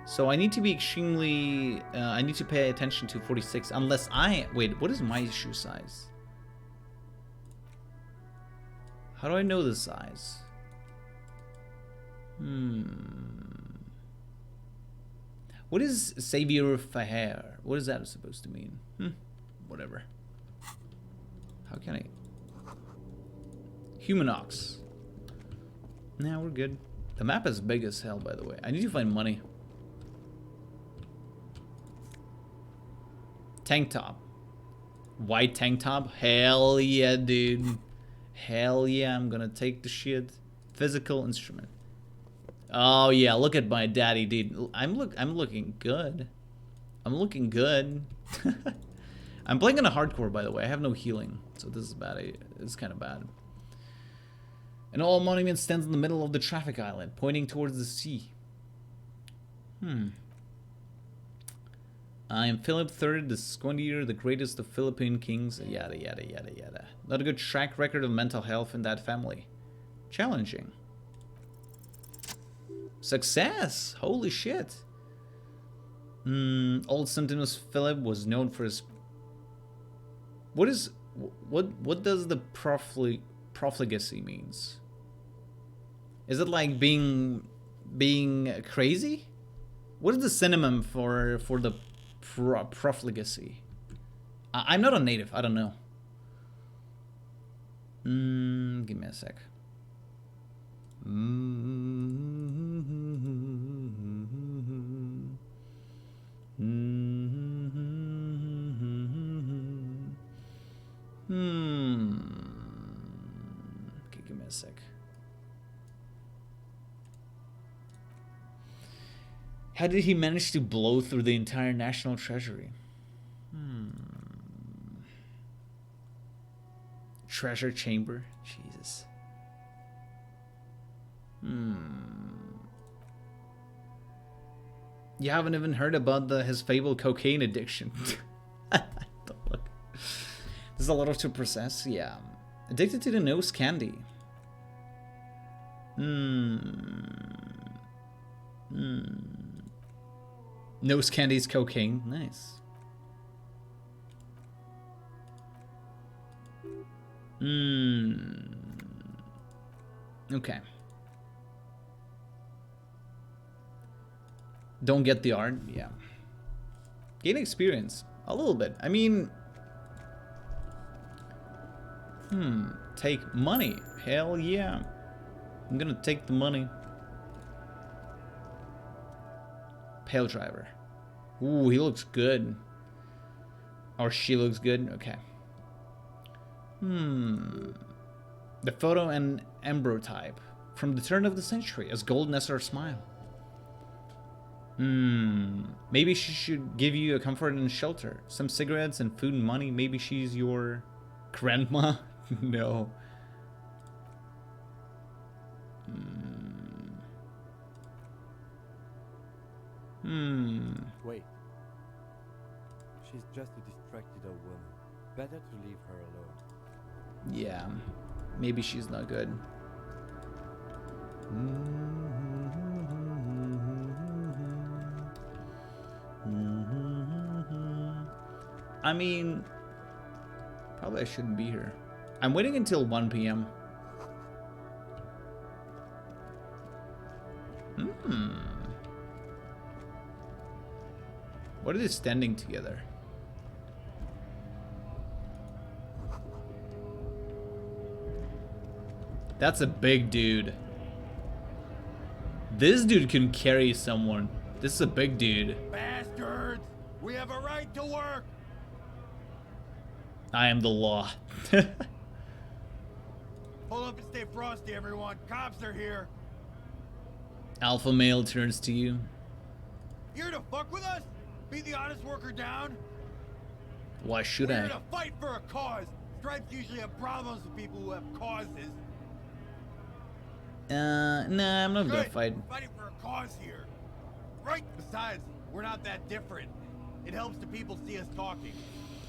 So I need to be extremely, I need to pay attention to 46, unless wait, what is my shoe size? How do I know the size? What is Xavier Faher? What is that supposed to mean? Whatever. How can I? Humanox. Nah, we're good. The map is big as hell, by the way. I need to find money. Tank top. White tank top? Hell yeah, dude. Hell yeah, I'm gonna take the shit. Physical instrument. Oh yeah, look at my daddy, dude. I'm looking good. I'm looking good. I'm playing on a hardcore, by the way. I have no healing, so this is bad. It's kind of bad. An old monument stands in the middle of the traffic island, pointing towards the sea. I am Philip III, the Squandier, the greatest of Philippine kings, yada yada yada yada. Not a good track record of mental health in that family. Challenging. Success! Holy shit! Old Septimus Philip was known for his... What does the profligacy means? Is it like being crazy? What is the synonym for the profligacy? I'm not a native. I don't know. Give me a sec. Okay, give me a sec. How did he manage to blow through the entire national treasury? Treasure chamber? Jesus. You haven't even heard about his fabled cocaine addiction. Look. There's a lot to process, yeah. Addicted to the nose candy. Nose candy's cocaine. Nice. Okay. Don't get the art? Yeah. Gain experience. A little bit. I mean... Take money. Hell yeah. I'm gonna take the money. Pale driver. Ooh, he looks good. Or she looks good. Okay. The photo and ambrotype from the turn of the century, as golden as her smile. Maybe she should give you a comfort and shelter, some cigarettes and food and money. Maybe she's your grandma. No. Wait. She's just a distracted old woman. Better to leave her alone. Yeah. Maybe she's not good. I mean, probably I shouldn't be here. I'm waiting until 1 p.m. What are they standing together? That's a big dude. This dude can carry someone. This is a big dude. Bastards! We have a right to work! I am the law. Hold up and stay frosty, everyone. Cops are here. Alpha male turns to you. You here to fuck with us? Beat the honest worker down? Why should We're I? here to fight for a cause. Stripes usually have problems with people who have causes. Nah, I'm not gonna Good. fight. We're fighting for a cause here. Right? Besides, we're not that different. It helps the people see us talking.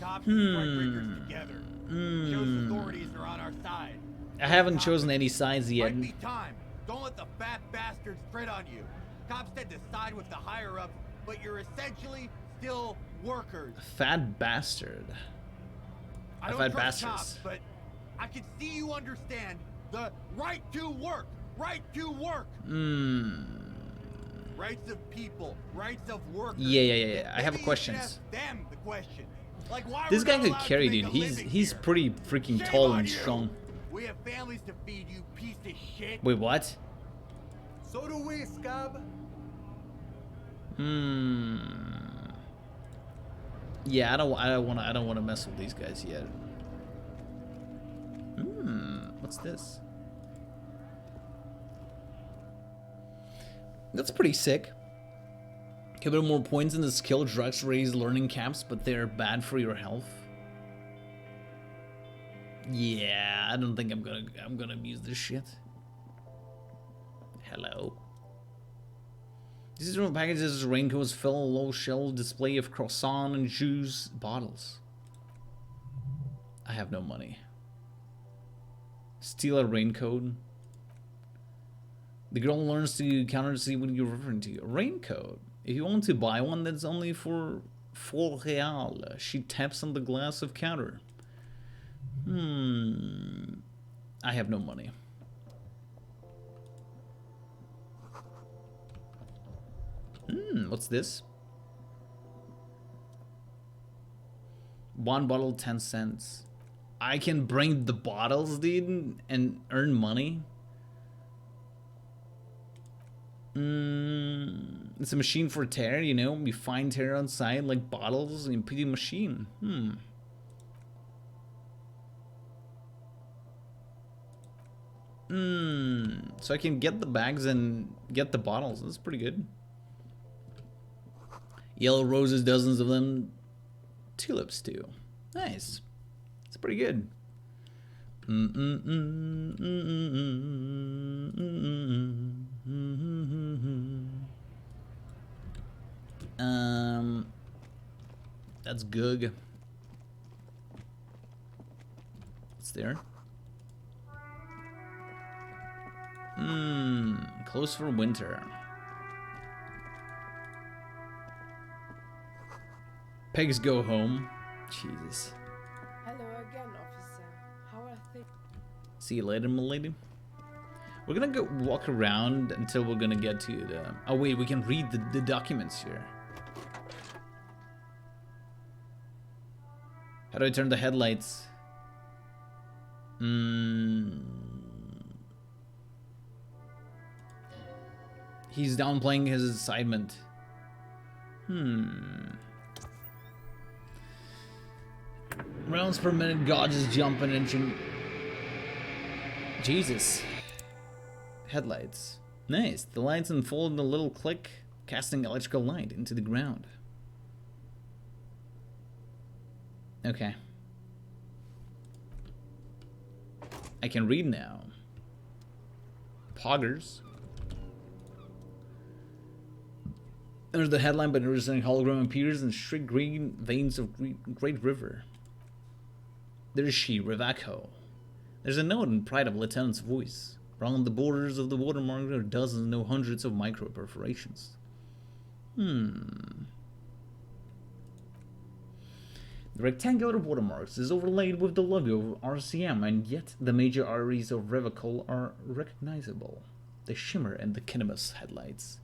Cops and strikebreakers together. Shows authorities are on our side. I haven't chosen any sides yet. Might be time. Don't let the fat bastards tread on you. Cops tend to side with the higher ups, but you're essentially still workers. Fat bastard. I don't Fat trust bastards. cops, but I can see you understand the right to work. Right to work. Rights of people. Rights of workers. Yeah. I have Maybe you questions. should ask them the question. Like why This we're guy not could allowed to carry, make dude. a He's living here. pretty freaking Shame tall on and you. strong. We have families to feed, you piece of shit. Wait, what? So do we, scab. Yeah, I don't wanna mess with these guys yet. What's this? That's pretty sick. Give it more points in the skill drugs raise learning caps, but they're bad for your health. Yeah, I don't think I'm gonna use this shit. Hello. These are packages, raincoats, fill, low shell, display of croissant and juice bottles. I have no money. Steal a raincoat. The girl learns to counter to see what you're referring to. A raincoat. If you want to buy one, that's only for 4 real. She taps on the glass of counter. I have no money. What's this? 1 bottle, 10 cents. I can bring the bottles, dude, and earn money. It's a machine for tear, you know? You find tear outside like bottles and you put in a machine. So I can get the bags and get the bottles. That's pretty good. Yellow roses, dozens of them. Tulips too. Nice. It's pretty good. That's good. What's there? Close for winter. Pigs go home. Jesus. Hello again, officer. How are things? See you later, m'lady. We're gonna go walk around until we're gonna get to the... Oh wait, we can read the documents here. How do I turn the headlights? He's downplaying his assignment. Rounds per minute, God is jumping and Jesus. Headlights. Nice. The lights unfold in a little click, casting electrical light into the ground. Okay. I can read now. Poggers. There's the headline, but there's a hologram appears in straight green veins of great river. There's she, Revakho. There's a note in Pride of Lieutenant's voice. Around the borders of the watermark there are dozens, no hundreds of micro perforations. The rectangular watermarks is overlaid with the logo of RCM, and yet the major arteries of Revakho are recognizable. They shimmer in the Kinemus headlights.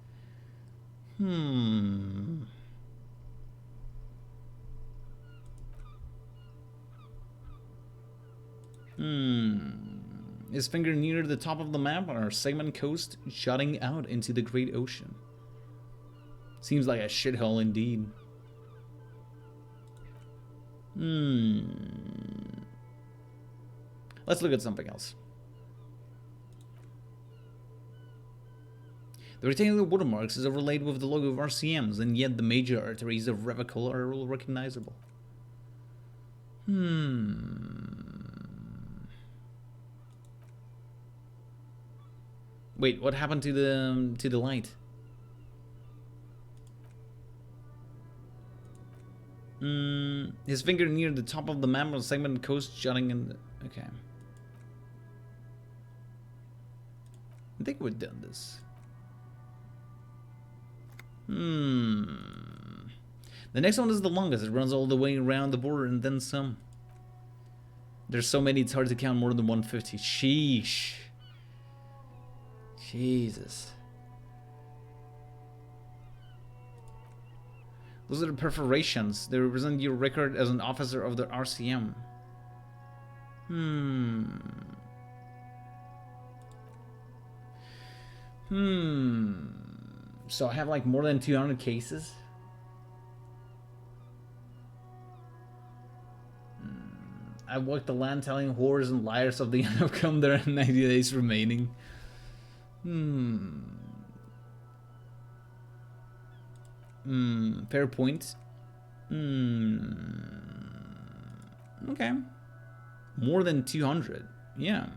His finger near the top of the map on our segment coast, jutting out into the great ocean. Seems like a shithole indeed. Let's look at something else. The rectangular watermarks is overlaid with the logo of RCMs, and yet the major arteries of Revakho are all recognizable. Wait, what happened to the light? His finger near the top of the map on segment coast jutting in the... Okay. I think we've done this. The next one is the longest. It runs all the way around the border and then some. There's so many it's hard to count more than 150. Sheesh. Jesus. Those are the perforations. They represent your record as an officer of the RCM. So I have like more than 200 cases. I walked the land telling whores and liars of the outcome. There are 90 days remaining. Fair point. Okay. More than 200. Yeah.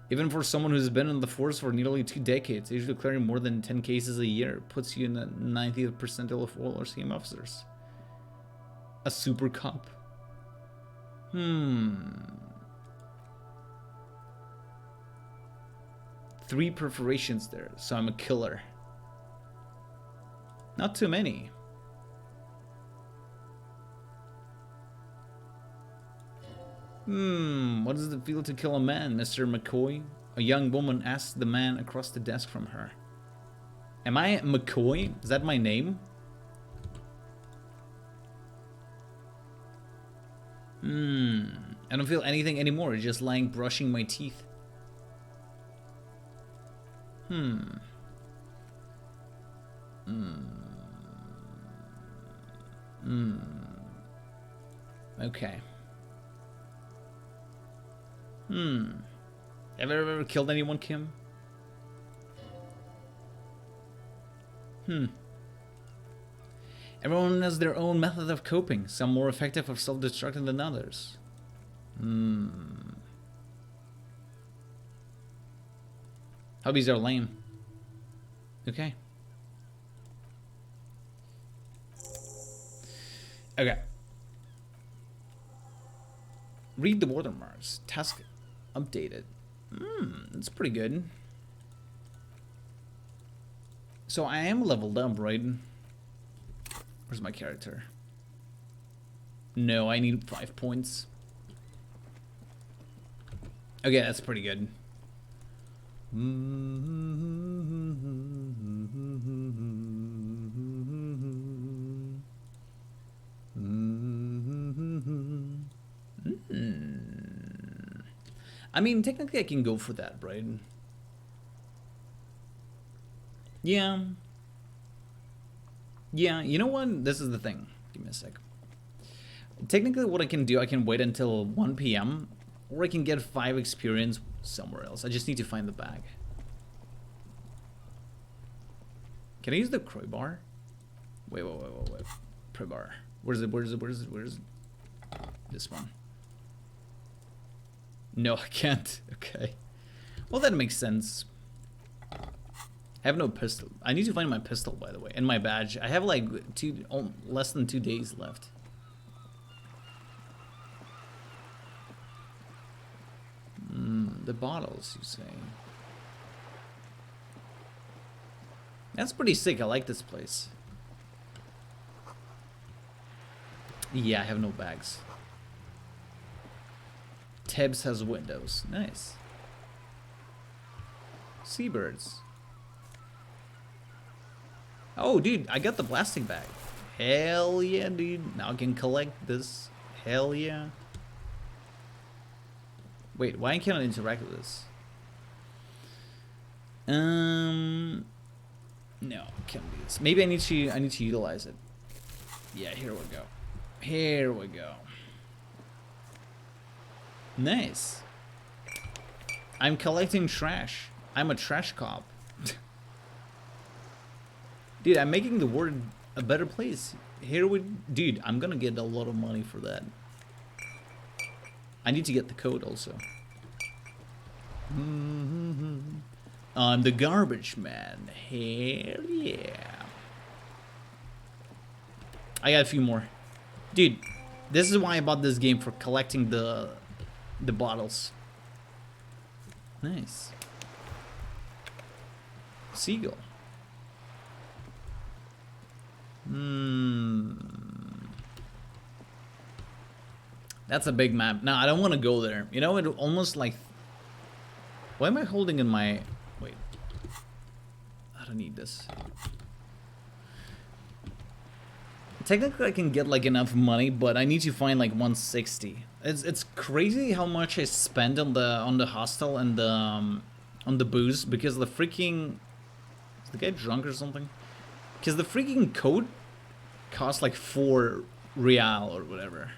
Even for someone who's been in the force for nearly 2 decades, usually clearing more than 10 cases a year puts you in the 90th percentile of all RCM officers. A super cop. 3 perforations there, so I'm a killer. Not too many. What does it feel to kill a man, Mr. McCoy? A young woman asked the man across the desk from her. Am I McCoy? Is that my name? I don't feel anything anymore, just lying brushing my teeth. Okay. Have you ever killed anyone, Kim? Everyone has their own method of coping, some more effective or self-destructing than others. Hobbies are lame. Okay. Okay. Read the watermarks. Task updated. That's pretty good. So I am leveled up, right? Where's my character? No, I need 5 points. Okay, that's pretty good. I mean, technically I can go for that, right? Yeah. Yeah, you know what? This is the thing. Give me a sec. Technically what I can do, I can wait until 1 PM, or I can get 5 experience somewhere else. I just need to find the bag. Can I use the crowbar? Wait. Crowbar. Where's it? This one. No, I can't. Okay. Well, that makes sense. I have no pistol. I need to find my pistol, by the way, and my badge. I have like less than 2 days left. The bottles, you say? That's pretty sick. I like this place. Yeah, I have no bags. Tibbs has windows. Nice. Seabirds. Oh, dude, I got the plastic bag. Hell yeah, dude. Now I can collect this. Hell yeah. Wait, why can't I interact with this? No, can't do this. Maybe I need to utilize it. Yeah, here we go. Here we go. Nice. I'm collecting trash. I'm a trash cop. Dude, I'm making the world a better place. Dude, I'm gonna get a lot of money for that. I need to get the code also. I'm the garbage man. Hell yeah. I got a few more. Dude, this is why I bought this game, for collecting the bottles. Nice. Seagull. That's a big map. No, I don't want to go there. You know, it almost like... Why am I holding in my... Wait. I don't need this. Technically, I can get like enough money, but I need to find like 160. It's crazy how much I spend on the hostel and the on the booze, because the freaking... Is the guy drunk or something? Because the freaking code costs like 4 real or whatever.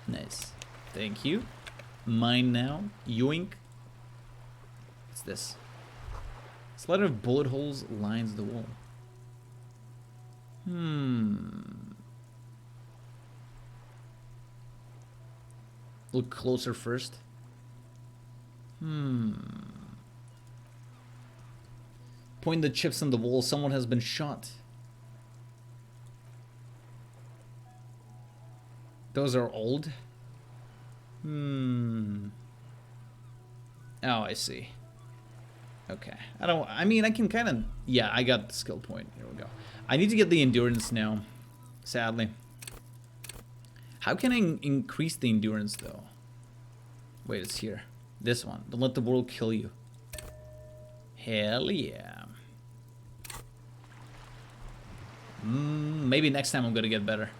Nice. Thank you. Mine now. Yoink. What's this? This letter of bullet holes lines the wall. Look closer first. Point the chips on the wall. Someone has been shot. Those are old. Oh, I see. Okay. I mean, I can kind of... Yeah, I got the skill point. Here we go. I need to get the endurance now. Sadly. How can I increase the endurance, though? Wait, it's here. This one. Don't let the world kill you. Hell yeah. Maybe next time I'm gonna get better.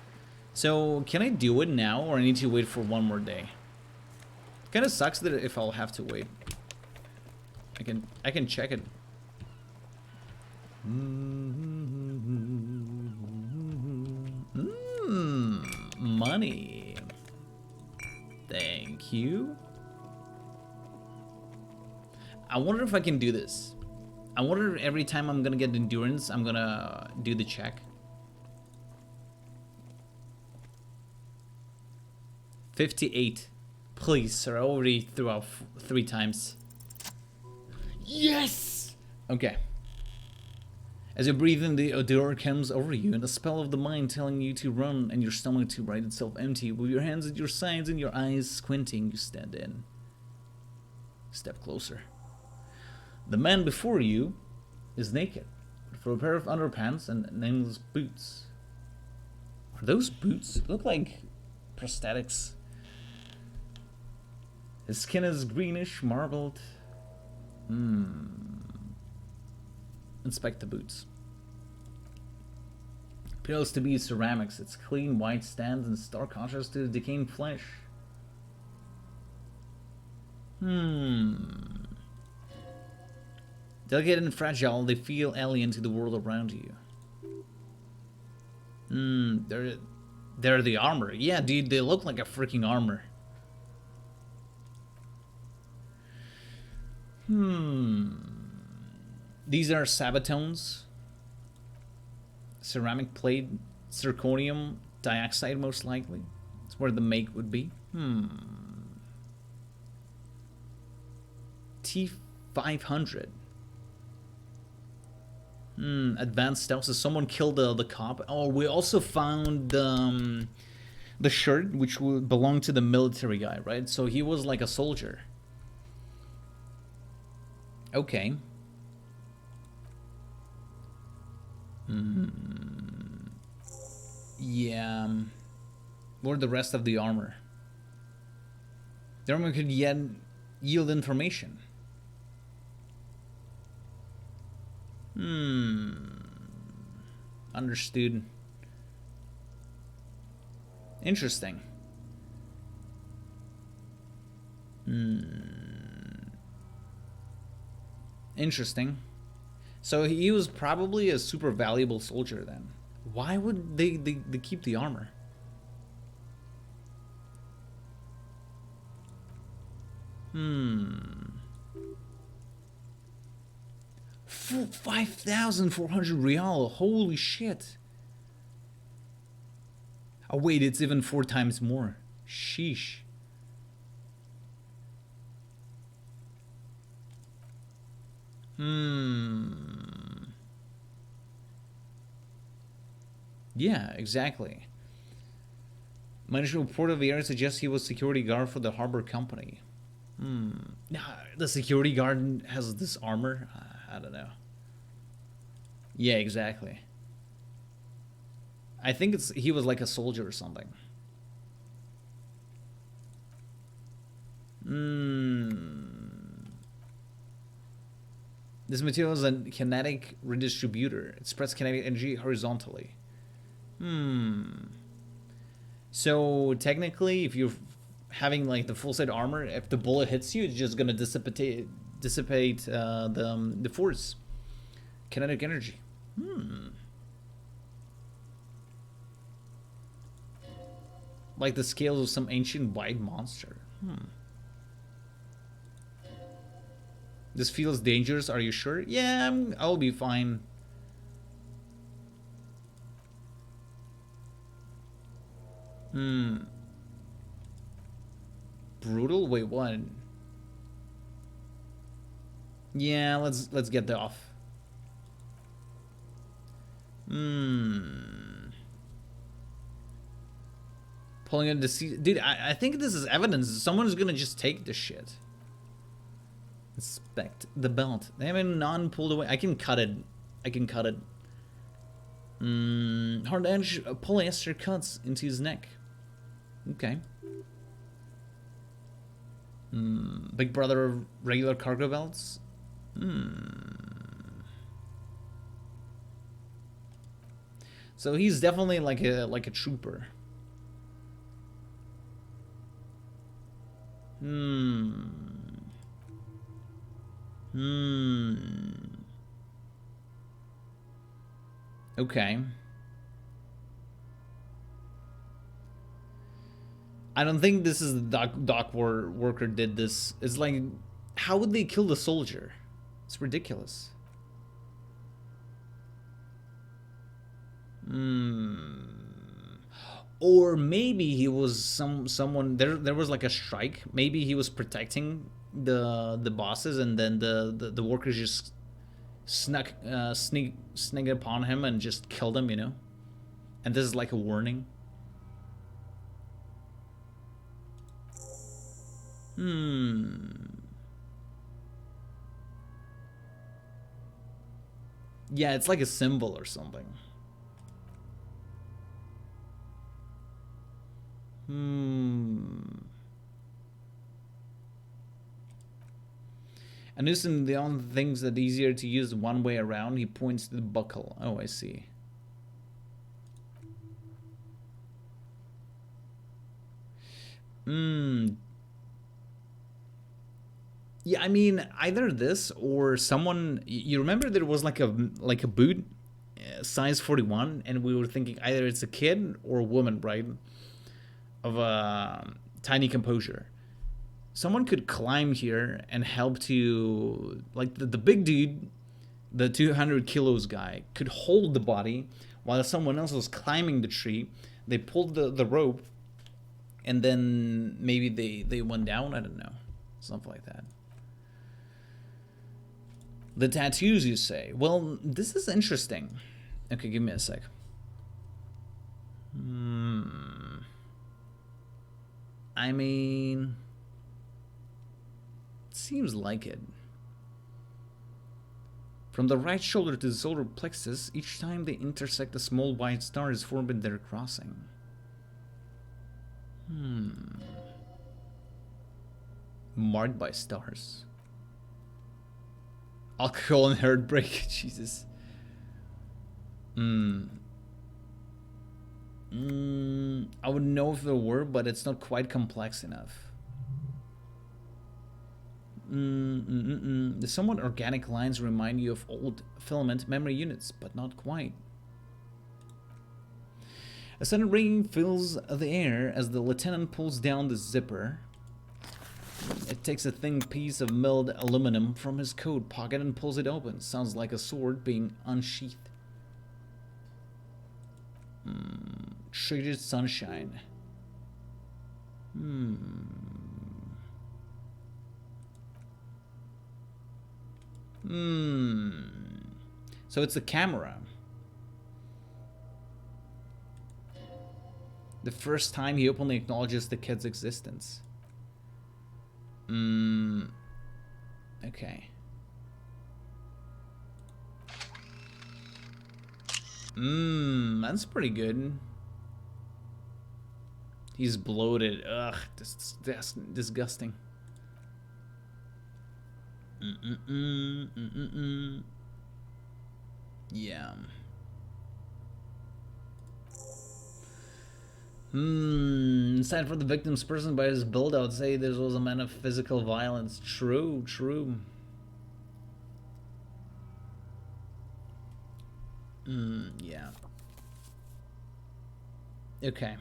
So, can I do it now, or I need to wait for 1 more day? It kind of sucks that if I'll have to wait. I can check it. Money. Thank you. I wonder if I can do this. I wonder if every time I'm gonna get endurance, I'm gonna do the check. 58. Please, sir. I already threw out 3 times. Yes! Okay. As you breathe in, the odor comes over you, and the spell of the mind telling you to run and your stomach to write itself empty. With your hands at your sides and your eyes squinting, you stand in. Step closer. The man before you is naked, with for a pair of underpants and nameless boots. Are those boots? Look like prosthetics. His skin is greenish, marbled. Inspect the boots. Appears to be ceramics. Its clean white stands in stark contrast to the decaying flesh. Delicate and fragile, they feel alien to the world around you. They're the armor. Yeah, dude, they look like a freaking armor. These are sabatones. Ceramic plate, zirconium dioxide, most likely. That's where the make would be. T500. Advanced stealth. So someone killed the cop. Oh, we also found the shirt, which would belong to the military guy, right? So he was like a soldier. Okay. Yeah. What are the rest of the armor? The armor could yield information. Understood. Interesting. Interesting. So he was probably a super valuable soldier then. Why would they keep the armor? Hmm. 5,400 real. Holy shit. Oh wait, it's even 4 times more. Sheesh. Yeah, exactly. Managed report of the area suggests he was security guard for the harbor company. The security guard has this armor? I don't know. Yeah, exactly. I think he was like a soldier or something. This material is a kinetic redistributor. It spreads kinetic energy horizontally. So technically, if you're having like the full set armor, if the bullet hits you, it's just gonna dissipate the force, kinetic energy. Like the scales of some ancient white monster. This feels dangerous. Are you sure? Yeah, I'll be fine. Brutal? Wait, what? Yeah, let's get that off. Pulling a deceit. Dude, I think this is evidence. Someone's gonna just take this shit. Inspect the belt. They haven't non-pulled away. I can cut it. Hard edge polyester cuts into his neck. Okay. Big brother of regular cargo belts. So he's definitely like a trooper. Okay. I don't think this is the dock worker did this. It's like, how would they kill the soldier? It's ridiculous. Or maybe he was someone there was like a strike. Maybe he was protecting the bosses, and then the workers just sneak upon him and just killed him, you know? And this is like a warning. Yeah, it's like a symbol or something. And isn't the only things that easier to use one way around? He points to the buckle. Oh, I see. Yeah, I mean, either this or someone. You remember there was like a boot, size 41, and we were thinking either it's a kid or a woman, right? Of a tiny composure. Someone could climb here and help to, like the big dude, the 200 kilos guy, could hold the body while someone else was climbing the tree. They pulled the rope, and then maybe they went down. I don't know, something like that. The tattoos, you say? Well, this is interesting. Okay, give me a sec. I mean, seems like it. From the right shoulder to the solar plexus, each time they intersect, a small white star is formed in their crossing. Marked by stars. Alcohol and heartbreak. Jesus. I would know if there were, but it's not quite complex enough. The somewhat organic lines remind you of old filament memory units, but not quite. A sudden ringing fills the air as the lieutenant pulls down the zipper. It takes a thin piece of milled aluminum from his coat pocket and pulls it open. Sounds like a sword being unsheathed. Treated sunshine. So it's a camera. The first time he openly acknowledges the kid's existence. Okay. That's pretty good. He's bloated. Ugh, that's disgusting. Yeah. Aside from the victim's person by his build, I would say this was a man of physical violence. True, true. Yeah. Okay.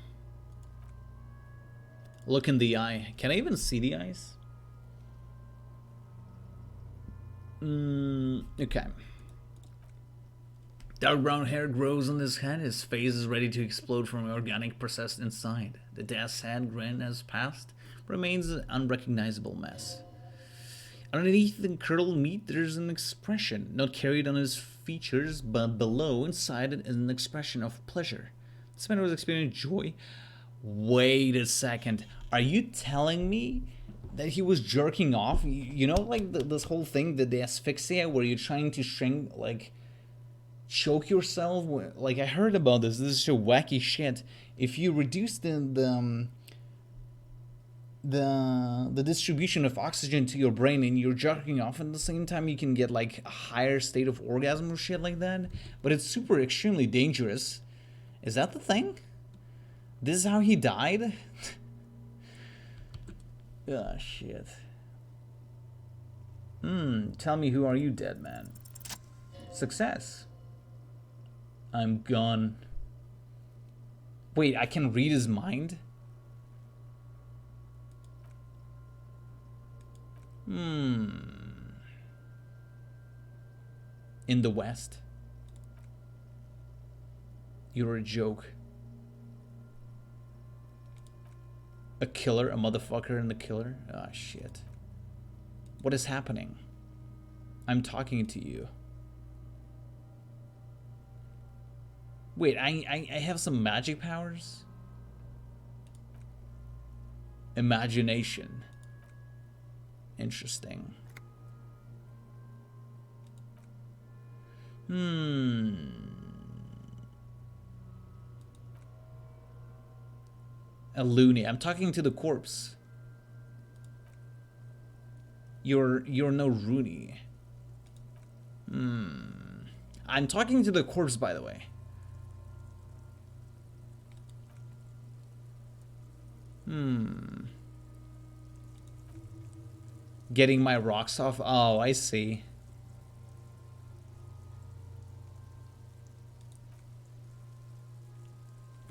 Look in the eye. Can I even see the eyes? Okay. Dark brown hair grows on his head. His face is ready to explode from organic processed inside. The dad's sad grin has passed, remains an unrecognizable mess. Underneath the curdled meat, there's an expression, not carried on his features, but below, inside it, is an expression of pleasure. This man was experiencing joy. Wait a second. Are you telling me that he was jerking off? You know, like this whole thing, the asphyxia, where you're trying to shrink, like, choke yourself? Like, I heard about this. This is so wacky shit. If you reduce the distribution of oxygen to your brain and you're jerking off at the same time, you can get like a higher state of orgasm or shit like that. But it's super extremely dangerous. Is that the thing? This is how he died? Ah, shit. Tell me, who are you, dead man? Success. I'm gone. Wait, I can read his mind? In the West. You're a joke. A killer, a motherfucker and the killer? Ah, shit. What is happening? I'm talking to you. Wait, I have some magic powers? Imagination. Interesting. A loony. I'm talking to the corpse. You're no Rooney. I'm talking to the corpse, by the way. Getting my rocks off. Oh, I see.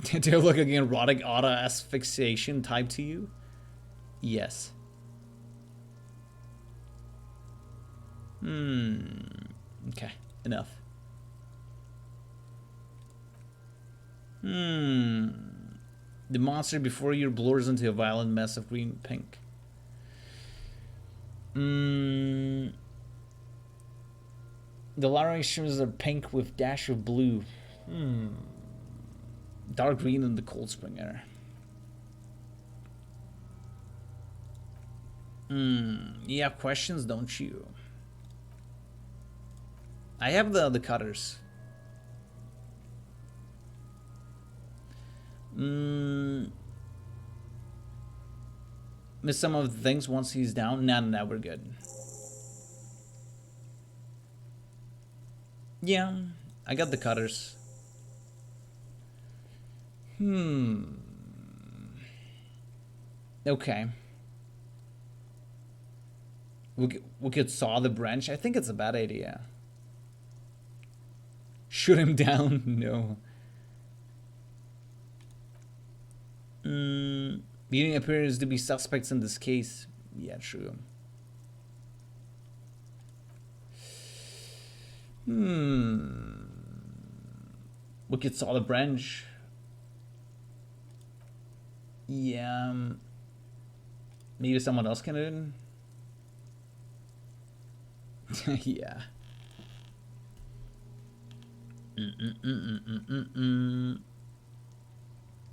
Do you look like an erotic auto asphyxiation type to you? Yes. Okay, enough. The monster before you blurs into a violent mess of green pink. The larynx shimmers are pink with dash of blue. Dark green in the cold spring air. You have questions, don't you? I have the cutters. Miss some of the things once he's down. No, we're good. Yeah, I got the cutters. Okay. We could saw the branch. I think it's a bad idea. Shoot him down? No. Beating appears to be suspects in this case. Yeah, true. We could saw the branch. Yeah. Maybe someone else can do it. Yeah.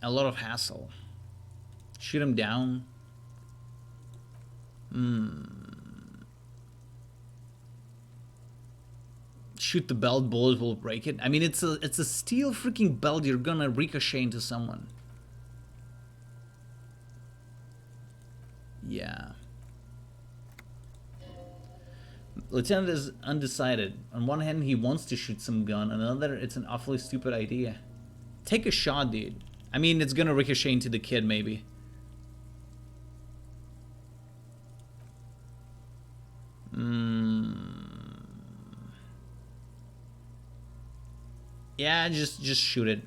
A lot of hassle. Shoot him down. Shoot the belt, bullets will break it. I mean, it's a steel freaking belt. You're gonna ricochet into someone. Yeah. Lieutenant is undecided. On one hand, he wants to shoot some gun. On another, it's an awfully stupid idea. Take a shot, dude. I mean, it's gonna ricochet into the kid, maybe. Yeah, just shoot it.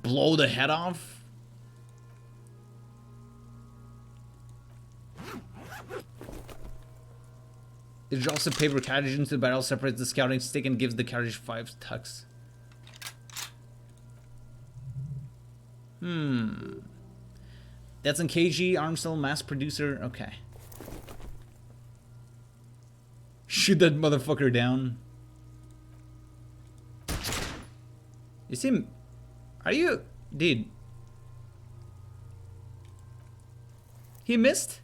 Blow the head off? It drops a paper cartridge into the barrel, separates the scouting stick, and gives the cartridge 5 tucks. That's in KG, Armstrong, mass producer. Okay. Shoot that motherfucker down. You see, are you... Dude. He missed?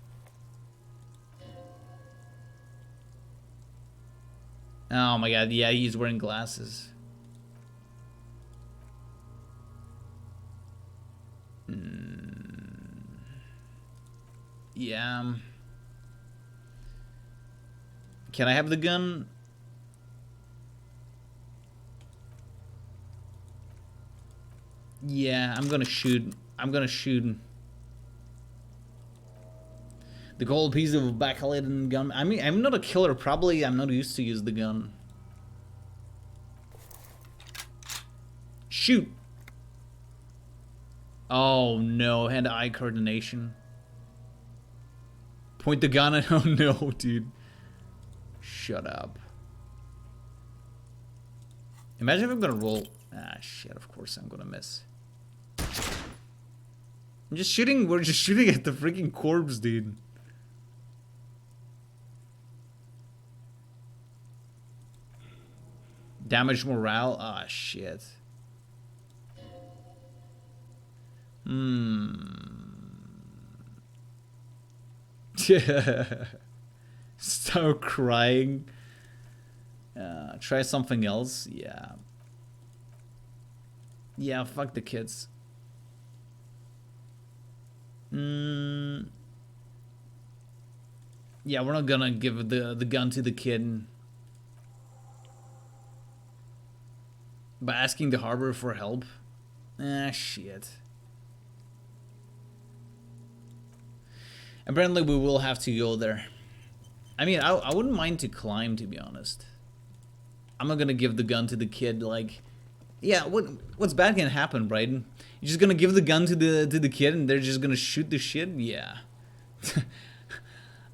Oh my god, yeah, he's wearing glasses. Yeah. Can I have the gun? Yeah, I'm gonna shoot. The gold piece of backlit and gun. I mean, I'm not a killer. Probably I'm not used to use the gun. Shoot. Oh no, hand-eye coordination. Point the gun at... Oh no, dude. Shut up. Imagine if I'm gonna roll... Ah, shit, of course I'm gonna miss. I'm just shooting... We're just shooting at the freaking corpse, dude. Damage morale? Ah, shit. Stop crying. Try something else. Yeah. Yeah, fuck the kids. Yeah, we're not gonna give the gun to the kid by asking the harbor for help. Ah, shit. Apparently we will have to go there. I mean, I wouldn't mind to climb, to be honest. I'm not gonna give the gun to the kid, like... Yeah, what's bad can happen, right? You're just gonna give the gun to the kid and they're just gonna shoot the shit? Yeah.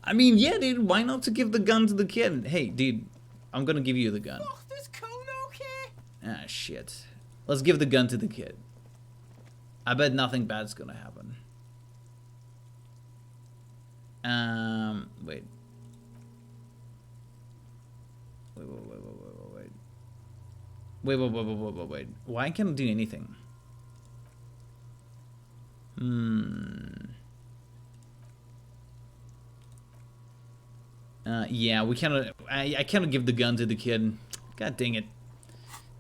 I mean, yeah, dude, why not to give the gun to the kid? Hey, dude, I'm gonna give you the gun. Oh, this cone okay? Ah, shit. Let's give the gun to the kid. I bet nothing bad's gonna happen. Wait. Wait. Why can't I do anything? Yeah, we cannot. I cannot give the gun to the kid. God dang it.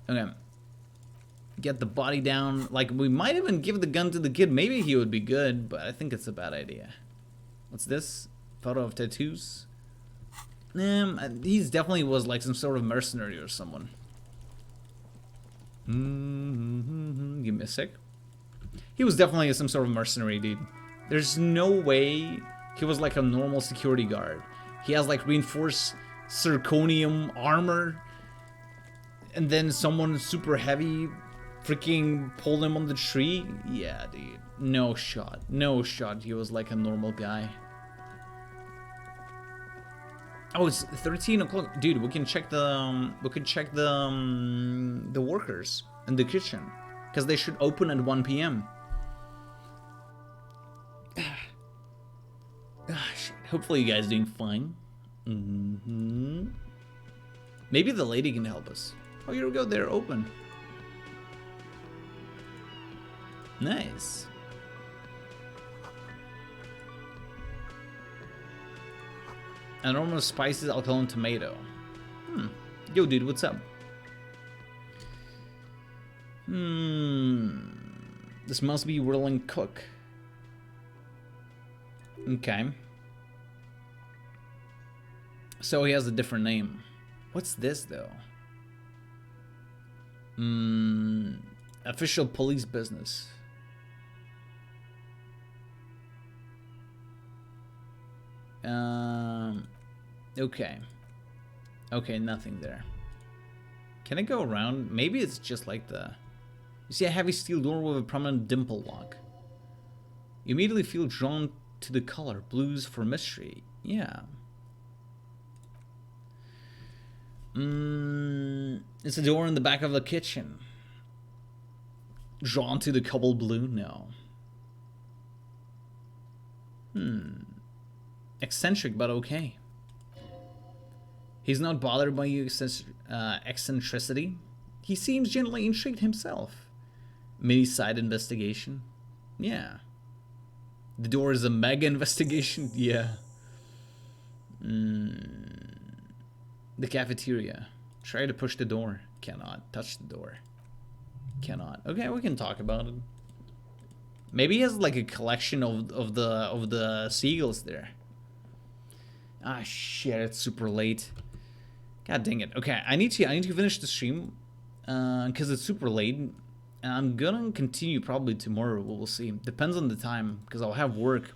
Okay. Get the body down. Like, we might even give the gun to the kid. Maybe he would be good, but I think it's a bad idea. What's this? Photo of tattoos? He's definitely was like some sort of mercenary or someone. Give me a sec. He was definitely some sort of mercenary, dude. There's no way he was like a normal security guard. He has like reinforced zirconium armor, and then someone super heavy freaking pulled him on the tree. Yeah, dude. No shot. No shot. He was like a normal guy. Oh, it's 13 o'clock, dude. We can check the the workers in the kitchen, because they should open at 1 p.m. Shit. Hopefully, you guys doing fine. Maybe the lady can help us. Oh, here we go. They're open. Nice. Enormous spices, alcohol, and tomato. Yo, dude, what's up? This must be Whirling Cook. Okay. So he has a different name. What's this, though? Official police business. Okay. Okay, nothing there. Can I go around? Maybe it's just like the... You see a heavy steel door with a prominent dimple lock. You immediately feel drawn to the color. Blues for mystery. Yeah. It's a door in the back of the kitchen. Drawn to the cobalt blue? No. Eccentric, but okay. He's not bothered by your eccentricity. He seems generally intrigued himself. Mini side investigation. Yeah. The door is a mega investigation. Yeah. The cafeteria. Try to push the door. Cannot. Touch the door. Cannot. Okay, we can talk about it. Maybe he has like a collection of the seagulls there. Ah shit, it's super late. God dang it. Okay, I need to finish the stream because it's super late. And I'm gonna continue probably tomorrow. We'll see. Depends on the time because I'll have work.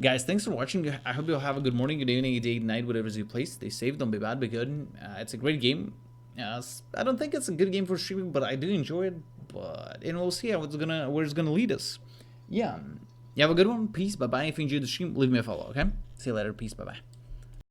Guys, thanks for watching. I hope you'll have a good morning, good evening, good day, good night, whatever's your place. Stay safe, don't be bad, be good. It's a great game. I don't think it's a good game for streaming, but I do enjoy it. And we'll see how where it's gonna lead us. Yeah. You have a good one. Peace. Bye bye. If you enjoyed the stream, leave me a follow. Okay. See you later. Peace. Bye bye.